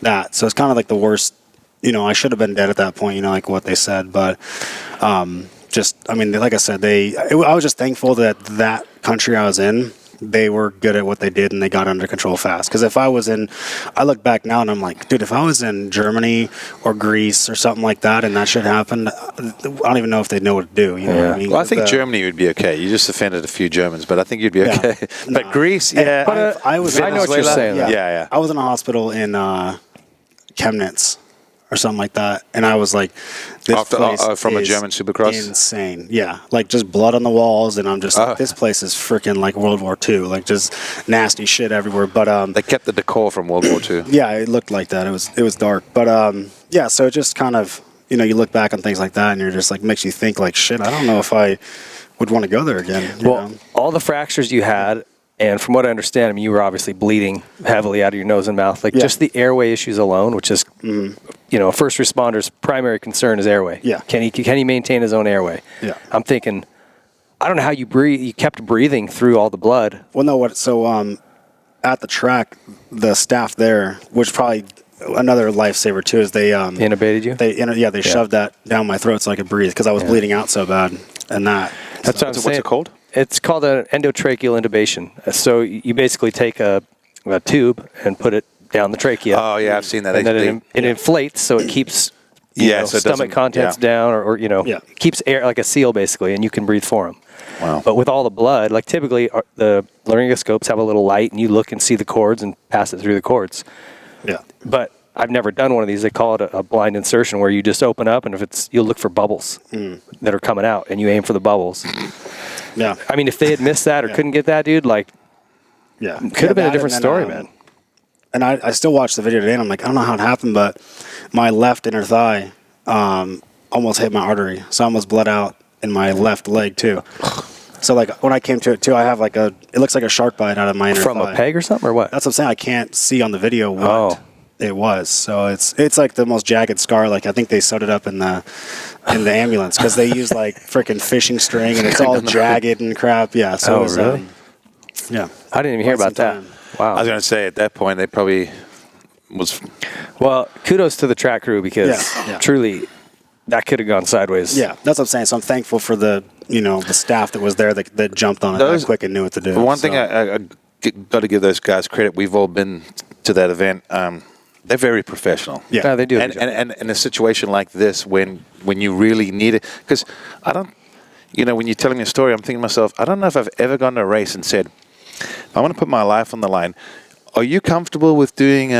that. So it's kind of like the worst, I should have been dead at that point, like what they said. But like I said, I was just thankful that country I was in, they were good at what they did and they got under control fast. Because if I look back now and I'm like, dude, if I was in Germany or Greece or something like that and that shit happened, I don't even know if they'd know what to do. You know what I mean? Well, I think Germany would be okay. You just offended a few Germans, but I think you'd be okay. But Greece, yeah. But, I was. I know what you're saying. Yeah. I was in a hospital in Chemnitz or something like that, and I was like, "This place from a is German Supercross? insane." Yeah, like just blood on the walls, and I'm just like, "This place is freaking like World War II, like just nasty shit everywhere." But They kept the decor from World War II. yeah, it looked like that. It was dark, but yeah. So it just kind of you look back on things like that, and you're just like makes you think like, "Shit, I don't know if I would want to go there again." you know? All the fractures you had, and from what I understand, you were obviously bleeding heavily out of your nose and mouth. Like just the airway issues alone, which is, a first responder's primary concern is airway. Yeah. Can he maintain his own airway? Yeah. I'm thinking, I don't know how you breathe. You kept breathing through all the blood. Well, no, so at the track, the staff there, which probably another lifesaver too, is they Intubated you? They shoved that down my throat so I could breathe because I was bleeding out so bad, and that. That's what I'm saying. What's it called? It's called an endotracheal intubation. So you basically take a tube and put it down the trachea. Oh, yeah, I've seen that. And then it inflates so it keeps so it stomach doesn't- contents down or keeps air like a seal basically, and you can breathe for them. Wow. But with all the blood, like typically the laryngoscopes have a little light and you look and see the cords and pass it through the cords. Yeah. But I've never done one of these. They call it a blind insertion where you just open up and you'll look for bubbles that are coming out and you aim for the bubbles. Yeah. I mean, if they had missed that or couldn't get that, dude, like, Yeah. could have been a different story, man. And I still watch the video today, and I'm like, I don't know how it happened, but my left inner thigh almost hit my artery, so I almost bled out in my left leg too. So like when I came to it too, I have like it looks like a shark bite out of my inner From thigh. a peg or something, or what? That's what I'm saying. I can't see on the video what it was. So it's like the most jagged scar. Like I think they sewed it up in the ambulance because they use like freaking fishing string and it's all jagged and crap. Yeah. So it was, really? Yeah. I didn't even hear about that. Wow. I was going to say, at that point, they probably was... Well, kudos to the track crew because Yeah. truly that could have gone sideways. Yeah, that's what I'm saying. So I'm thankful for the staff that was there that jumped on it that quick and knew what to do. One thing I got to give those guys credit. We've all been to that event. They're very professional. Yeah. No, they do. And in a situation like this, when you really need it, because I don't, when you're telling me a story, I'm thinking to myself, I don't know if I've ever gone to a race and said, I want to put my life on the line. Are you comfortable with doing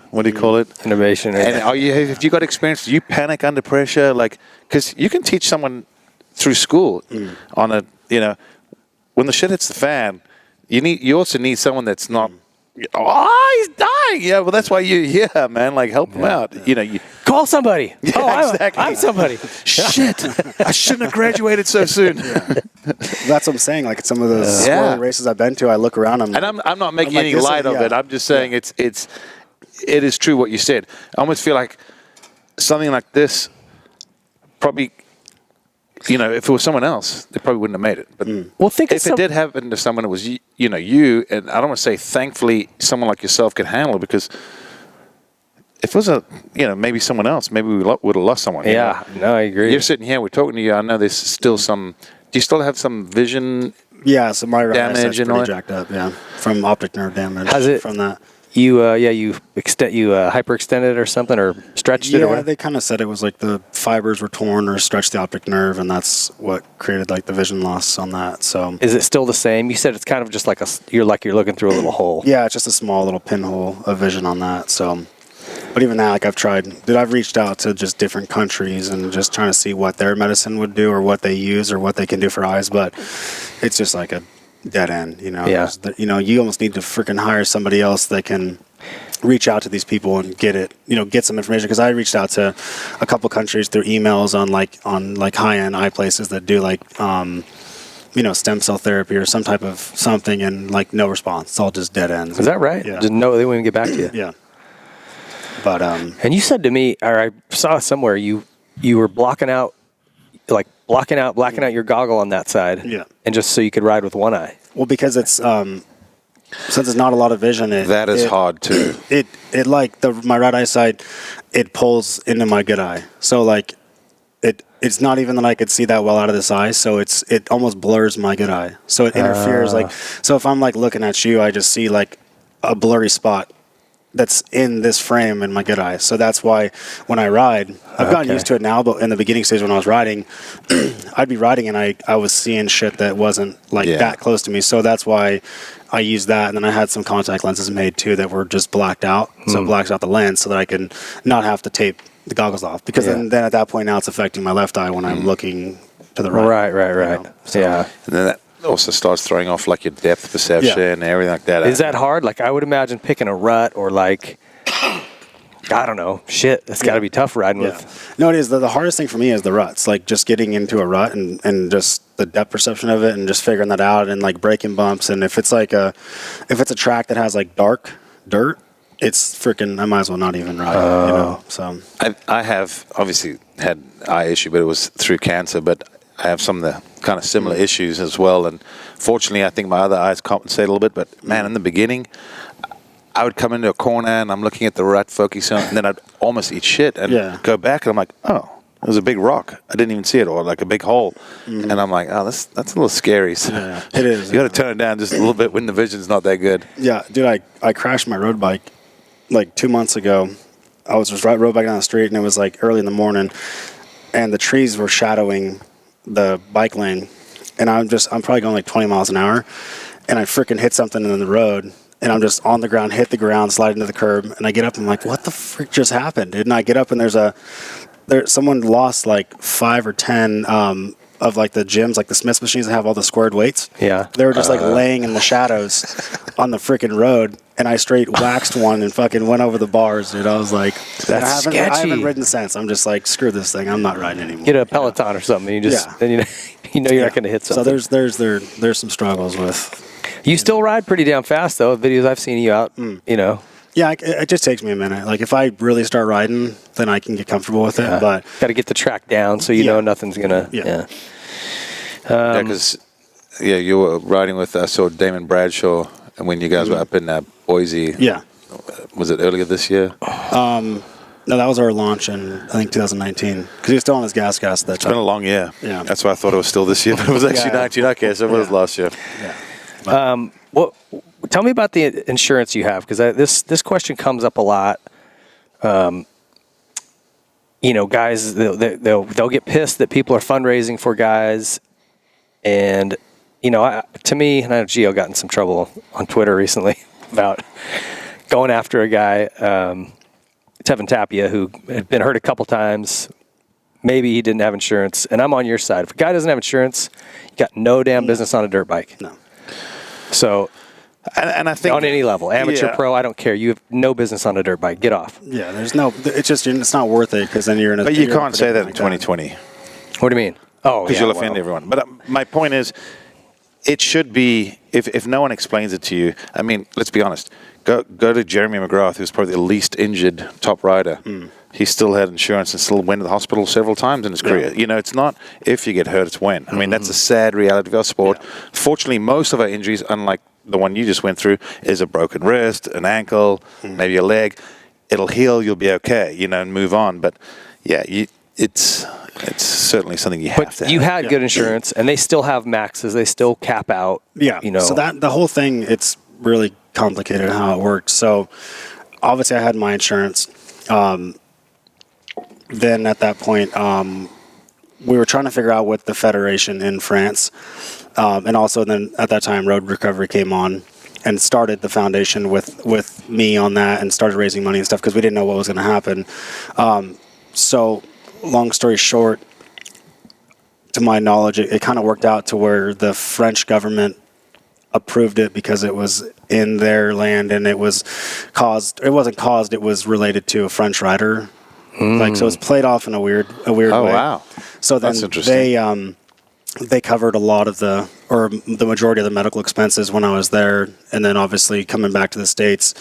what do you call it? Innovation. And have you got experience? Do you panic under pressure? Like, because you can teach someone through school on when the shit hits the fan, you also need someone that's not, he's dying. Yeah, well, that's why you're here, man. Like, help him out. You call somebody. Yeah, exactly. I'm somebody. Shit, I shouldn't have graduated so soon. That's what I'm saying. Like some of the squirrely races I've been to, I look around. I'm not making any light of it. I'm just saying it is true what you said. I almost feel like something like this probably, if it was someone else, they probably wouldn't have made it. But Well, think if it did happen to someone, it was you, and I don't want to say thankfully someone like yourself could handle it because if it was maybe someone else, maybe we would have lost someone. Yeah, no, I agree. You're sitting here, we're talking to you. I know there's still some. Do you still have some vision? Yeah, so my right damage eyesight's and pretty all jacked up. Yeah, from optic nerve damage. Has it- from that? You hyperextended or something, or stretched it, or Yeah, whatever? they kind of said it was like the fibers were torn or stretched the optic nerve, and that's what created like the vision loss on that. So Is it still the same? You said it's kind of just like you're looking through a little hole. yeah, it's just a small little pinhole of vision on that. So, but even now, like I've reached out to just different countries and just trying to see what their medicine would do or what they use or what they can do for eyes, but it's just like a dead end, Yeah. You almost need to freaking hire somebody else that can reach out to these people and get some information. Because I reached out to a couple countries through emails on high end eye places that do stem cell therapy or some type of something, and like no response. It's all just dead ends. Is that right? Yeah. Just no, they wouldn't get back to you. Yeah. But And you said to me, or I saw somewhere you were blacking out your goggle on that side. Yeah. And just so you could ride with one eye. well, because it's since it's not a lot of vision, That is hard too. It my right eyesight, it pulls into my good eye. So like it's not even that I could see that well out of this eye, so it almost blurs my good eye. So it interferes so if I'm like looking at you, I just see like a blurry spot that's in this frame in my good eye. So that's why when I ride, I've gotten used to it now, but in the beginning stage when I was riding, I'd be riding and I was seeing shit that wasn't that close to me. So that's why I used that. And then I had some contact lenses made too that were just blacked out. So it blacks out the lens so that I can not have to tape the goggles off. Because then at that point now it's affecting my left eye when I'm looking to the right. Right. So- Yeah. And then that also starts throwing off like your depth perception and everything like that. Is that hard? Like I would imagine picking a rut or like, I don't know, shit. It's got to be tough riding with. No, it is. The hardest thing for me is the ruts, like just getting into a rut and just the depth perception of it and just figuring that out and like breaking bumps. And if it's a track that has like dark dirt, it's freaking, I might as well not even ride, so. I have obviously had eye issue, but it was through cancer, but I have some of the kind of similar issues as well. And fortunately, I think my other eyes compensate a little bit. But man, in the beginning, I would come into a corner and I'm looking at the rut focusing on, and then I'd almost eat shit and go back and I'm like, oh, it was a big rock. I didn't even see it, or like a big hole. And I'm like, oh, that's a little scary. So it is. You got to turn it down just a little bit when the vision's not that good. Yeah, dude, I crashed my road bike like 2 months ago. I was just road bike down the street and it was like early in the morning and the trees were shadowing the bike lane, and I'm probably going like 20 miles an hour, and I freaking hit something in the road, and I'm just on the ground, hit the ground, slide into the curb, and I get up and I'm like, what the frick just happened? And I get up and someone lost like 5 or 10 of like the gyms, like the Smiths machines that have all the squared weights. Yeah. They were just like laying in the shadows on the freaking road, and I straight waxed one and fucking went over the bars, dude. I was like, I haven't ridden since. I'm just like, screw this thing. I'm not riding anymore. Get a Peloton or something. And you just, then you know you're not going to hit something. So there's some struggles with. You still ride pretty damn fast though. Videos I've seen you out, Yeah, it just takes me a minute. Like if I really start riding, then I can get comfortable with it. But got to get the track down so you know nothing's gonna. Yeah. Because you were riding with Damon Bradshaw, and when you guys were up in Boise. Yeah. Was it earlier this year? No, that was our launch in I think 2019 because he was still on his gas at that time. It's been a long year. Yeah. That's why I thought it was still this year, but it was actually 19. Okay, so it was last year. Yeah. Tell me about the insurance you have, because this question comes up a lot. Guys, they'll get pissed that people are fundraising for guys, and to me, and I know Gio got in some trouble on Twitter recently about going after a guy, Tevin Tapia, who had been hurt a couple times. Maybe he didn't have insurance, and I'm on your side. If a guy doesn't have insurance, you got no damn business on a dirt bike. No. So, and I think on any level, amateur, pro, I don't care. You have no business on a dirt bike. Get off. Yeah, it's not worth it because then you're in a. But you can't say that in 2020. What do you mean? Oh, because you'll offend everyone. But my point is, it should be if no one explains it to you. I mean, let's be honest. Go to Jeremy McGrath, who's probably the least injured top rider. He still had insurance and still went to the hospital several times in his career. It's not if you get hurt, it's when. I mean, that's a sad reality of our sport. Yeah. Fortunately, most of our injuries, unlike the one you just went through, is a broken wrist, an ankle, maybe a leg. it'll heal. You'll be okay, and move on. But yeah, it's certainly something you have to. You have. had good insurance, and they still have maxes. They still cap out. Yeah. So that the whole thing, it's really complicated how it worked. So obviously, I had my insurance. Then at that point, we were trying to figure out what the federation in France, and also then at that time, Road Recovery came on and started the foundation with me on that and started raising money and stuff because we didn't know what was going to happen. So long story short, to my knowledge, it kind of worked out to where the French government approved it because it was in their land and it was related to a French rider. Like, so it's played off in a weird Oh, way. wow. So then That's interesting. they covered a lot of the majority of the medical expenses when I was there. And then obviously coming back to the States,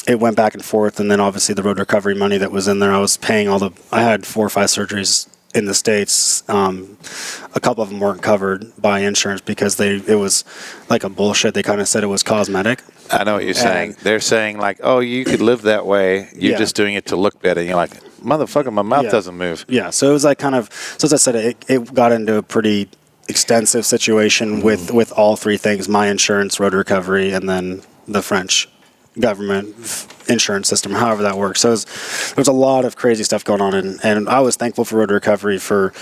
it went back and forth. And then obviously the road recovery money that was in there, I was paying I had 4 or 5 surgeries in the States. A couple of them weren't covered by insurance because it was like a bullshit. They kind of said it was cosmetic. I know what you're saying. They're saying like, oh, you could live that way. You're Yeah. just doing it to look better. And you're like, motherfucker, my mouth Yeah. doesn't move. Yeah, so it was like so as I said, it got into a pretty extensive situation with all 3 things: my insurance, road recovery, and then the French government insurance system, however that works. So there was a lot of crazy stuff going on, and I was thankful for road recovery for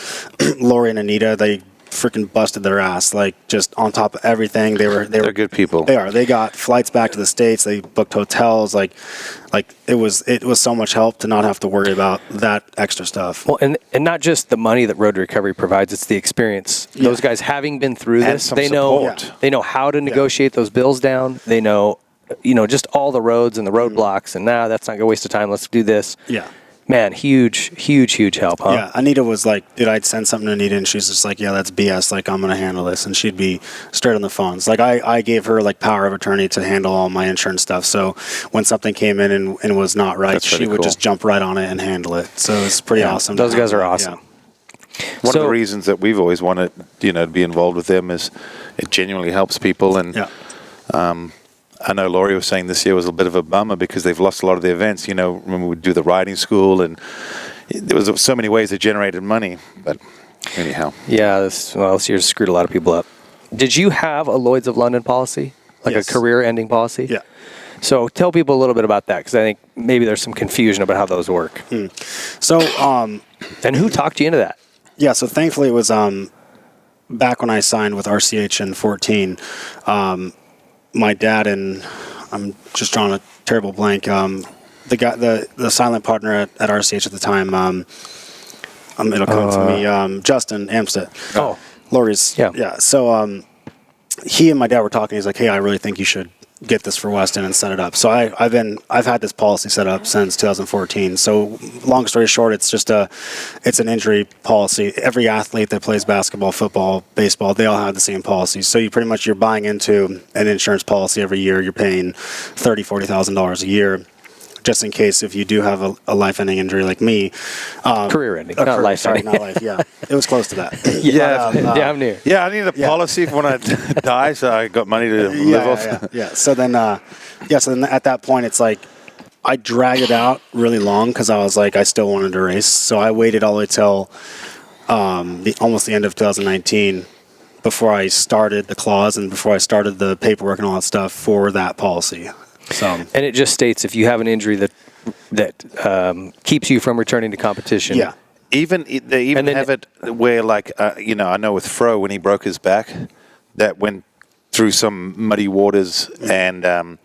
Lori and Anita. They freaking busted their ass, like just on top of everything. They're good people. They are. They got flights back to the States. They booked hotels. Like it was so much help to not have to worry about that extra stuff. Well, and not just the money that Road Recovery provides; it's the experience. Yeah. Those guys, having been through And this, some they know support. they know how to negotiate those bills down. They know, just all the roads and the roadblocks. And that's not gonna waste of time. Let's do this. Yeah. Man, huge help, huh? Yeah, Anita was like, "Did I send something to Anita?" And she's just like, "Yeah, that's BS. Like, I'm gonna handle this." And she'd be straight on the phones. Like, I gave her like power of attorney to handle all my insurance stuff. So when something came in and was not right, That's she pretty would cool. just jump right on it and handle it. So it's pretty awesome. Those to guys have are that. awesome. Yeah. One So- of the reasons that we've always wanted, to be involved with them is it genuinely helps people. And I know Laurie was saying this year was a bit of a bummer because they've lost a lot of the events. Remember we'd do the riding school, and there was so many ways they generated money. But anyhow. Yeah, this year screwed a lot of people up. Did you have a Lloyd's of London policy, like Yes. a career-ending policy? Yeah. So tell people a little bit about that, because I think maybe there's some confusion about how those work. So And who talked you into that? yeah, so thankfully it was back when I signed with RCH in 2014. My dad and I'm just drawing a terrible blank. The guy, the silent partner at RCH at the time. It'll come to me. Justin Amstead. Oh. Laurie's. Yeah. Yeah. So he and my dad were talking. He's like, "Hey, I really think you should get this for Weston and set it up." So I've had this policy set up since 2014. So long story short, it's an injury policy. Every athlete that plays basketball, football, baseball, they all have the same policy. So you're buying into an insurance policy every year. You're paying $30,000-$40,000 a year, just in case if you do have a life-ending injury like me. Career-ending, not life-ending. Sorry, not life. Yeah, it was close to that. Yeah. Damn near. Yeah, I need a policy for when I die, so I got money to live off. Yeah. So then at that point, it's like I dragged it out really long because I was like, I still wanted to race. So I waited all the way till almost the end of 2019 before I started the clause and before I started the paperwork and all that stuff for that policy. So And it just states if you have an injury that keeps you from returning to competition. yeah. They even And then- have it where, like, I know with Fro when he broke his back, that went through some muddy waters, and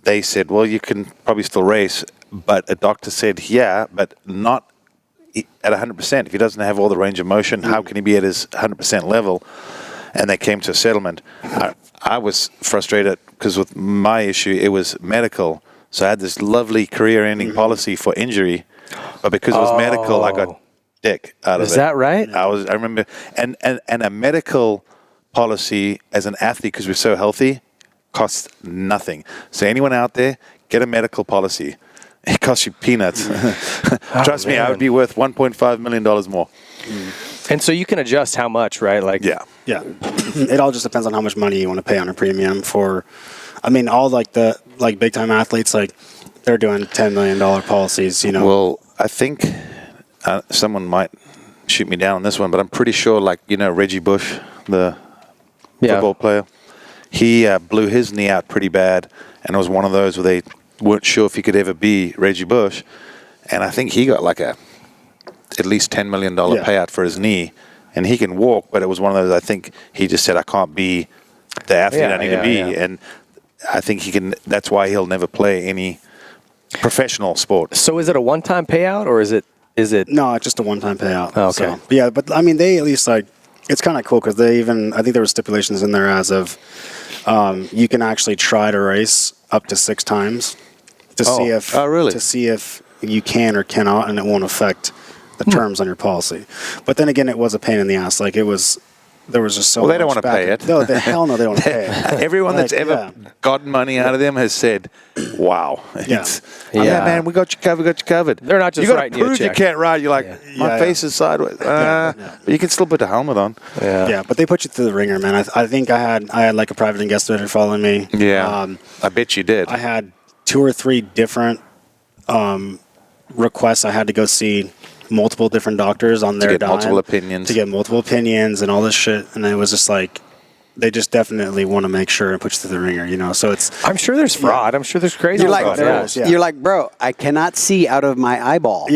they said, well, you can probably still race, but a doctor said, yeah, but not at 100%. If he doesn't have all the range of motion, how can he be at his 100% level? And they came to a settlement. I was frustrated because with my issue, it was medical. So I had this lovely career-ending policy for injury, but because it was medical, I got dick out of it. Is that right? I remember, and a medical policy as an athlete, because we're so healthy, costs nothing. So anyone out there, get a medical policy. It costs you peanuts. Trust me, I would be worth $1.5 million more. And so you can adjust how much, right? Like, Yeah. Yeah. It all just depends on how much money you want to pay on a premium for. I mean, all like big time athletes, like they're doing $10 million policies. Well, I think someone might shoot me down on this one, but I'm pretty sure, like, Reggie Bush, the football player, he blew his knee out pretty bad, and it was one of those where they weren't sure if he could ever be Reggie Bush, and I think he got like at least $10 million payout for his knee, and he can walk, but it was one of those, I think he just said, I can't be the athlete I need to be, and I think he can. That's why he'll never play any professional sport. So is it a one-time payout, or is it? No, it's just a one-time payout. Oh, okay. So, yeah, but I mean, they at least like it's kind of cool because I think there were stipulations in there as of you can actually try to race up to 6 times to see if you can or cannot, and it won't affect the terms on your policy. But then again, it was a pain in the ass. Like there was just so much. Well, they don't want to pay it. No, hell no, they don't want to pay it. Everyone that's ever gotten money out of them has said, "Wow, man, we got you covered." They're not just writing you a check. You can't ride. You're like, my face is sideways. But you can still put the helmet on. Yeah, but they put you through the ringer, man. I think I had like a private investigator following me. Yeah, I bet you did. I had 2 or 3 different requests. I had to go see multiple different doctors on their dime multiple opinions, to get multiple opinions and all this shit, and it was just like they just definitely want to make sure and put you through the ringer, so it's I'm sure there's fraud. I'm sure there's crazy You're like, fraud. you're like, bro, I cannot see out of my eyeball.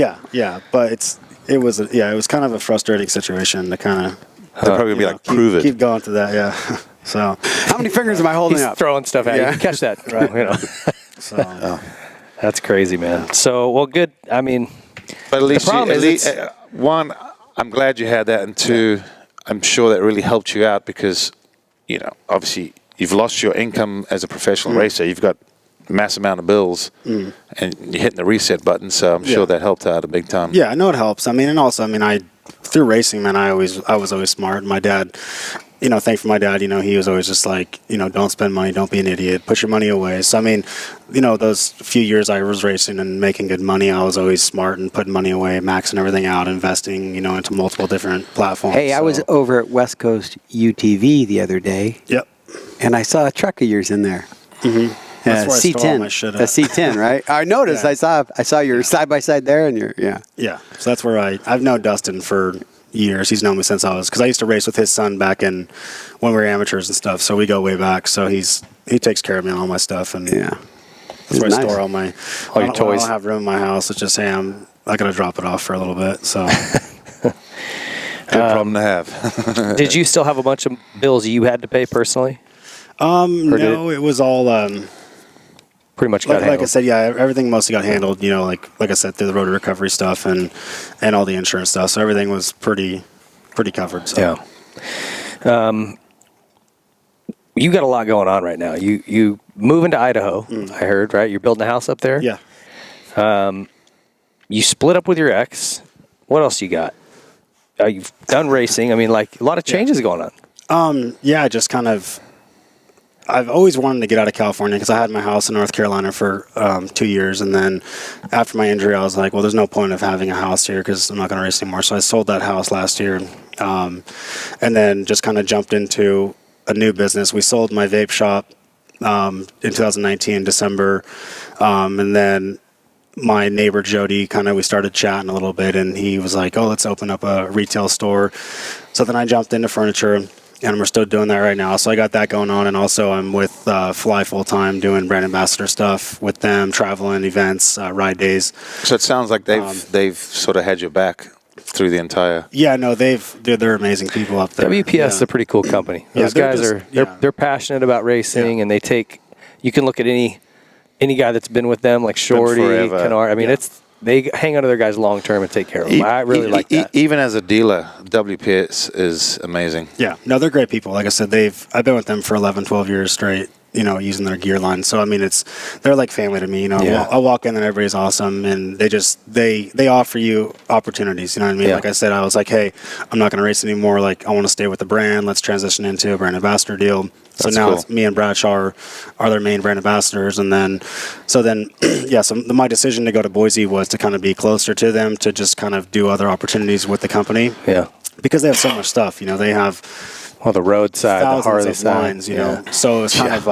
but it was kind of a frustrating situation to kind of they're probably gonna be like, prove it, keep going to that. So how many fingers am I holding He's up? throwing stuff at you. Catch that. so That's crazy, man. So, well, good. I mean, but at least, the problem is one, I'm glad you had that, and 2, I'm sure that really helped you out because, obviously you've lost your income as a professional racer. You've got a mass amount of bills, and you're hitting the reset button. So I'm sure that helped out a big time. Yeah, I know it helps. I mean, and also, through racing, man, I was always smart. My dad, thank for my dad, he was always just like, don't spend money, don't be an idiot, put your money away. So, I mean, those few years I was racing and making good money, I was always smart and putting money away, maxing everything out, investing, into multiple different platforms. Hey, I was over at West Coast UTV the other day. Yep. And I saw a truck of yours in there. Mm-hmm. That's where I stole all my shit at. A C10, right? I noticed. I saw your side by side there, and Yeah. So that's where I've known Dustin for years. He's known me since because I used to race with his son back when we were amateurs and stuff. So we go way back. So he takes care of me on all my stuff, and that's where I store all my your toys. I don't have room in my house. It's just I gotta drop it off for a little bit. So good problem to have. Did you still have a bunch of bills you had to pay personally? No, it was all pretty much got handled. Like I said, everything mostly got handled. Like I said, through the road recovery stuff and all the insurance stuff. So everything was pretty covered. So. Yeah. You got a lot going on right now. You moving to Idaho, I heard, right? You're building a house up there? Yeah. You split up with your ex. What else you got? You've done racing. I mean, like a lot of changes going on. Just kind of. I've always wanted to get out of California because I had my house in North Carolina for 2 years, and then after my injury, I was like, well, there's no point of having a house here because I'm not going to race anymore. So I sold that house last year, and then just kind of jumped into a new business. We sold my vape shop in 2019 December, and then my neighbor Jody we started chatting a little bit, and he was like, oh, let's open up a retail store. So then I jumped into furniture. And we're still doing that right now. So I got that going on. And also I'm with Fly full-time doing brand ambassador stuff with them, traveling, events, ride days. So it sounds like they've sort of had your back through the entire... Yeah, no, they're amazing people up there. WPS is a pretty cool company. Those guys they're passionate about racing, and they take... You can look at any guy that's been with them, like Shorty, Kennard. I mean, they hang onto their guys long term and take care of them. I really like that. Even as a dealer, WPS is amazing. Yeah, no, they're great people. Like I said, I've been with them for 11, 12 years straight. Using their gear line. So I mean, they're like family to me. I'll walk in and everybody's awesome, and they offer you opportunities. You know what I mean? Yeah. Like I said, I was like, hey, I'm not going to race anymore. Like I want to stay with the brand. Let's transition into a brand ambassador deal. So now it's me and Bradshaw are their main brand ambassadors, and then so my decision to go to Boise was to kind of be closer to them, to just kind of do other opportunities with the company. Yeah, because they have so much stuff. They have Well, the roadside, the thousands Harley of side. lines, you know. So it's kind of,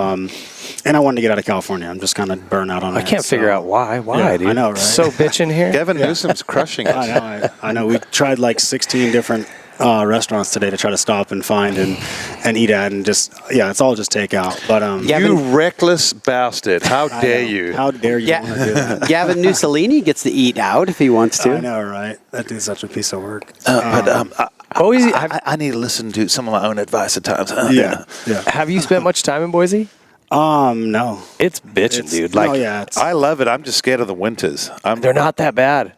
and I wanted to get out of California. I'm just kind of burnt out on I it. can't figure out why. Why, dude? I know, right? So bitchin' here. Gavin Newsom's crushing it. I know. We tried like 16 different restaurants today to try to stop and find and eat at, and just it's all just takeout. But You reckless bastard! How dare you? How dare you want to do that? Gavin Mussolini gets to eat out if he wants to. I know, right? That dude's such a piece of work. Boise, I need to listen to some of my own advice at times. Yeah. have you spent much time in Boise? No. It's bitchin', dude. Like, I love it. I'm just scared of the winters. they're not that bad.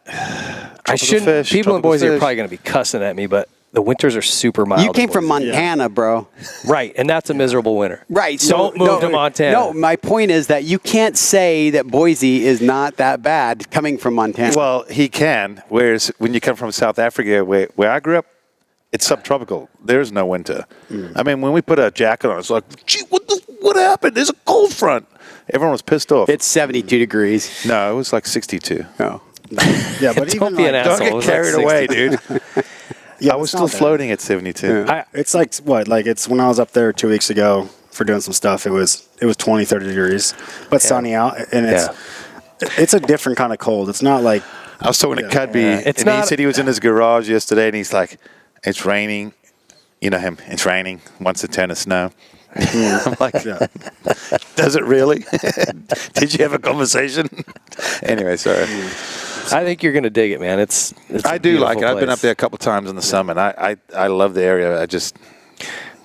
I shouldn't. fish, People in tropical Boise are fish. probably going to be cussing at me, but the winters are super mild. You came in from Boise. Montana, bro. Right, and that's a miserable winter. Right. Don't move to Montana. No, my point is that you can't say that Boise is not that bad coming from Montana. Well, he can. Whereas when you come from South Africa, where I grew up, it's subtropical. There's no winter. I mean, when we put a jacket on, it's like, gee, what happened? There's a cold front. Everyone was pissed off. It's 72 degrees. No, it was like 62. Oh. Yeah, but Don't be an asshole. Don't It get was carried like away, 60. dude. Yeah, I was it's still not bad. floating at 72. It's like what? Like it's when I was up there 2 weeks ago for doing some stuff. It was 20, 30 degrees, but sunny out, and it's a different kind of cold. It's not like I was talking to Cudby, It's and not- he said he was in his garage yesterday, and he's like, it's raining. You know him. It's raining. Wants to turn to snow. I'm like, does it really? Did you have a conversation? Anyway, sorry. I think you're going to dig it, man. It's I a do like it. beautiful I've been place. up there a couple of times in the summer, and I love the area. I just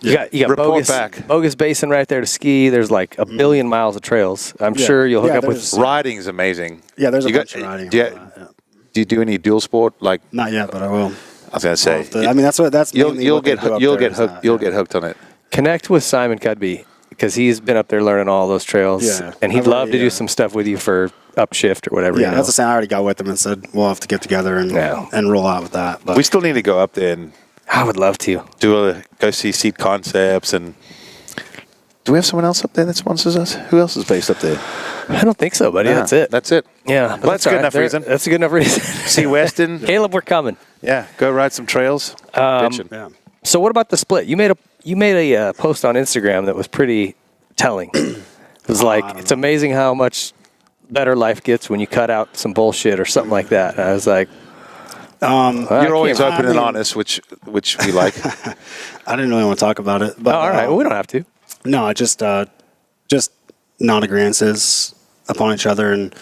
You got Report Bogus, back. Bogus Basin right there to ski. There's like a billion miles of trails. I'm sure you'll hook up with. there's- riding is amazing. Yeah, there's a You bunch of riding. Do you, and all that, do you do any dual sport? Like Not yet, but I will. I was going to say, I mean, that's you'll mainly what they do up there is hooked. that, You'll get hooked on it. Connect with Simon Cudby because he's been up there learning all those trails, Yeah. and he'd I've love already, to do some stuff with you for upshift or whatever. Yeah, you know? that's the same. I already got with them and said we'll have to get together and roll out with that. But We still need to go up there and I would love to. go see Seed Concepts. And do we have someone else up there that sponsors us? Who else is based up there? I don't think so, buddy. Yeah, That's it. That's it. Yeah, Well, that's all good right. enough reason. That's a good enough reason. See Weston. Caleb, we're coming. Yeah, go ride some trails. Bitchin'. yeah. So what about the split? You made a post on Instagram that was pretty telling. It was like, it's amazing how much better life gets when you cut out some bullshit or something like that. And I was like, You're always can't- open I and mean- honest, which we like. I didn't really want to talk about it. But, oh, all right, well, we don't have to. No, just non-agreeances upon each other. And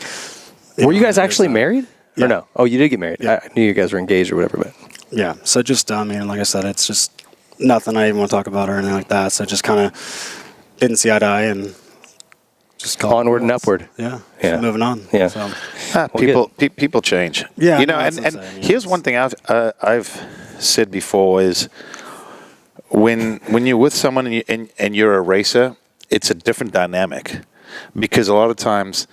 Were you guys actually married? Yeah. Or no? Oh, you did get married. Yeah. I knew you guys were engaged or whatever, but Yeah. So just, I mean, like I said, it's just nothing I even want to talk about or anything like that. So just kind of didn't see eye to eye and just called it onward and quits. upward. Yeah. Yeah. Just moving on. Yeah. So, People change. Yeah, you know, that's and what I'm saying, yeah. here's one thing I've said before is when you're with someone and you're a racer, it's a different dynamic because a lot of times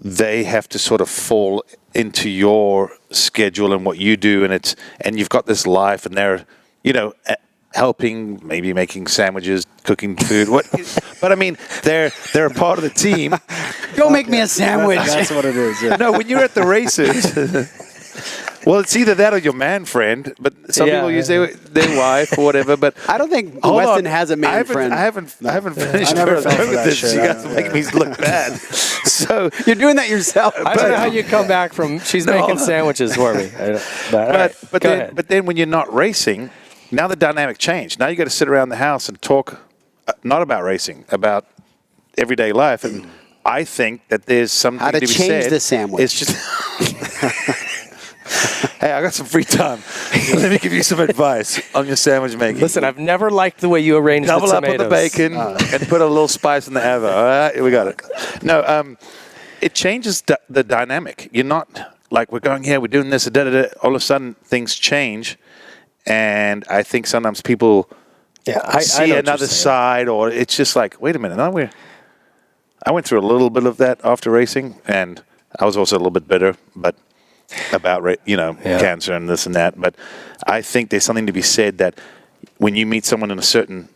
they have to sort of fall into your schedule and what you do, and you've got this life, and they're helping, maybe making sandwiches, cooking food. But I mean, they're a part of the team. Go make me a sandwich. that's what it is. Yeah. No, when you're at the races, well, it's either that or your man friend. But some Yeah. people use their wife or whatever. But I don't think hold Weston on. has a man friend. I haven't finished I never further fell for with that this. shit. You I guys don't- make me look bad. So, You're doing that yourself. I don't know how you come back from. She's making sandwiches for me. but then when you're not racing, now the dynamic changed. Now you got to sit around the house and talk, not about racing, about everyday life. And I think that there's something How to be change said. the sandwich. It's just. Hey, I got some free time. Let me give you some advice on your sandwich making. Listen, I've never liked the way you arranged Double the up on tomatoes. the bacon and put a little spice in the avo. All right, we got it. No, it changes the dynamic. You're not like we're going here, we're doing this, da, da, da. All of a sudden things change, and I think sometimes people I see know what you're another saying. side, or it's just like, wait a minute, I went through a little bit of that after racing, and I was also a little bit bitter, but about cancer and this and that. But I think there's something to be said that when you meet someone in a certain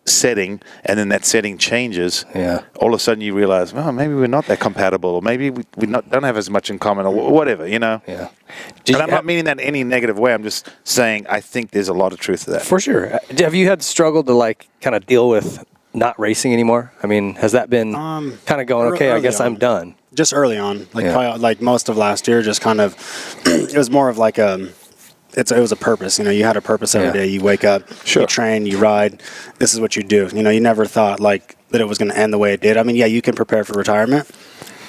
setting, and then that setting changes, Yeah. all of a sudden you realize, well, maybe we're not that compatible, or maybe don't have as much in common, or whatever, Yeah. And I'm not meaning that in any negative way. I'm just saying I think there's a lot of truth to that. For sure. Have you had struggled to like kind of deal with not racing anymore? I mean, has that been kind of going, okay, I guess I'm done? Just early on, probably, like most of last year, just kind of, it was more of like it was a purpose. You had a purpose every day. You wake up, you train, you ride. This is what you do. You never thought like that it was going to end the way it did. I mean, yeah, you can prepare for retirement,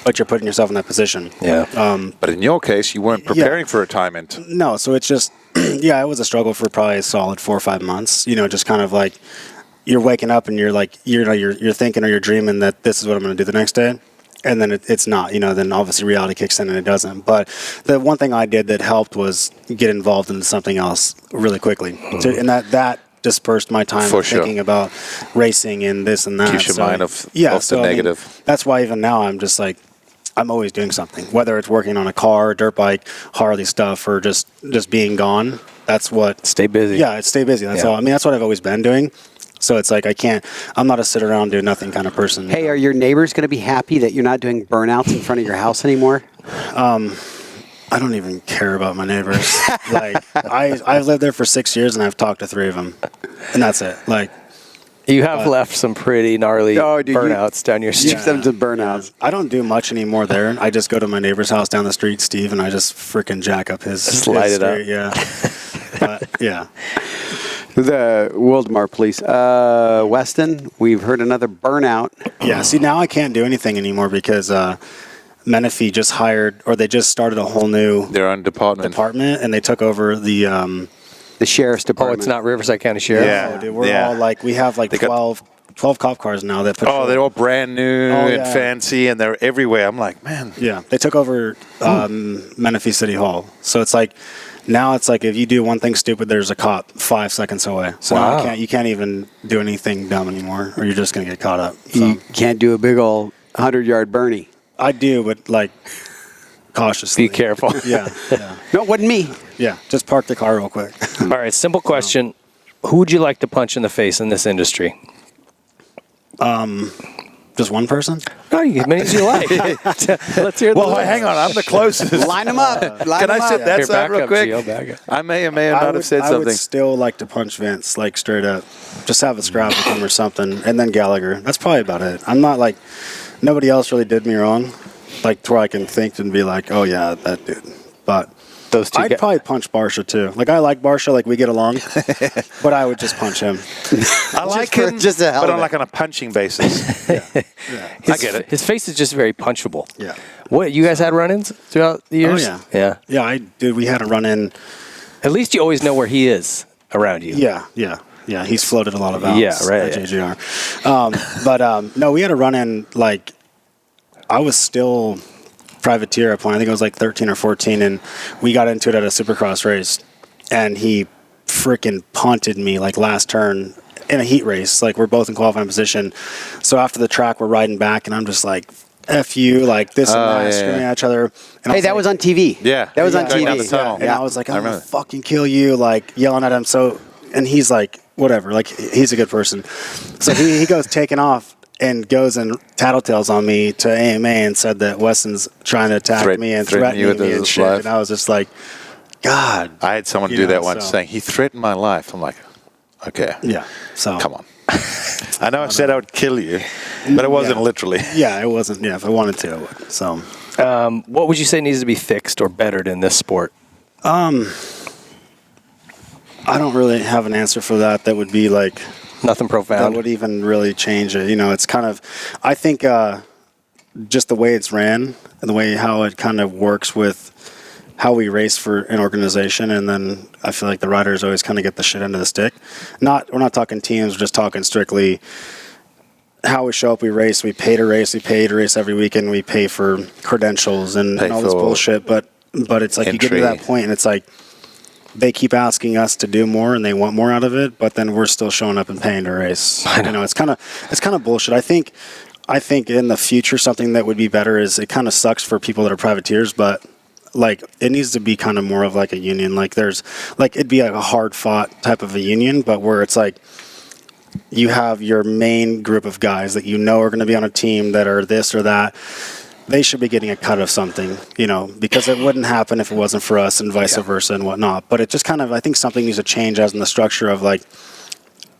but you're putting yourself in that position. Yeah. But in your case, you weren't preparing for retirement. No, so it's just, yeah, it was a struggle for probably a solid 4 or 5 months. Just kind of like you're waking up and you're like, you're thinking or you're dreaming that this is what I'm going to do the next day. And then it's not, then obviously reality kicks in and it doesn't. But the one thing I did that helped was get involved in something else really quickly. So, and that dispersed my time thinking about racing and this and that. Keeps your mind off the negative. I mean, that's why even now I'm just like, I'm always doing something, whether it's working on a car, dirt bike, Harley stuff, or just being gone. That's what. Stay busy. Yeah, it's stay busy. That's all. I mean, that's what I've always been doing. So it's like I'm not a sit around do nothing kind of person. Hey, are your neighbors going to be happy that you're not doing burnouts in front of your house anymore? I don't even care about my neighbors. Like I've lived there for 6 years and I've talked to 3 of them, and that's it. Like you have left some pretty gnarly burnouts down your street. Some burnouts. I don't do much anymore there. I just go to my neighbor's house down the street, Steve, and I just freaking jack up his light his it up. street. Yeah, but yeah. The Wildemar police. Weston, we've heard another burnout. Yeah, see, now I can't do anything anymore because Menifee just hired, or they just started a whole new their own department, and they took over the sheriff's department. Oh, it's not Riverside County Sheriff? Yeah. Oh, dude, we're all like, we have like 12 cop cars now that patrol. Oh, they're all brand new and fancy, and they're everywhere. I'm like, man. Yeah, they took over Menifee City Hall. So it's like, now it's like if you do one thing stupid, there's a cop 5 seconds away. So now you can't even do anything dumb anymore, or you're just going to get caught up. So. You can't do a big old 100-yard Bernie. I do, but like cautiously. Be careful. Yeah. No, it wasn't me. Yeah, just park the car real quick. All right, simple question. Who would you like to punch in the face in this industry? Just one person? No, you as many as you like. Let's hear the list. Hang on. I'm the closest. Line them up. Can I sit that Here, side back real up, quick? Gio, back up. I may or may not have said I something. would still like to punch Vince, like straight up. Just have a scrap with him or something. And then Gallagher. That's probably about it. I'm not like, nobody else really did me wrong. Like, to where I can think and be like, oh yeah, that dude. But Those two I'd probably punch Barsha too. Like, I like Barsha, like we get along, but I would just punch him. I like for- him, just to hell but of on it. like on a punching basis. I get it. His face is just very punchable. Yeah. What, you guys had run-ins throughout the years? Oh, yeah. Yeah. Yeah, we had a run in. At least you always know where he is around you. Yeah. He's floated a lot of outs right. at JGR. No, we had a run in, like, I was still privateer at point. I think I was like 13 or 14, and we got into it at a Supercross race, and he freaking punted me like last turn in a heat race. Like, we're both in qualifying position. So after the track, we're riding back, and I'm just like, F you, like this and that, screaming at each other. And Hey, that was on TV. Yeah. That was on Going down the TV. tunnel. And I was like, I'm going to fucking kill you, like yelling at him. So, and he's like, whatever, like he's a good person. So he goes taking off and goes and tattletales on me to AMA and said that Weston's trying to attack me and threatening you with me his and shit. life. And I was just like, God. I had someone do that once, saying he threatened my life. I'm like, okay. Yeah. So Come on. I know I said I would kill you, but it wasn't literally. Yeah, it wasn't. Yeah, if I wanted to, I would. So, what would you say needs to be fixed or bettered in this sport? I don't really have an answer for that. That would be like Nothing profound. that would even really change it. You know, it's kind of, I think, just the way it's ran and the way how it kind of works with how we race for an organization, and then I feel like the riders always kind of get the shit end of the stick. We're not talking teams. We're just talking strictly how we show up. We race. We pay to race. We pay to race every weekend. We pay for credentials and all this bullshit. But it's like you get to that point, and it's like they keep asking us to do more, and they want more out of it. But then we're still showing up and paying to race. You know, it's kind of bullshit. I think in the future something that would be better is, it kind of sucks for people that are privateers, but like it needs to be kind of more of like a union. Like it'd be like a hard fought type of a union, but where it's like you have your main group of guys that you know are going to be on a team that are this or that. They should be getting a cut of something, because it wouldn't happen if it wasn't for us and vice versa and whatnot. But it just kind of, I think something needs to change as in the structure of like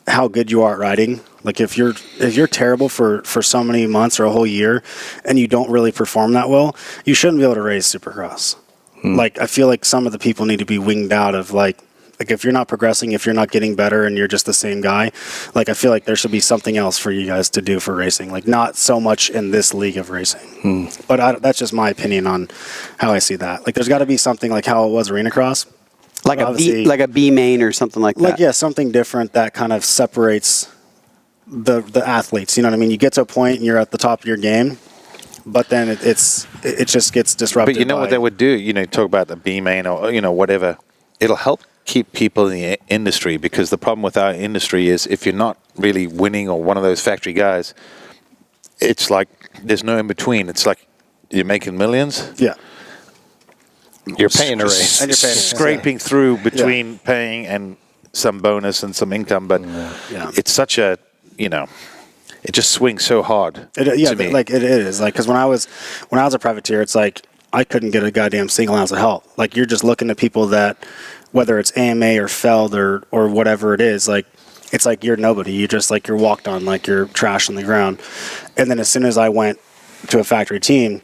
how good you are at riding. Like if you're terrible for so many months or a whole year and you don't really perform that well, you shouldn't be able to race Supercross. Like I feel like some of the people need to be winged out of like if you're not progressing, if you're not getting better and you're just the same guy, like I feel like there should be something else for you guys to do for racing. Like not so much in this league of racing. But that's just my opinion on how I see that. Like there's got to be something like how it was Arena Cross. Like a B main or something like that. Like, yeah, something different that kind of separates the athletes. You know what I mean? You get to a point and you're at the top of your game, but then it just gets disrupted. But you know what that would do? Talk about the B main or, whatever. It'll help keep people in the industry, because the problem with our industry is if you're not really winning or one of those factory guys, it's like there's no in between. It's like you're making millions. Yeah. You're paying a race. And you're paying scraping through between paying and some bonus and some income. But it's such a, it just swings so hard to me. Like it is. Like, because when I was a privateer, it's like I couldn't get a goddamn single ounce of help. Like you're just looking at people that, whether it's AMA or Feld or whatever it is, like it's like you're nobody. You just like you're walked on, like you're trash on the ground. And then as soon as I went to a factory team,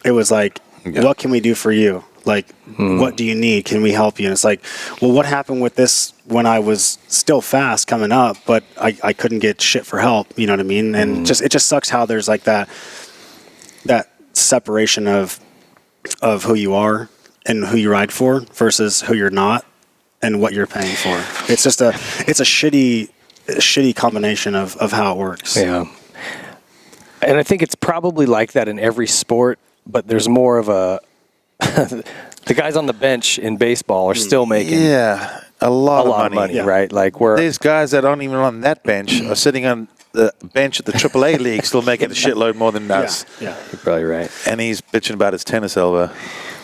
it was like, what can we do for you? Like, what do you need? Can we help you? And it's like, well, what happened with this when I was still fast coming up, but I couldn't get shit for help. You know what I mean? And it just sucks how there's like that separation of who you are and who you ride for versus who you're not and what you're paying for. It's just a shitty combination of how it works. Yeah. And I think it's probably like that in every sport, but there's more of a the guys on the bench in baseball are still making a lot of money, right? Like there's guys that aren't even on that bench are sitting on the bench at the AAA league still making a shitload more than us. Yeah, you're probably right. And he's bitching about his tennis elbow.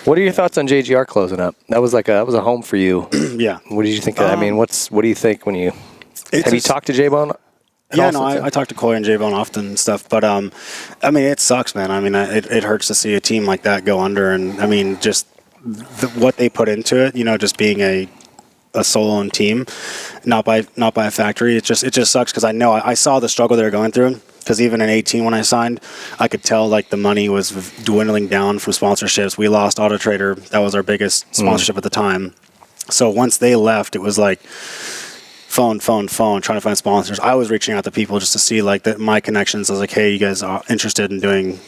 What are your thoughts on JGR closing up? That was a home for you. Yeah. What did you think of that? I mean, what do you think when you have you talked to J-Bone? Yeah, no, I talk to Coy and J-Bone often and stuff, but I mean, it sucks, man. I mean, it hurts to see a team like that go under, and I mean, just what they put into it, just being a solo-owned team, not by a factory. It just sucks because I know I saw the struggle they were going through. Because even in 2018 when I signed, I could tell like the money was dwindling down from sponsorships. We lost Auto Trader; that was our biggest sponsorship at the time. So once they left, it was like phone, trying to find sponsors. I was reaching out to people just to see like my connections. I was like, hey, you guys are interested in doing,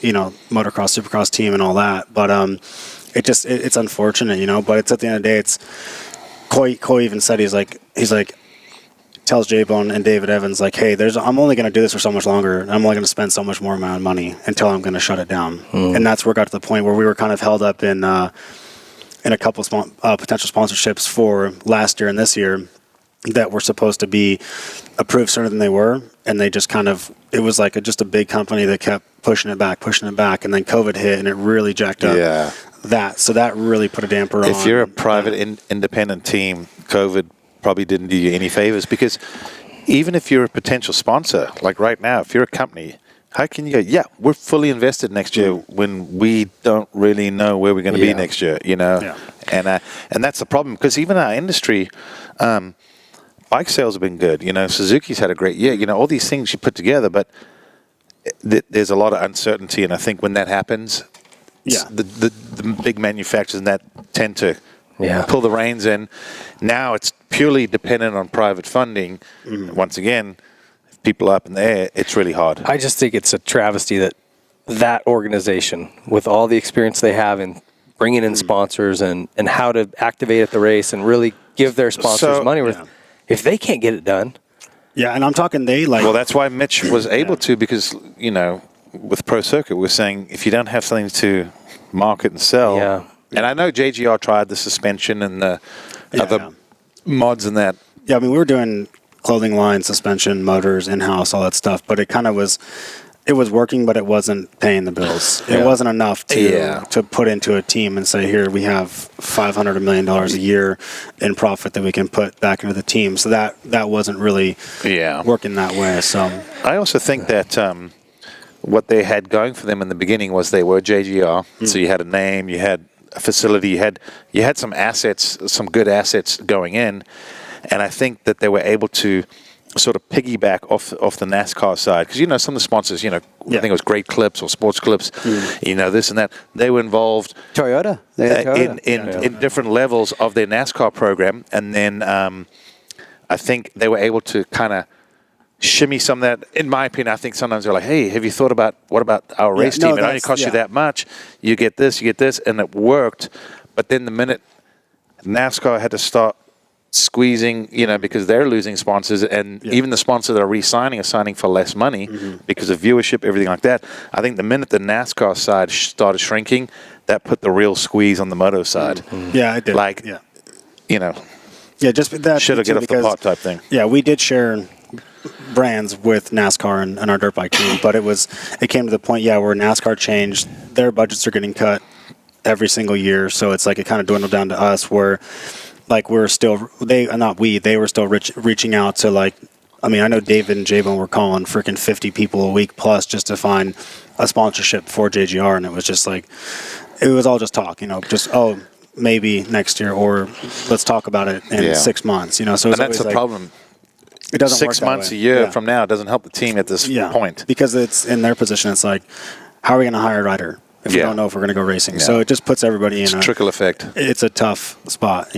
motocross, supercross team and all that. But it's unfortunate, but it's at the end of the day, it's Coy even said, he's like, tells J-Bone and David Evans, like, hey, I'm only going to do this for so much longer. I'm only going to spend so much more of my own money until I'm going to shut it down. And that's where it got to the point where we were kind of held up in a couple of potential sponsorships for last year and this year that were supposed to be approved sooner than they were, and they just it was like just a big company that kept pushing it back, and then COVID hit, and it really jacked up that. So that really put a damper on. If you're a private independent team, COVID probably didn't do you any favors, because even if you're a potential sponsor, like right now, if you're a company, how can you go, we're fully invested next year when we don't really know where we're going to be next year, And that's the problem, because even our industry, bike sales have been good. Suzuki's had a great year. All these things you put together, but there's a lot of uncertainty, and I think when that happens, the big manufacturers and that tend to pull the reins in. Now it's purely dependent on private funding. Once again, if people are up in the air, it's really hard. I just think it's a travesty that organization, with all the experience they have in bringing in sponsors and how to activate at the race and really give their sponsors money worth, if they can't get it done. Yeah, and I'm talking Well, that's why Mitch was able to, because, with Pro Circuit, we're saying if you don't have something to market and sell. Yeah. And I know JGR tried the suspension and the other mods and that. Yeah, I mean, we were doing clothing line, suspension, motors, in-house, all that stuff, but it kind of was, it was working, but it wasn't paying the bills. It wasn't enough to put into a team and say, here, we have $500 $1 million a year in profit that we can put back into the team. So that wasn't really working that way. So I also think that what they had going for them in the beginning was they were JGR. So you had a name, you had a facility, you had some assets, some good assets going in. And I think that they were able to sort of piggyback off the NASCAR side, because some of the sponsors, I think it was Great Clips or Sports Clips, this and that. They were involved Toyota. in different levels of their NASCAR program, and then I think they were able to kind of shimmy some of that. In my opinion, I think sometimes they're like, "Hey, have you thought about what about our race team? It only costs you that much. You get this, and it worked." But then the minute NASCAR had to start squeezing, because they're losing sponsors, and even the sponsors that are re-signing are signing for less money because of viewership, everything like that. I think the minute the NASCAR side started shrinking, that put the real squeeze on the moto side. Yeah, it did. Just that should have get off the pot type thing. Yeah, we did share brands with NASCAR and our dirt bike team, but it came to the point, where NASCAR changed, their budgets are getting cut every single year, so it's like it kind of dwindled down to us where. We're still they were still reaching out to I know David and J-Bone were calling freaking 50 people a week plus just to find a sponsorship for JGR, and it was just it was all just talk, maybe next year, or let's talk about it in 6 months, So and that's the problem. It doesn't 6 months, a year from now, it doesn't help the team at this point, because it's in their position. It's how are we going to hire a rider if we don't know if we're going to go racing? So it just puts everybody in a trickle effect. It's a tough spot,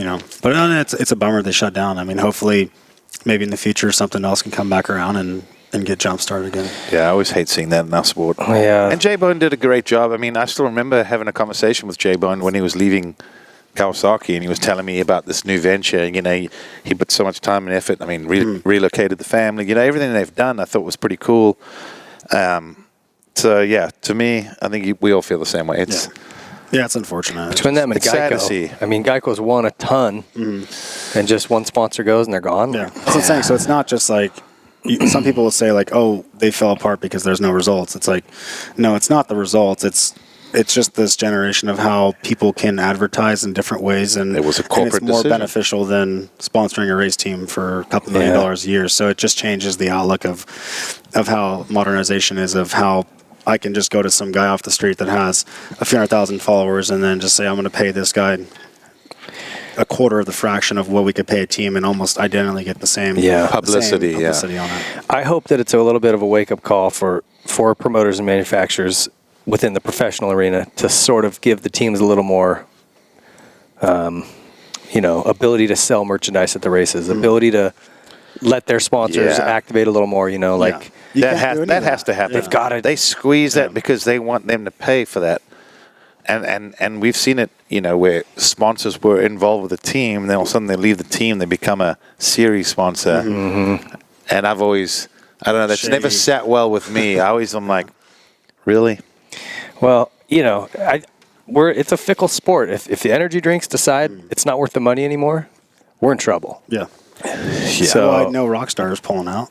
But it's a bummer they shut down. Hopefully, maybe in the future something else can come back around and get jump started again. Yeah, I always hate seeing that in our sport. Yeah. And J-Bone did a great job. I still remember having a conversation with J-Bone when he was leaving Kawasaki, and he was telling me about this new venture. He put so much time and effort. Relocated the family. Everything they've done, I thought was pretty cool. So, to me, I think we all feel the same way. It's unfortunate. Between them and It's sad to see. Geico, Geico's won a ton, and just one sponsor goes and they're gone. Yeah, that's what I'm saying. So it's not just some people will say oh, they fell apart because there's no results. It's no, it's not the results. It's just this generation of how people can advertise in different ways, and it was a corporate and it's more decision. beneficial than sponsoring a race team for a couple $1 million a year. So it just changes the outlook of how modernization is, of how I can just go to some guy off the street that has a few 100,000 followers and then just say, I'm going to pay this guy a quarter of the fraction of what we could pay a team and almost identically get the same publicity on it. I hope that it's a little bit of a wake-up call for promoters and manufacturers within the professional arena to sort of give the teams a little more, ability to sell merchandise at the races, ability to let their sponsors activate a little more, That has to happen. They've got it. They squeeze that because they want them to pay for that. And we've seen it, where sponsors were involved with the team, and then all of a sudden they leave the team, they become a series sponsor. Mm-hmm. And I don't know, that's never sat well with me. I'm like, really? Well, it's a fickle sport. If the energy drinks decide it's not worth the money anymore, we're in trouble. Yeah. So I know Rockstar is pulling out.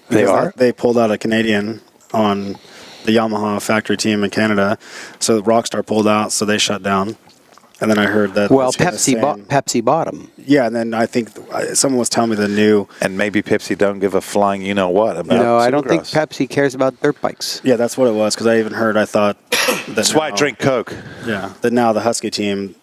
They are? They pulled out a Canadian on the Yamaha factory team in Canada. So Rockstar pulled out, so they shut down. And then I heard that... Well, Pepsi bought them. Yeah, and then I think someone was telling me the new... And maybe Pepsi don't give a flying you-know-what about No, I don't think Supercross. Pepsi cares about dirt bikes. Yeah, that's what it was, because I even heard, I thought... That's why I drink Coke. Yeah, that now the Husky team...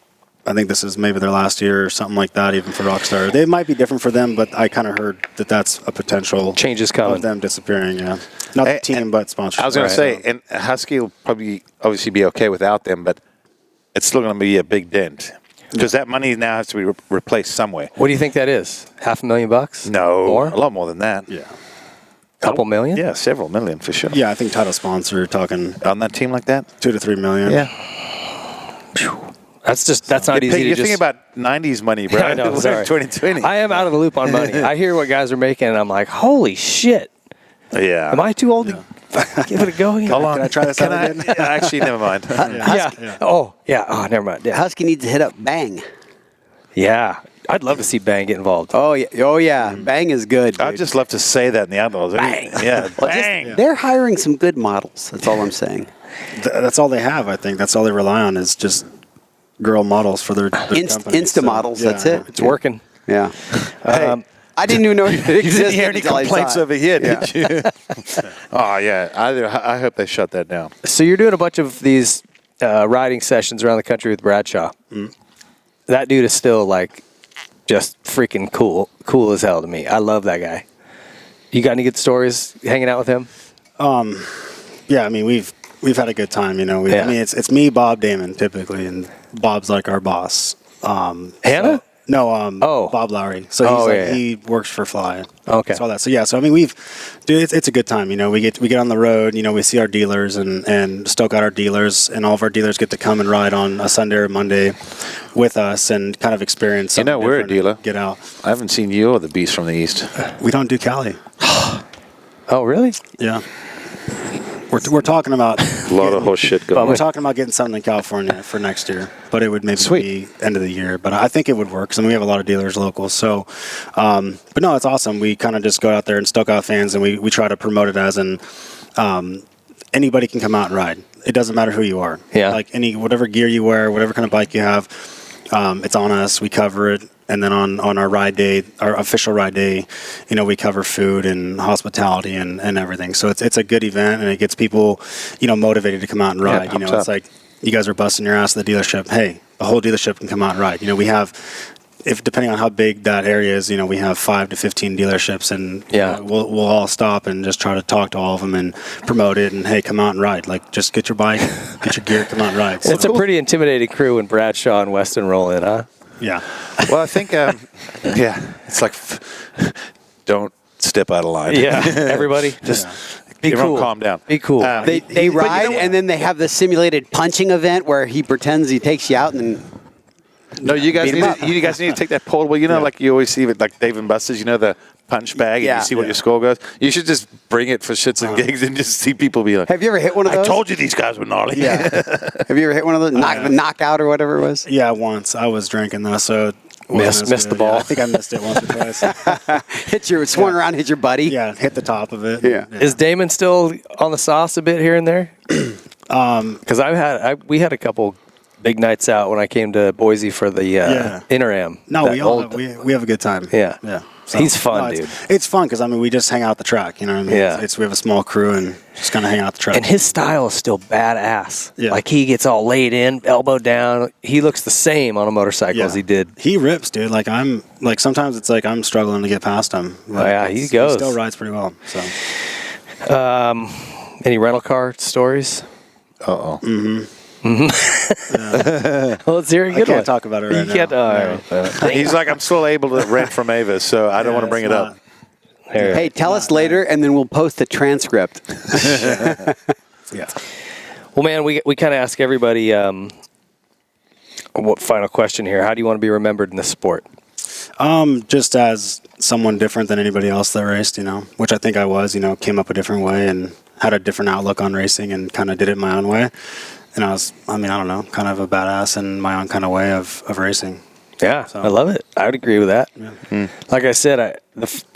I think this is maybe their last year or something like that, even for Rockstar. They might be different for them, but I kind of heard that that's a potential changes coming of them disappearing. Yeah, not the team, but sponsorship. I was going to say, and Husky will obviously be okay without them, but it's still going to be a big dent because that money now has to be replaced somewhere. What do you think that is? $500,000? No, more? A lot more than that. Yeah, couple million? Yeah, several million for sure. Yeah, I think title sponsor talking on that team like that, 2 to 3 million. Yeah. That's not easy. You're thinking about 90s money, bro. I know, sorry. 2020. I am out of the loop on money. I hear what guys are making, and I'm like, holy shit. Yeah. Am I too old to give it a go? Hold on. Can I try this out again? Actually, never mind. Yeah. Oh, yeah. Oh, never mind. Yeah. Husky needs to hit up Bang. Yeah. I'd love to see Bang get involved. Oh yeah. Bang is good. I'd dude. just love to say that in the Outlaws. Bang. Yeah, Well, they're hiring some good models. That's all I'm saying. That's all they have. I think that's all they rely on is just girl models for their company. Insta models. yeah, That's it. It's working. Yeah. Hey, I didn't even know it you existed didn't hear any until I saw complaints it. over here, did you? Oh, yeah. I hope they shut that down. So you're doing a bunch of these riding sessions around the country with Bradshaw. That dude is still like just freaking cool as hell to me. I love that guy. You got any good stories hanging out with him? Yeah, I mean we've had a good time. You know, Yeah. I mean it's me, Bob, Damon, typically, and Bob's like our boss. Hannah? No, Oh. Bob Lowry. So he works for Fly. Okay. So all that. So yeah. So I mean, it's a good time. You know, we get on the road. You know, we see our dealers and stoke out our dealers, and all of our dealers get to come and ride on a Sunday or Monday with us and kind of experience. You know, something we're a different and dealer. Get out. I haven't seen you or the Beast from the East. We don't do Cali. Oh, really? Yeah. We're talking about A lot of horse shit going we're on. talking about getting something in California for next year, but it would maybe Sweet. be end of the year. But I think it would work. 'Cause I mean, we have a lot of dealers local. So, but no, it's awesome. We kind of just go out there and stoke out fans, and we try to promote it as anybody can come out and ride. It doesn't matter who you are. Yeah. Like whatever gear you wear, whatever kind of bike you have, it's on us. We cover it. And then on our ride day, our official ride day, you know, we cover food and hospitality and everything. So it's a good event, and it gets people, you know, motivated to come out and ride. You know, pumped it's up. like you guys are busting your ass at the dealership. Hey, the whole dealership can come out and ride. You know, we have, if depending on how big that area is, you know, we have 5 to 15 dealerships, and Yeah. we'll all stop and just try to talk to all of them and promote it. And hey, come out and ride. Like, just get your bike, get your gear, come out and ride. So, It's a pretty intimidating crew when Bradshaw and Weston roll in, huh? yeah. Well, I think, yeah, it's like, don't step out of line. Yeah. Everybody, just be Everyone cool. calm down. Be cool. They But you know ride, what? and then they have the simulated punching event where he pretends he takes you out and then. No, you guys Beat 'em need up. to, you guys need to take that portable. You know, like you always see with like Dave and Buster's. You know the punch bag, and Yeah. you see what your score goes. You should just bring it for shits and gigs, and just see people be like, Have you ever hit one of "I those? told you these guys were gnarly." Yeah. Have you ever hit one of those? The knockout or whatever it was? Yeah, once. I was drinking though, so it wasn't as Missed the good. ball. Yeah, I think I missed it once or twice. Swung around, hit your buddy. Yeah, hit the top of it. Yeah. Is Damon still on the sauce a bit here and there? Because we had a couple big nights out when I came to Boise for the Interam. No, That we all old- we have a good time. Yeah. yeah. He's fun, it's, dude. It's fun because I mean we just hang out the track. You know what I mean? Yeah. It's we have a small crew and just kind of hang out the track. And his style is still badass. Yeah. Like he gets all laid in, elbow down. He looks the same on a motorcycle as he did. He rips, dude. Like I'm like sometimes it's like I'm struggling to get past him. Like, yeah, he it's- goes. He still rides pretty well. So Any rental car stories? Uh-oh. Well, let's hear a I good can't one. talk about it right You can't. now. All right. He's like, I'm still able to rent from Avis, so I don't want to bring it up. Here. Hey, tell us later, and then we'll post the transcript. Yeah. Well, man, we kind of ask everybody. What final question here? How do you want to be remembered in this sport? Just as someone different than anybody else that raced, you know, which I think I was, you know, came up a different way and had a different outlook on racing and kind of did it my own way. And I don't know, kind of a badass in my own kind of way of racing. Yeah, So- I love it. I would agree with that. Like I said,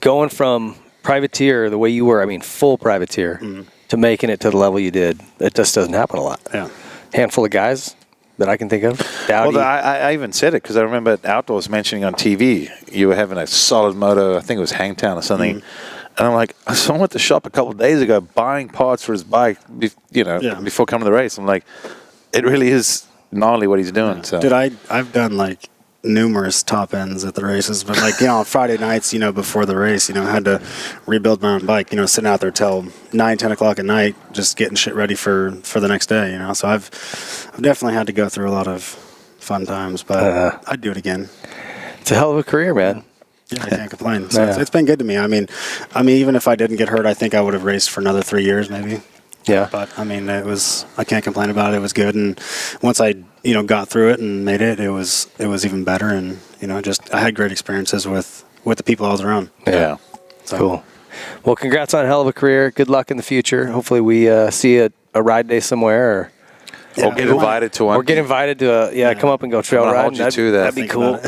going from privateer the way you were, I mean, full privateer, to making it to the level you did, it just doesn't happen a lot. Yeah. Handful of guys that I can think of. Dowdy. Well, I even said it because I remember at Outdoors mentioning on TV you were having a solid moto. I think it was Hangtown or something. And I'm like, I saw him at the shop a couple of days ago buying parts for his bike, before coming to the race. I'm like, it really is gnarly what he's doing. So. Dude, I've done like numerous top ends at the races, but like, you know, on Friday nights, you know, before the race, you know, I had to rebuild my own bike, you know, sitting out there till 9-10 o'clock at night, just getting shit ready for the next day, you know. So I've definitely had to go through a lot of fun times, but I'd do it again. It's a hell of a career, man. Yeah, I can't complain. So Yeah. it's been good to me. I mean, even if I didn't get hurt, I think I would have raced for another 3 years maybe. Yeah. But I mean, I can't complain about it. It was good, and once I, you know, got through it and made it, it was even better. And you know, I had great experiences with the people I was around. Yeah. So, Cool. Well, congrats on a hell of a career. Good luck in the future. Hopefully we see a ride day somewhere. Or get invited to one. Or get invited to come up and go trail I'm gonna riding. hold you to that. That'd be cool.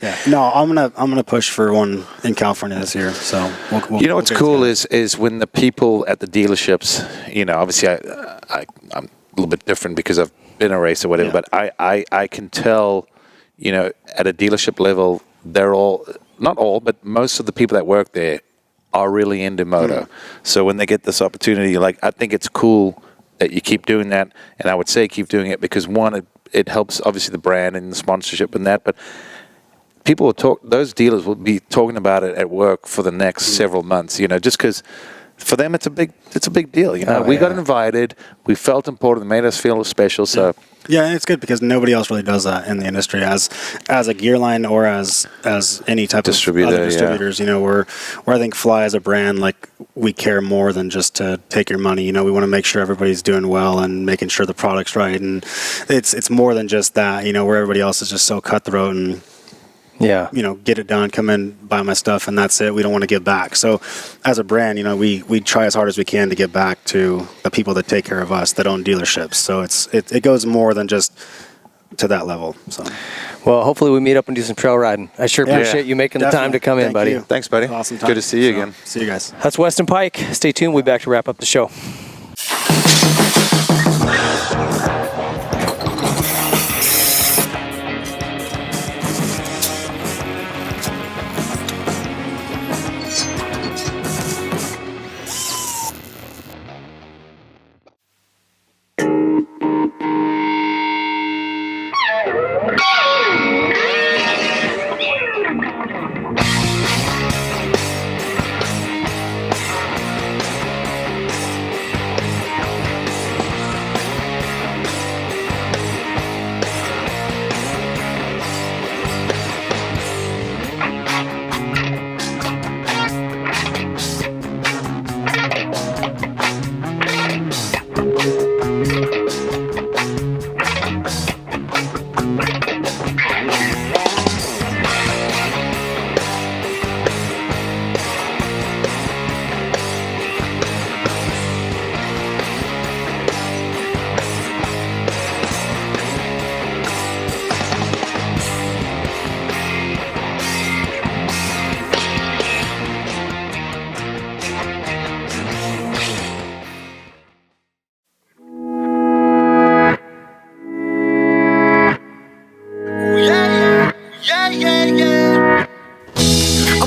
Yeah. No, I'm gonna push for one in California this year. So we'll You know what's get cool together. is when the people at the dealerships, obviously I'm a little bit different because I've been a racer or whatever, Yeah. but I can tell, at a dealership level, they're all, not all, but most of the people that work there are really into moto. So when they get this opportunity, I think it's cool that you keep doing that, and I would say keep doing it because one, it helps obviously the brand and the sponsorship and that, but people will talk. Those dealers will be talking about it at work for the next several months. Just because for them it's a big deal. We got invited. We felt important. It made us feel special. So Yeah, and it's good because nobody else really does that in the industry as a gear line or as any type Distributor, of other distributors. Where I think Fly as a brand, we care more than just to take your money. We want to make sure everybody's doing well and making sure the product's right, and it's more than just that. Where everybody else is just so cutthroat and get it done, come in, buy my stuff, and that's it. We don't want to give back. So as a brand, we try as hard as we can to give back to the people that take care of us, that own dealerships. So it goes more than just to that level. So, Well, hopefully we meet up and do some trail riding. I sure appreciate you making the time to come in, Thank buddy. you. thanks, buddy. Awesome time. Good to see you again. See you guys. That's Weston Peick. Stay tuned. We'll be back to wrap up the show.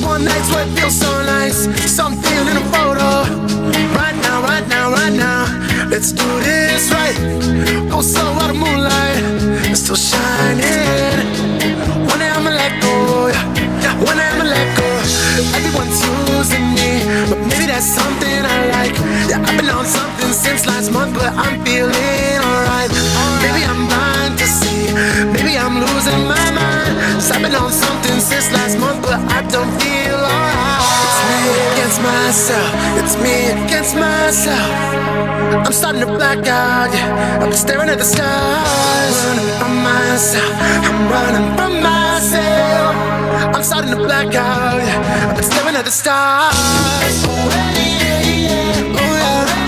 One night's what feels so nice, something in a photo. Right now, right now, right now. Let's do this right. Go slow out of moonlight, it's still shining. One day I'ma let go, yeah. One day I'ma let go. Everyone's using me, but maybe that's something I like. Yeah, I've been on something since last month, but I'm feeling alright. Maybe I'm blind to see, maybe I'm losing my mind. 'Cause I've been on something since last month, but I don't feel alright. It's me against myself, it's me against myself. I'm starting to black out, yeah. I'm staring at the stars. Running from myself, I'm running from myself. I'm starting to black out, yeah. I've been staring at the stars. Oh, yeah. Oh,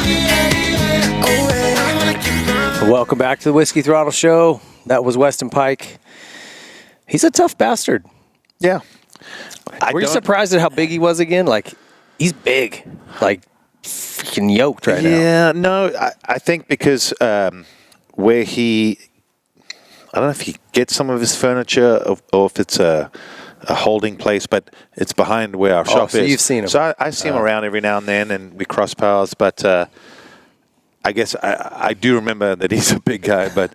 yeah. Oh, yeah. I wanna keep running. Welcome back to the Whiskey Throttle Show. That was Weston Peick. He's a tough bastard. Yeah. Were you surprised at how big he was again? He's big. Freaking yoked right now. Yeah, no, I think because where I don't know if he gets some of his furniture or if it's a holding place, but it's behind where our shop so is. you've seen him. So I see him around every now and then, and we cross paths, but I guess I do remember that he's a big guy, but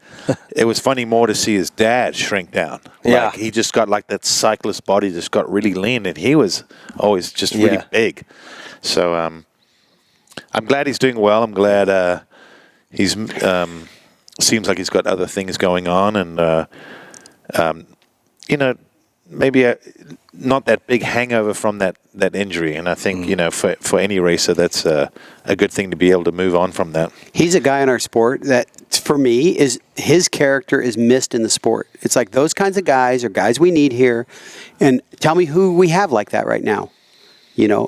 it was funny more to see his dad shrink down. Yeah. He just got that cyclist body, just got really lean, and he was always just really big. So I'm glad he's doing well. I'm glad he's seems like he's got other things going on, and maybe not that big hangover from that injury. And I think for any racer, that's a good thing to be able to move on from that. He's a guy in our sport that, for me, is his character is missed in the sport. It's like those kinds of guys are guys we need here. And tell me who we have like that right now.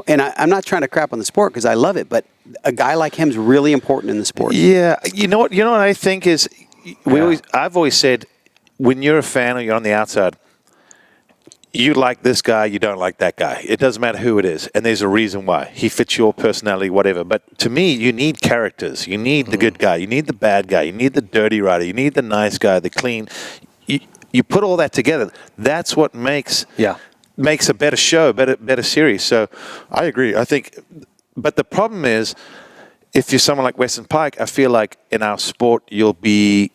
And I'm not trying to crap on the sport because I love it, but a guy like him's really important in the sport. Yeah, you know what I think is I've always said when you're a fan or you're on the outside, you like this guy, you don't like that guy. It doesn't matter who it is, and there's a reason why. He fits your personality, whatever. But to me, you need characters. You need the good guy. You need the bad guy. You need the dirty rider. You need the nice guy, the clean. You put all that together. That's what makes a better show, better series. So I agree. I think, but the problem is, if you're someone like Weston Peick, I feel like in our sport, you'll be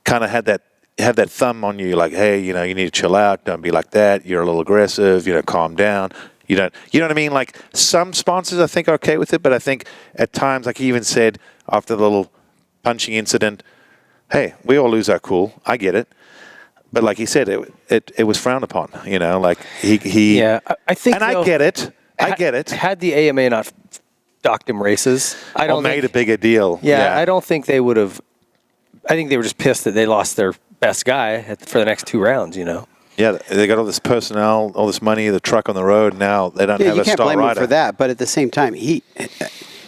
kind of have that thumb on you, like, hey, you need to chill out. Don't be like that. You're a little aggressive. Calm down. You know what I mean? Like some sponsors, I think, are okay with it, but I think at times, like he even said after the little punching incident, hey, we all lose our cool. I get it. But like he said, it was frowned upon, like he. Yeah, I think. And I get it. I get it. Had the AMA not docked him races, I don't made a bigger deal. Yeah, I don't think they would have. I think they were just pissed that they lost their best guy for the next 2 rounds. Yeah, they got all this personnel, all this money, the truck on the road. Now they don't have a star rider. You can't blame him for that. But at the same time,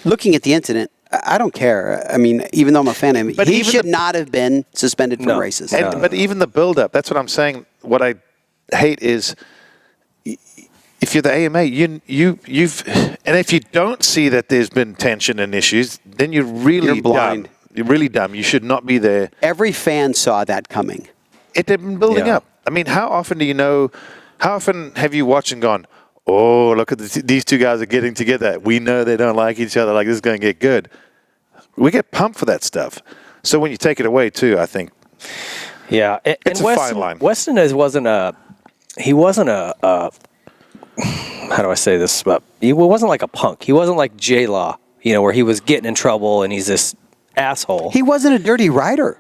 looking at the incident, I don't care. I mean, even though I'm a fan of him, but he should not have been suspended from races. But even the build-up, that's what I'm saying. What I hate is if you're the AMA, you've and if you don't see that there's been tension and issues, then you're blind. Dumb. You're really dumb. You should not be there. Every fan saw that coming. It had been building up. I mean, how often do you know? How often have you watched and gone, oh, look at these two guys are getting together. We know they don't like each other. Like, this is going to get good. We get pumped for that stuff. So when you take it away, too, I think. Yeah. It's a fine line. Weston wasn't a how do I say this? He wasn't like a punk. He wasn't like J-Law, where he was getting in trouble and he's this asshole. He wasn't a dirty rider.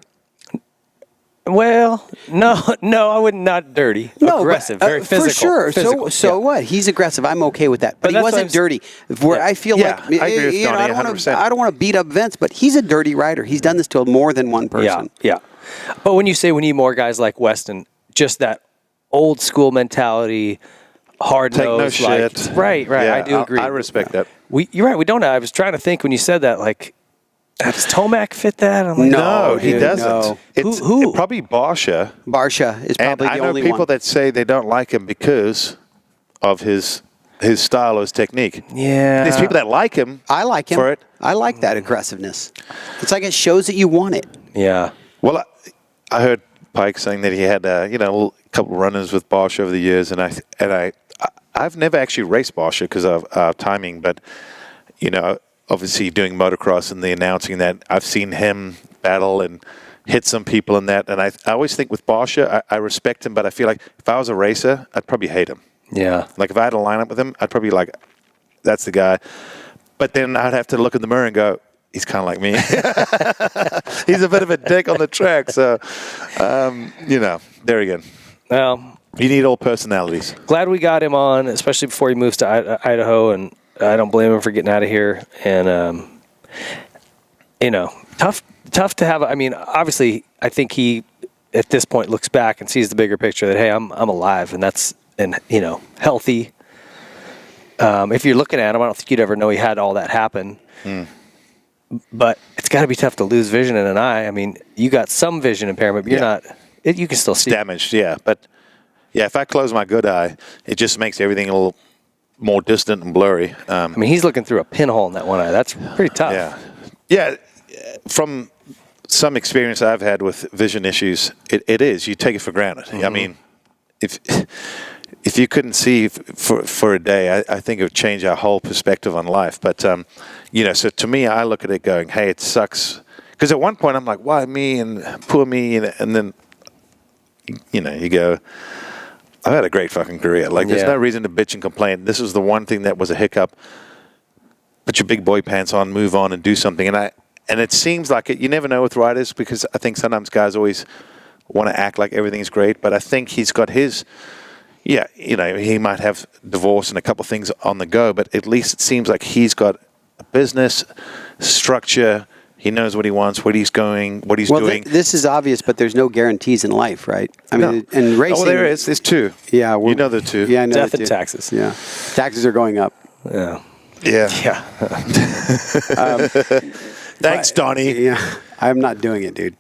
Well, no, I wouldn't. Not dirty. No, aggressive, very physical. For sure. Physical, so what? He's aggressive. I'm okay with that. But he wasn't dirty. Where I feel like I agree with Donnie, I don't want to beat up Vince, but he's a dirty rider. He's done this to more than one person. Yeah. But when you say we need more guys like Weston, just that old school mentality, hard nose, take no shit. Right. Yeah, I do agree. I respect that. You're right. We don't. I was trying to think when you said that, like. Does Tomac fit that? I'm like, no, he doesn't. No. It's Who? Probably Barsha. Barsha is probably the only one. I know people that say they don't like him because of his style or his technique. Yeah. There's people that like him. I like him. For it. I like that aggressiveness. It's like it shows that you want it. Yeah. Well, I heard Pike saying that he had a couple runners with Barsha over the years, and I've never actually raced Barsha because of timing, but obviously doing motocross and the announcing that, I've seen him battle and hit some people in that. And I always think with Barsha, I respect him, but I feel like if I was a racer, I'd probably hate him. Yeah. Like if I had a lineup with him, I'd probably like, that's the guy. But then I'd have to look in the mirror and go, he's kind of like me. He's a bit of a dick on the track. So, there again. Well, you need all personalities. Glad we got him on, especially before he moves to Idaho, and I don't blame him for getting out of here. And, tough to have. I mean, obviously, I think he, at this point, looks back and sees the bigger picture that, hey, I'm alive, and that's, healthy. If you're looking at him, I don't think you'd ever know he had all that happen. But it's got to be tough to lose vision in an eye. I mean, you got some vision impairment, but you're not. You can still see. It's damaged, yeah. But, if I close my good eye, it just makes everything a little more distant and blurry. I mean, he's looking through a pinhole in that one eye. That's pretty tough. Yeah. From some experience I've had with vision issues, it is. You take it for granted. Mm-hmm. I mean, if you couldn't see for a day, I think it would change our whole perspective on life. But, so to me, I look at it going, hey, it sucks. Because at one point, I'm like, why me and poor me? And then, you go, I've had a great fucking career. Like, there's no reason to bitch and complain. This is the one thing that was a hiccup. Put your big boy pants on, move on, and do something. And it seems like it. You never know with riders, because I think sometimes guys always want to act like everything's great. But I think he's got his. Yeah, he might have divorce and a couple things on the go, but at least it seems like he's got a business structure. He knows what he wants, where he's going, what he's doing. This is obvious, but there's no guarantees in life, right? I mean, in racing. Oh, there is. There's two. Yeah. You know the two. Yeah, I know Death the and two. taxes. Yeah. Taxes are going up. Yeah. Yeah. Thanks, Donnie. Yeah, I'm not doing it, dude.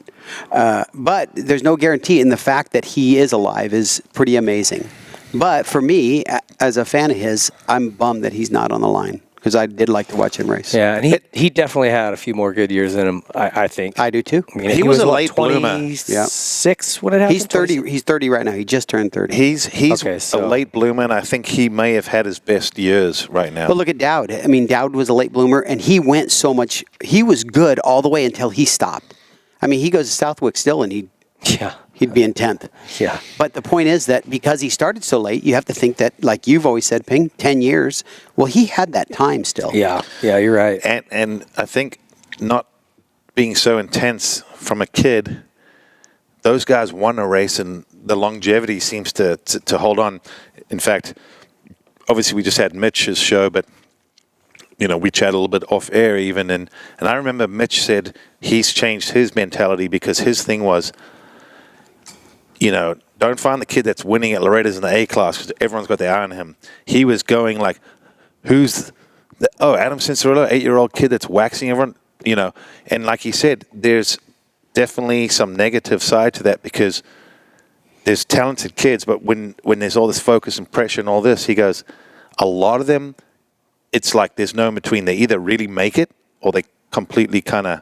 But there's no guarantee, and the fact that he is alive is pretty amazing. But for me, as a fan of his, I'm bummed that he's not on the line because I did like to watch him race. Yeah, and he definitely had a few more good years in him, I think. I do too. I mean, He was a what, late bloomer. 26 when it happened? He's 30. He's 30 right now. He just turned 30. He's Okay, a so- late bloomer, and I think he may have had his best years right now. But look at Dowd. I mean, Dowd was a late bloomer, and he went so much. He was good all the way until he stopped. I mean, he goes to Southwick still, and he'd be in 10th. Yeah. But the point is that because he started so late, you have to think that, like you've always said, Ping, 10 years. Well, he had that time still. Yeah, you're right. And I think not being so intense from a kid, those guys won a race, and the longevity seems to hold on. In fact, obviously we just had Mitch's show, but we chat a little bit off air even, and I remember Mitch said he's changed his mentality because his thing was, don't find the kid that's winning at Loretta's in the A class because everyone's got their eye on him. He was going like, who's Adam Cincerillo, 8-year-old kid that's waxing everyone, and like he said, there's definitely some negative side to that because there's talented kids, but when there's all this focus and pressure and all this, he goes, a lot of them, it's like there's no in between. They either really make it or they completely kind of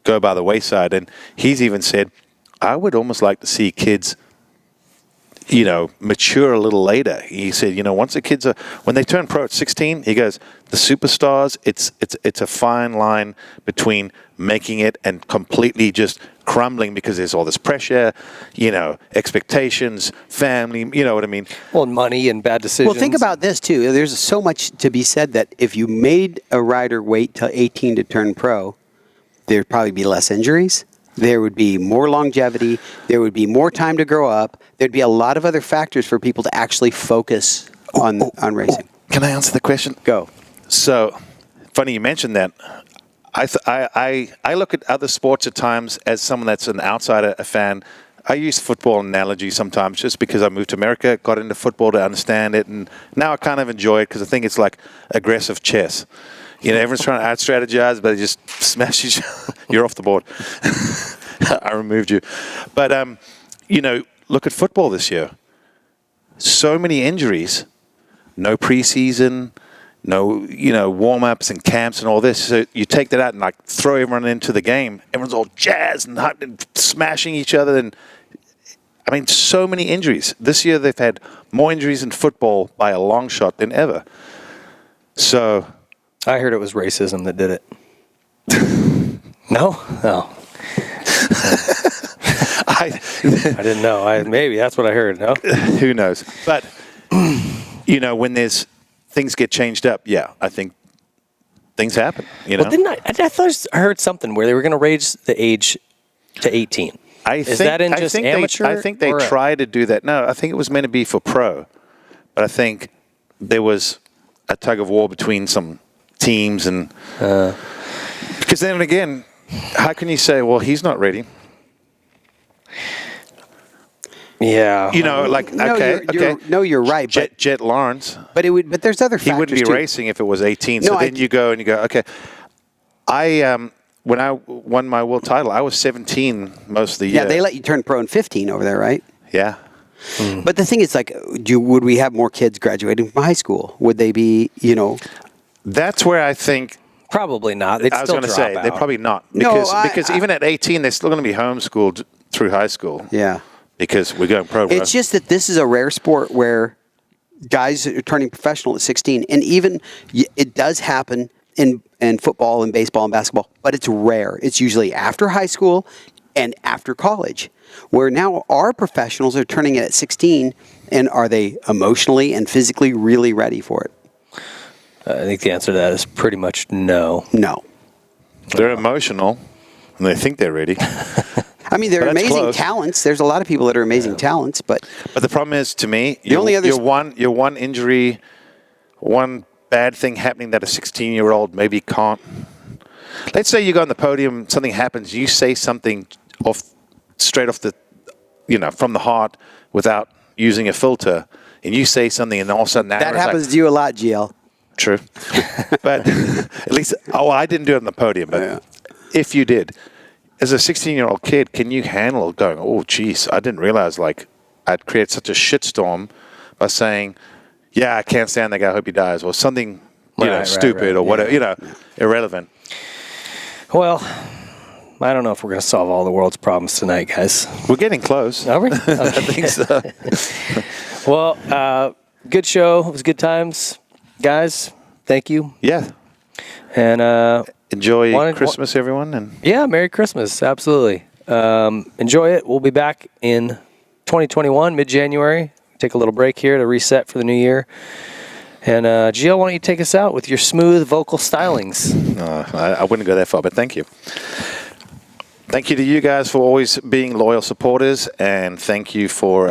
go by the wayside. And he's even said, I would almost like to see kids, mature a little later. He said, once the kids when they turn pro at 16, he goes, the superstars, it's a fine line between making it and completely just crumbling because there's all this pressure, expectations, family, you know what I mean? Well, money and bad decisions. Well, think about this, too. There's so much to be said that if you made a rider wait till 18 to turn pro, there'd probably be less injuries. There would be more longevity. There would be more time to grow up. There'd be a lot of other factors for people to actually focus on racing. Can I answer the question? Go. So, funny you mentioned that. I look at other sports at times as someone that's an outsider, a fan. I use football analogy sometimes just because I moved to America, got into football to understand it, and now I kind of enjoy it because I think it's like aggressive chess. Everyone's trying to out-strategize, but they just smash each other. You're off the board. I removed you. But, look at football this year. So many injuries. No preseason, no, warm-ups and camps and all this. So you take that out and, throw everyone into the game. Everyone's all jazzed and smashing each other. And, so many injuries. This year they've had more injuries in football by a long shot than ever. So... I heard it was racism that did it. No? No. I didn't know. Maybe that's what I heard. No? Who knows? But, when there's things get changed up, I think things happen. Well, didn't I thought I heard something where they were going to raise the age to 18. Is that in just amateur? I think they tried to do that. No, I think it was meant to be for pro. But I think there was a tug of war between some teams and because then again, how can you say, well, he's not ready? Yeah, you're right. Jet Lawrence, but there's other factors. He wouldn't be too. racing if it was 18. So then you go, okay. When I won my world title, I was 17 most of the year. Yeah, they let you turn pro in 15 over there, right? Yeah. But the thing is, would we have more kids graduating from high school? Would they be, That's where I think... Probably not. I was going to say, they're probably not. Because even at 18, they're still going to be homeschooled through high school. Yeah. Because we're going pro. It's just that this is a rare sport where guys are turning professional at 16. And even it does happen in football and baseball and basketball, but it's rare. It's usually after high school and after college, where now our professionals are turning it at 16. And are they emotionally and physically really ready for it? I think the answer to that is pretty much no. No. They're emotional, and they think they're ready. They're amazing talents. There's a lot of people that are amazing talents, but the problem is, to me, your one injury, one bad thing happening that a 16-year-old maybe can't. Let's say you go on the podium, something happens, you say something straight off the, from the heart without using a filter, and you say something, and all of a sudden that happens to you a lot, GL. True. But at least, I didn't do it on the podium, but if you did, as a 16-year-old kid, can you handle going, oh, geez, I didn't realize I'd create such a shitstorm by saying, yeah, I can't stand that guy, I hope he dies, or something stupid or whatever, irrelevant. Well, I don't know if we're going to solve all the world's problems tonight, guys. We're getting close. Are we? Okay. I think so. Well, good show. It was good times. Guys, thank you. Yeah. And enjoy Christmas, everyone. And yeah, Merry Christmas. Absolutely. Enjoy it. We'll be back in 2021, mid-January. Take a little break here to reset for the new year. And Gio, why don't you take us out with your smooth vocal stylings? I wouldn't go that far, but thank you. Thank you to you guys for always being loyal supporters, and thank you for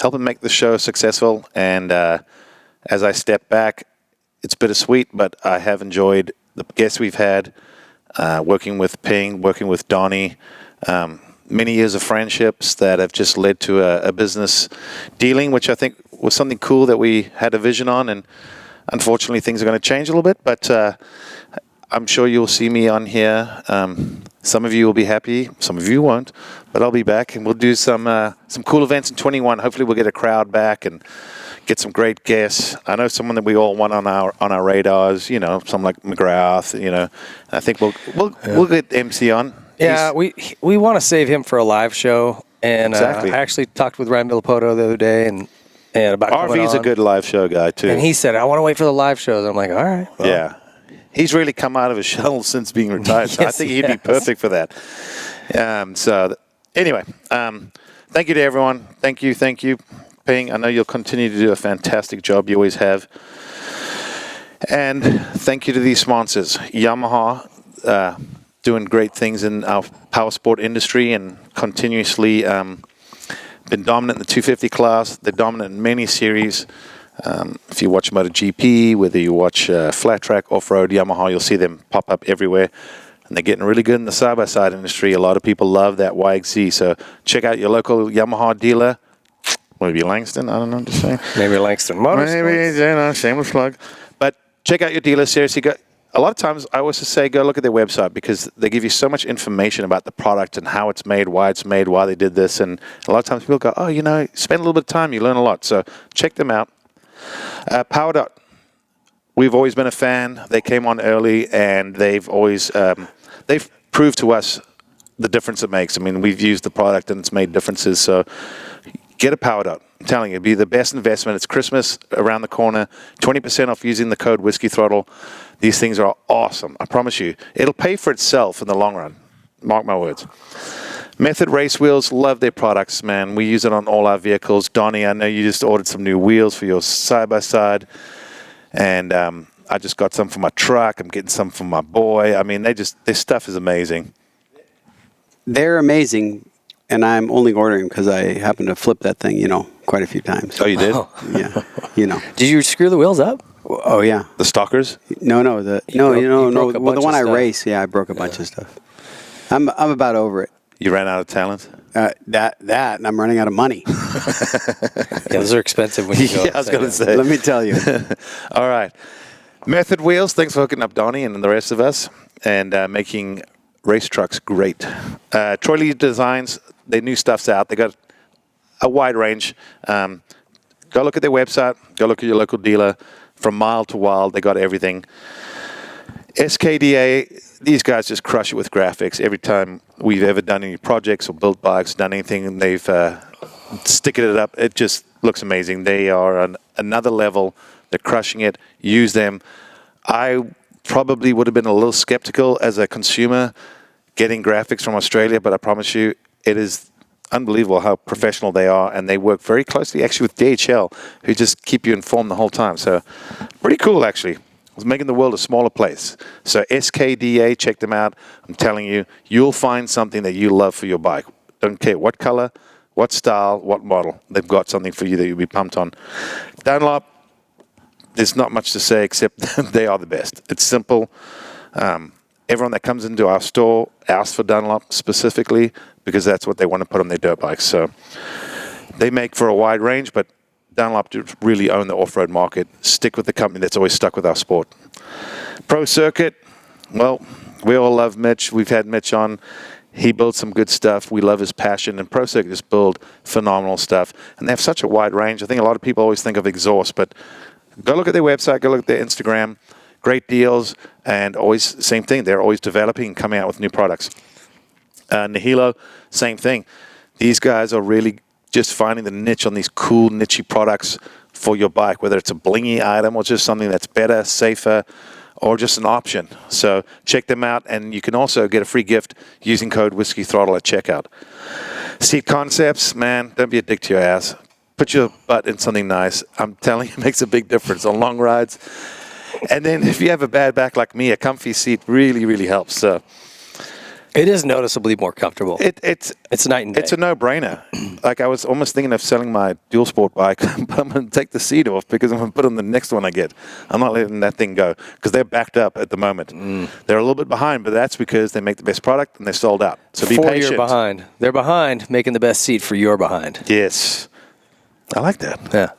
helping make the show successful. And as I step back, it's bittersweet, but I have enjoyed the guests we've had, working with Ping, working with Donnie, many years of friendships that have just led to a business dealing, which I think was something cool that we had a vision on. And unfortunately, things are going to change a little bit, but I'm sure you'll see me on here. Some of you will be happy, some of you won't, but I'll be back, and we'll do some cool events in 21. Hopefully, we'll get a crowd back and get some great guests. I know someone that we all want on our radars. Someone like McGrath. I think we'll get MC on. Yeah, we want to save him for a live show, and Exactly. I actually talked with Ryan Villapoto the other day, and about RV's a good live show guy too. And he said, I want to wait for the live shows. I'm like, all right. Well. Yeah. He's really come out of his shell since being retired, so I think he'd be perfect for that. Anyway, thank you to everyone. Thank you, Ping. I know you'll continue to do a fantastic job. You always have. And thank you to these sponsors. Yamaha, doing great things in our power sport industry and continuously been dominant in the 250 class. They're dominant in many series. If you watch MotoGP, whether you watch flat track, off-road, Yamaha, you'll see them pop up everywhere. And they're getting really good in the side-by-side industry. A lot of people love that YXZ. So check out your local Yamaha dealer. Maybe Langston, I don't know, just saying. Maybe Langston Motorsports. Maybe, shameless plug. But check out your dealer, seriously. A lot of times, I always say, go look at their website, because they give you so much information about the product and how it's made, why they did this. And a lot of times people go, spend a little bit of time, you learn a lot. So check them out. PowerDot, we've always been a fan. They came on early, and they've always they've proved to us the difference it makes. I mean, we've used the product, and it's made differences. So get a PowerDot. I'm telling you, it'll be the best investment. It's Christmas around the corner. 20% off using the code Whiskey Throttle. These things are awesome. I promise you. It'll pay for itself in the long run. Mark my words. Method Race Wheels, love their products, man. We use it on all our vehicles. Donnie, I know you just ordered some new wheels for your side-by-side. And I just got some for my truck. I'm getting some for my boy. I mean, their stuff is amazing. They're amazing, and I'm only ordering because I happen to flip that thing, quite a few times. Oh, you did? Yeah, Did you screw the wheels up? Oh, yeah. The Stalkers? No, broke the a one bunch I of stuff. race, I broke a bunch of stuff. I'm about over it. You ran out of talent? That, and I'm running out of money. Those are expensive when you go. Yeah, I was going to say. Let me tell you. All right. Method Wheels, thanks for hooking up Donnie and the rest of us, and making race trucks great. Troy Lee Designs, their new stuff's out. They got a wide range. Go look at their website. Go look at your local dealer. From mild to wild, they got everything. SKDA, these guys just crush it with graphics. Every time we've ever done any projects or built bikes, done anything, and they've sticking it up, it just looks amazing. They are on another level. They're crushing it. Use them. I probably would have been a little skeptical as a consumer getting graphics from Australia, but I promise you, it is unbelievable how professional they are, and they work very closely actually with DHL, who just keep you informed the whole time. So pretty cool, actually. It's making the world a smaller place. So SKDA, check them out. I'm telling you, you'll find something that you love for your bike. Don't care what color, what style, what model. They've got something for you that you'll be pumped on. Dunlop, there's not much to say except they are the best. It's simple. Everyone that comes into our store asks for Dunlop specifically because that's what they want to put on their dirt bikes. So they make for a wide range, but Dunlop to really own the off-road market. Stick with the company that's always stuck with our sport. Pro Circuit, well, we all love Mitch. We've had Mitch on. He builds some good stuff. We love his passion. And Pro Circuit just build phenomenal stuff. And they have such a wide range. I think a lot of people always think of exhaust, but go look at their website, go look at their Instagram. Great deals, and always same thing. They're always developing and coming out with new products. Nihilo, same thing. These guys are really just finding the niche on these cool, niche products for your bike, whether it's a blingy item or just something that's better, safer, or just an option. So check them out, and you can also get a free gift using code Whiskey Throttle at checkout. Seat Concepts, man, don't be a dick to your ass. Put your butt in something nice. I'm telling you, it makes a big difference on long rides. And then if you have a bad back like me, a comfy seat really, really helps. So It is noticeably more comfortable. It's night and day. It's a no-brainer. Like, I was almost thinking of selling my dual sport bike, but I'm going to take the seat off because I'm going to put on the next one I get. I'm not letting that thing go because they're backed up at the moment. They're a little bit behind, but that's because they make the best product and they're sold out. So be patient. You're behind. They're behind making the best seat for your behind. Yes. I like that. Yeah.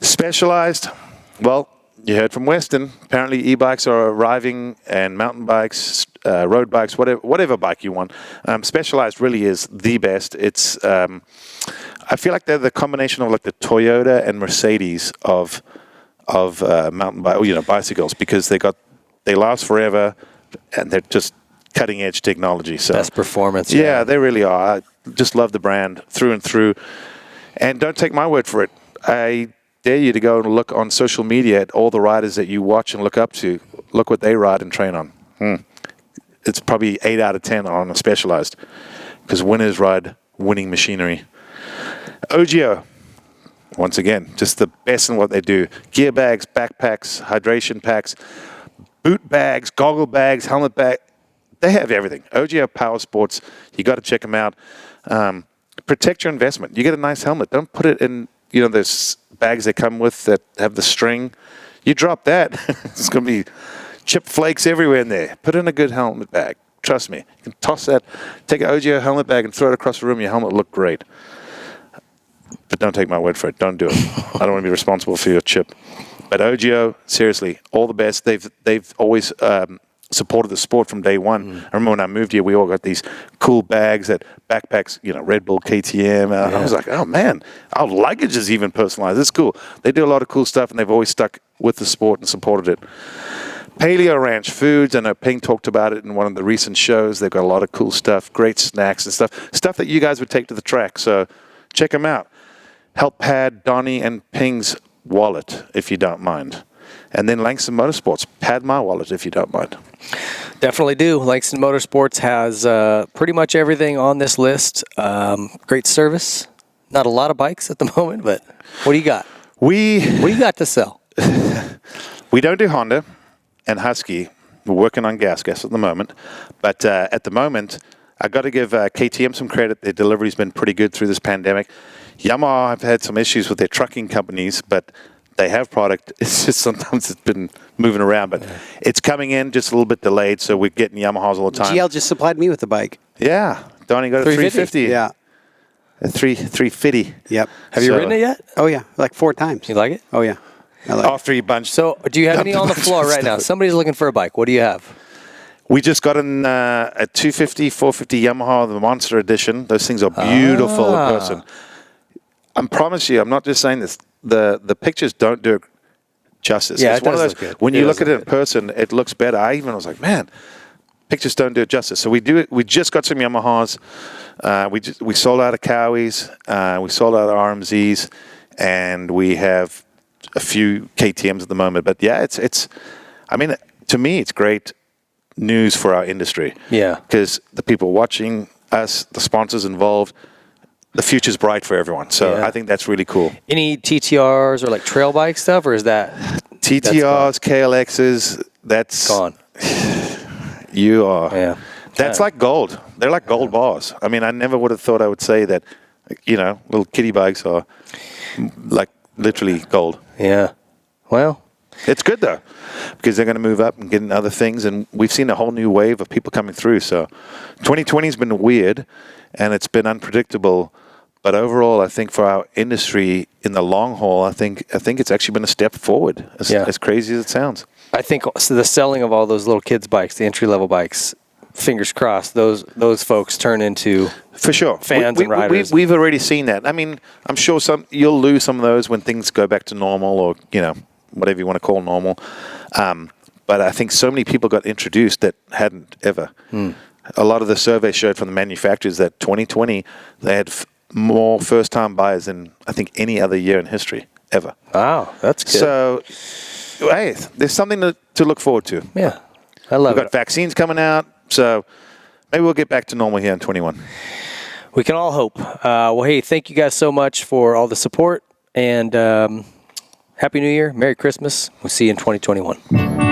Specialized. Well, you heard from Weston. Apparently, e-bikes are arriving, and mountain bikes, road bikes, whatever bike you want. Specialized really is the best. It's I feel like they're the combination of like the Toyota and Mercedes of mountain bike, bicycles, because they last forever, and they're just cutting edge technology. So best performance. Yeah, they really are. I just love the brand through and through. And don't take my word for it. I dare you to go and look on social media at all the riders that you watch and look up to. Look what they ride and train on. It's probably 8 out of 10 on a Specialized, because winners ride winning machinery. Ogio, once again, just the best in what they do. Gear bags, backpacks, hydration packs, boot bags, goggle bags, helmet bag. They have everything. Ogio Power Sports, you got to check them out. Protect your investment. You get a nice helmet. Don't put it in, those bags they come with that have the string. You drop that, it's going to be chip flakes everywhere in there. Put in a good helmet bag. Trust me. You can toss that, take an OGO helmet bag and throw it across the room. Your helmet will look great. But don't take my word for it. Don't do it. I don't want to be responsible for your chip. But OGO, seriously, all the best. They've always supported the sport from day one. I remember when I moved here, we all got these cool bags, that backpacks, Red Bull, KTM. I was like, oh man, our luggage is even personalized. It's cool. They do a lot of cool stuff, and they've always stuck with the sport and supported it. Paleo Ranch Foods, I know Ping talked about it in one of the recent shows. They've got a lot of cool stuff, great snacks and stuff that you guys would take to the track. So check them out. Help pad Donnie and Ping's wallet, if you don't mind. And then Langston Motorsports, pad my wallet if you don't mind. Definitely do. Langston Motorsports has pretty much everything on this list. Great service. Not a lot of bikes at the moment, but what do you got? What do you got to sell? We don't do Honda and Husky. We're working on gas at the moment. But at the moment, I got to give KTM some credit. Their delivery's been pretty good through this pandemic. Yamaha have had some issues with their trucking companies, but they have product. It's just sometimes it's been moving around, but it's coming in just a little bit delayed, so we're getting Yamahas all the time. GL just supplied me with the bike. Yeah. Donnie got a 350. Yeah. A 350. Yep. Have you ridden it yet? Oh, yeah. Like 4 times. You like it? Oh, yeah. I like After you bunch. So do you have any on the floor right now? Somebody's looking for a bike. What do you have? We just got a 250, 450 Yamaha, the Monster Edition. Those things are beautiful in person. I promise you, I'm not just saying this. The pictures don't do it justice. Yeah, it's one of those. When you look at it in person, it looks better. I was like, man, pictures don't do it justice. So we do it. We just got some Yamahas. We sold out of Cowies. We sold out of RMZs, and we have a few KTMs at the moment. But yeah, it's. I mean, to me, it's great news for our industry. Yeah, because the people watching us, the sponsors involved. The future's bright for everyone. So I think that's really cool. Any TTRs or like trail bike stuff, or is that TTRs, KLXs? That's gone. You are. Yeah. That's like gold. They're like gold bars. I mean, I never would have thought I would say that. Little kiddie bikes are like literally gold. Yeah. Well, it's good though, because they're going to move up and get into other things, and we've seen a whole new wave of people coming through. So 2020 has been weird, and it's been unpredictable, But overall, I think for our industry in the long haul, I think it's actually been a step forward, as crazy as it sounds. I think the selling of all those little kids' bikes, the entry-level bikes, fingers crossed, those folks turn into for sure fans and riders. We've already seen that. I mean, I'm sure you'll lose some of those when things go back to normal, or whatever you want to call normal. But I think so many people got introduced that hadn't ever. A lot of the surveys showed from the manufacturers that 2020 they had more first-time buyers than I think any other year in history ever. Wow, that's good. So, hey, there's something to look forward to. Yeah, I love it. We've got vaccines coming out, so maybe we'll get back to normal here in 21. We can all hope. Well, hey, thank you guys so much for all the support, and Happy New Year, Merry Christmas. We'll see you in 2021.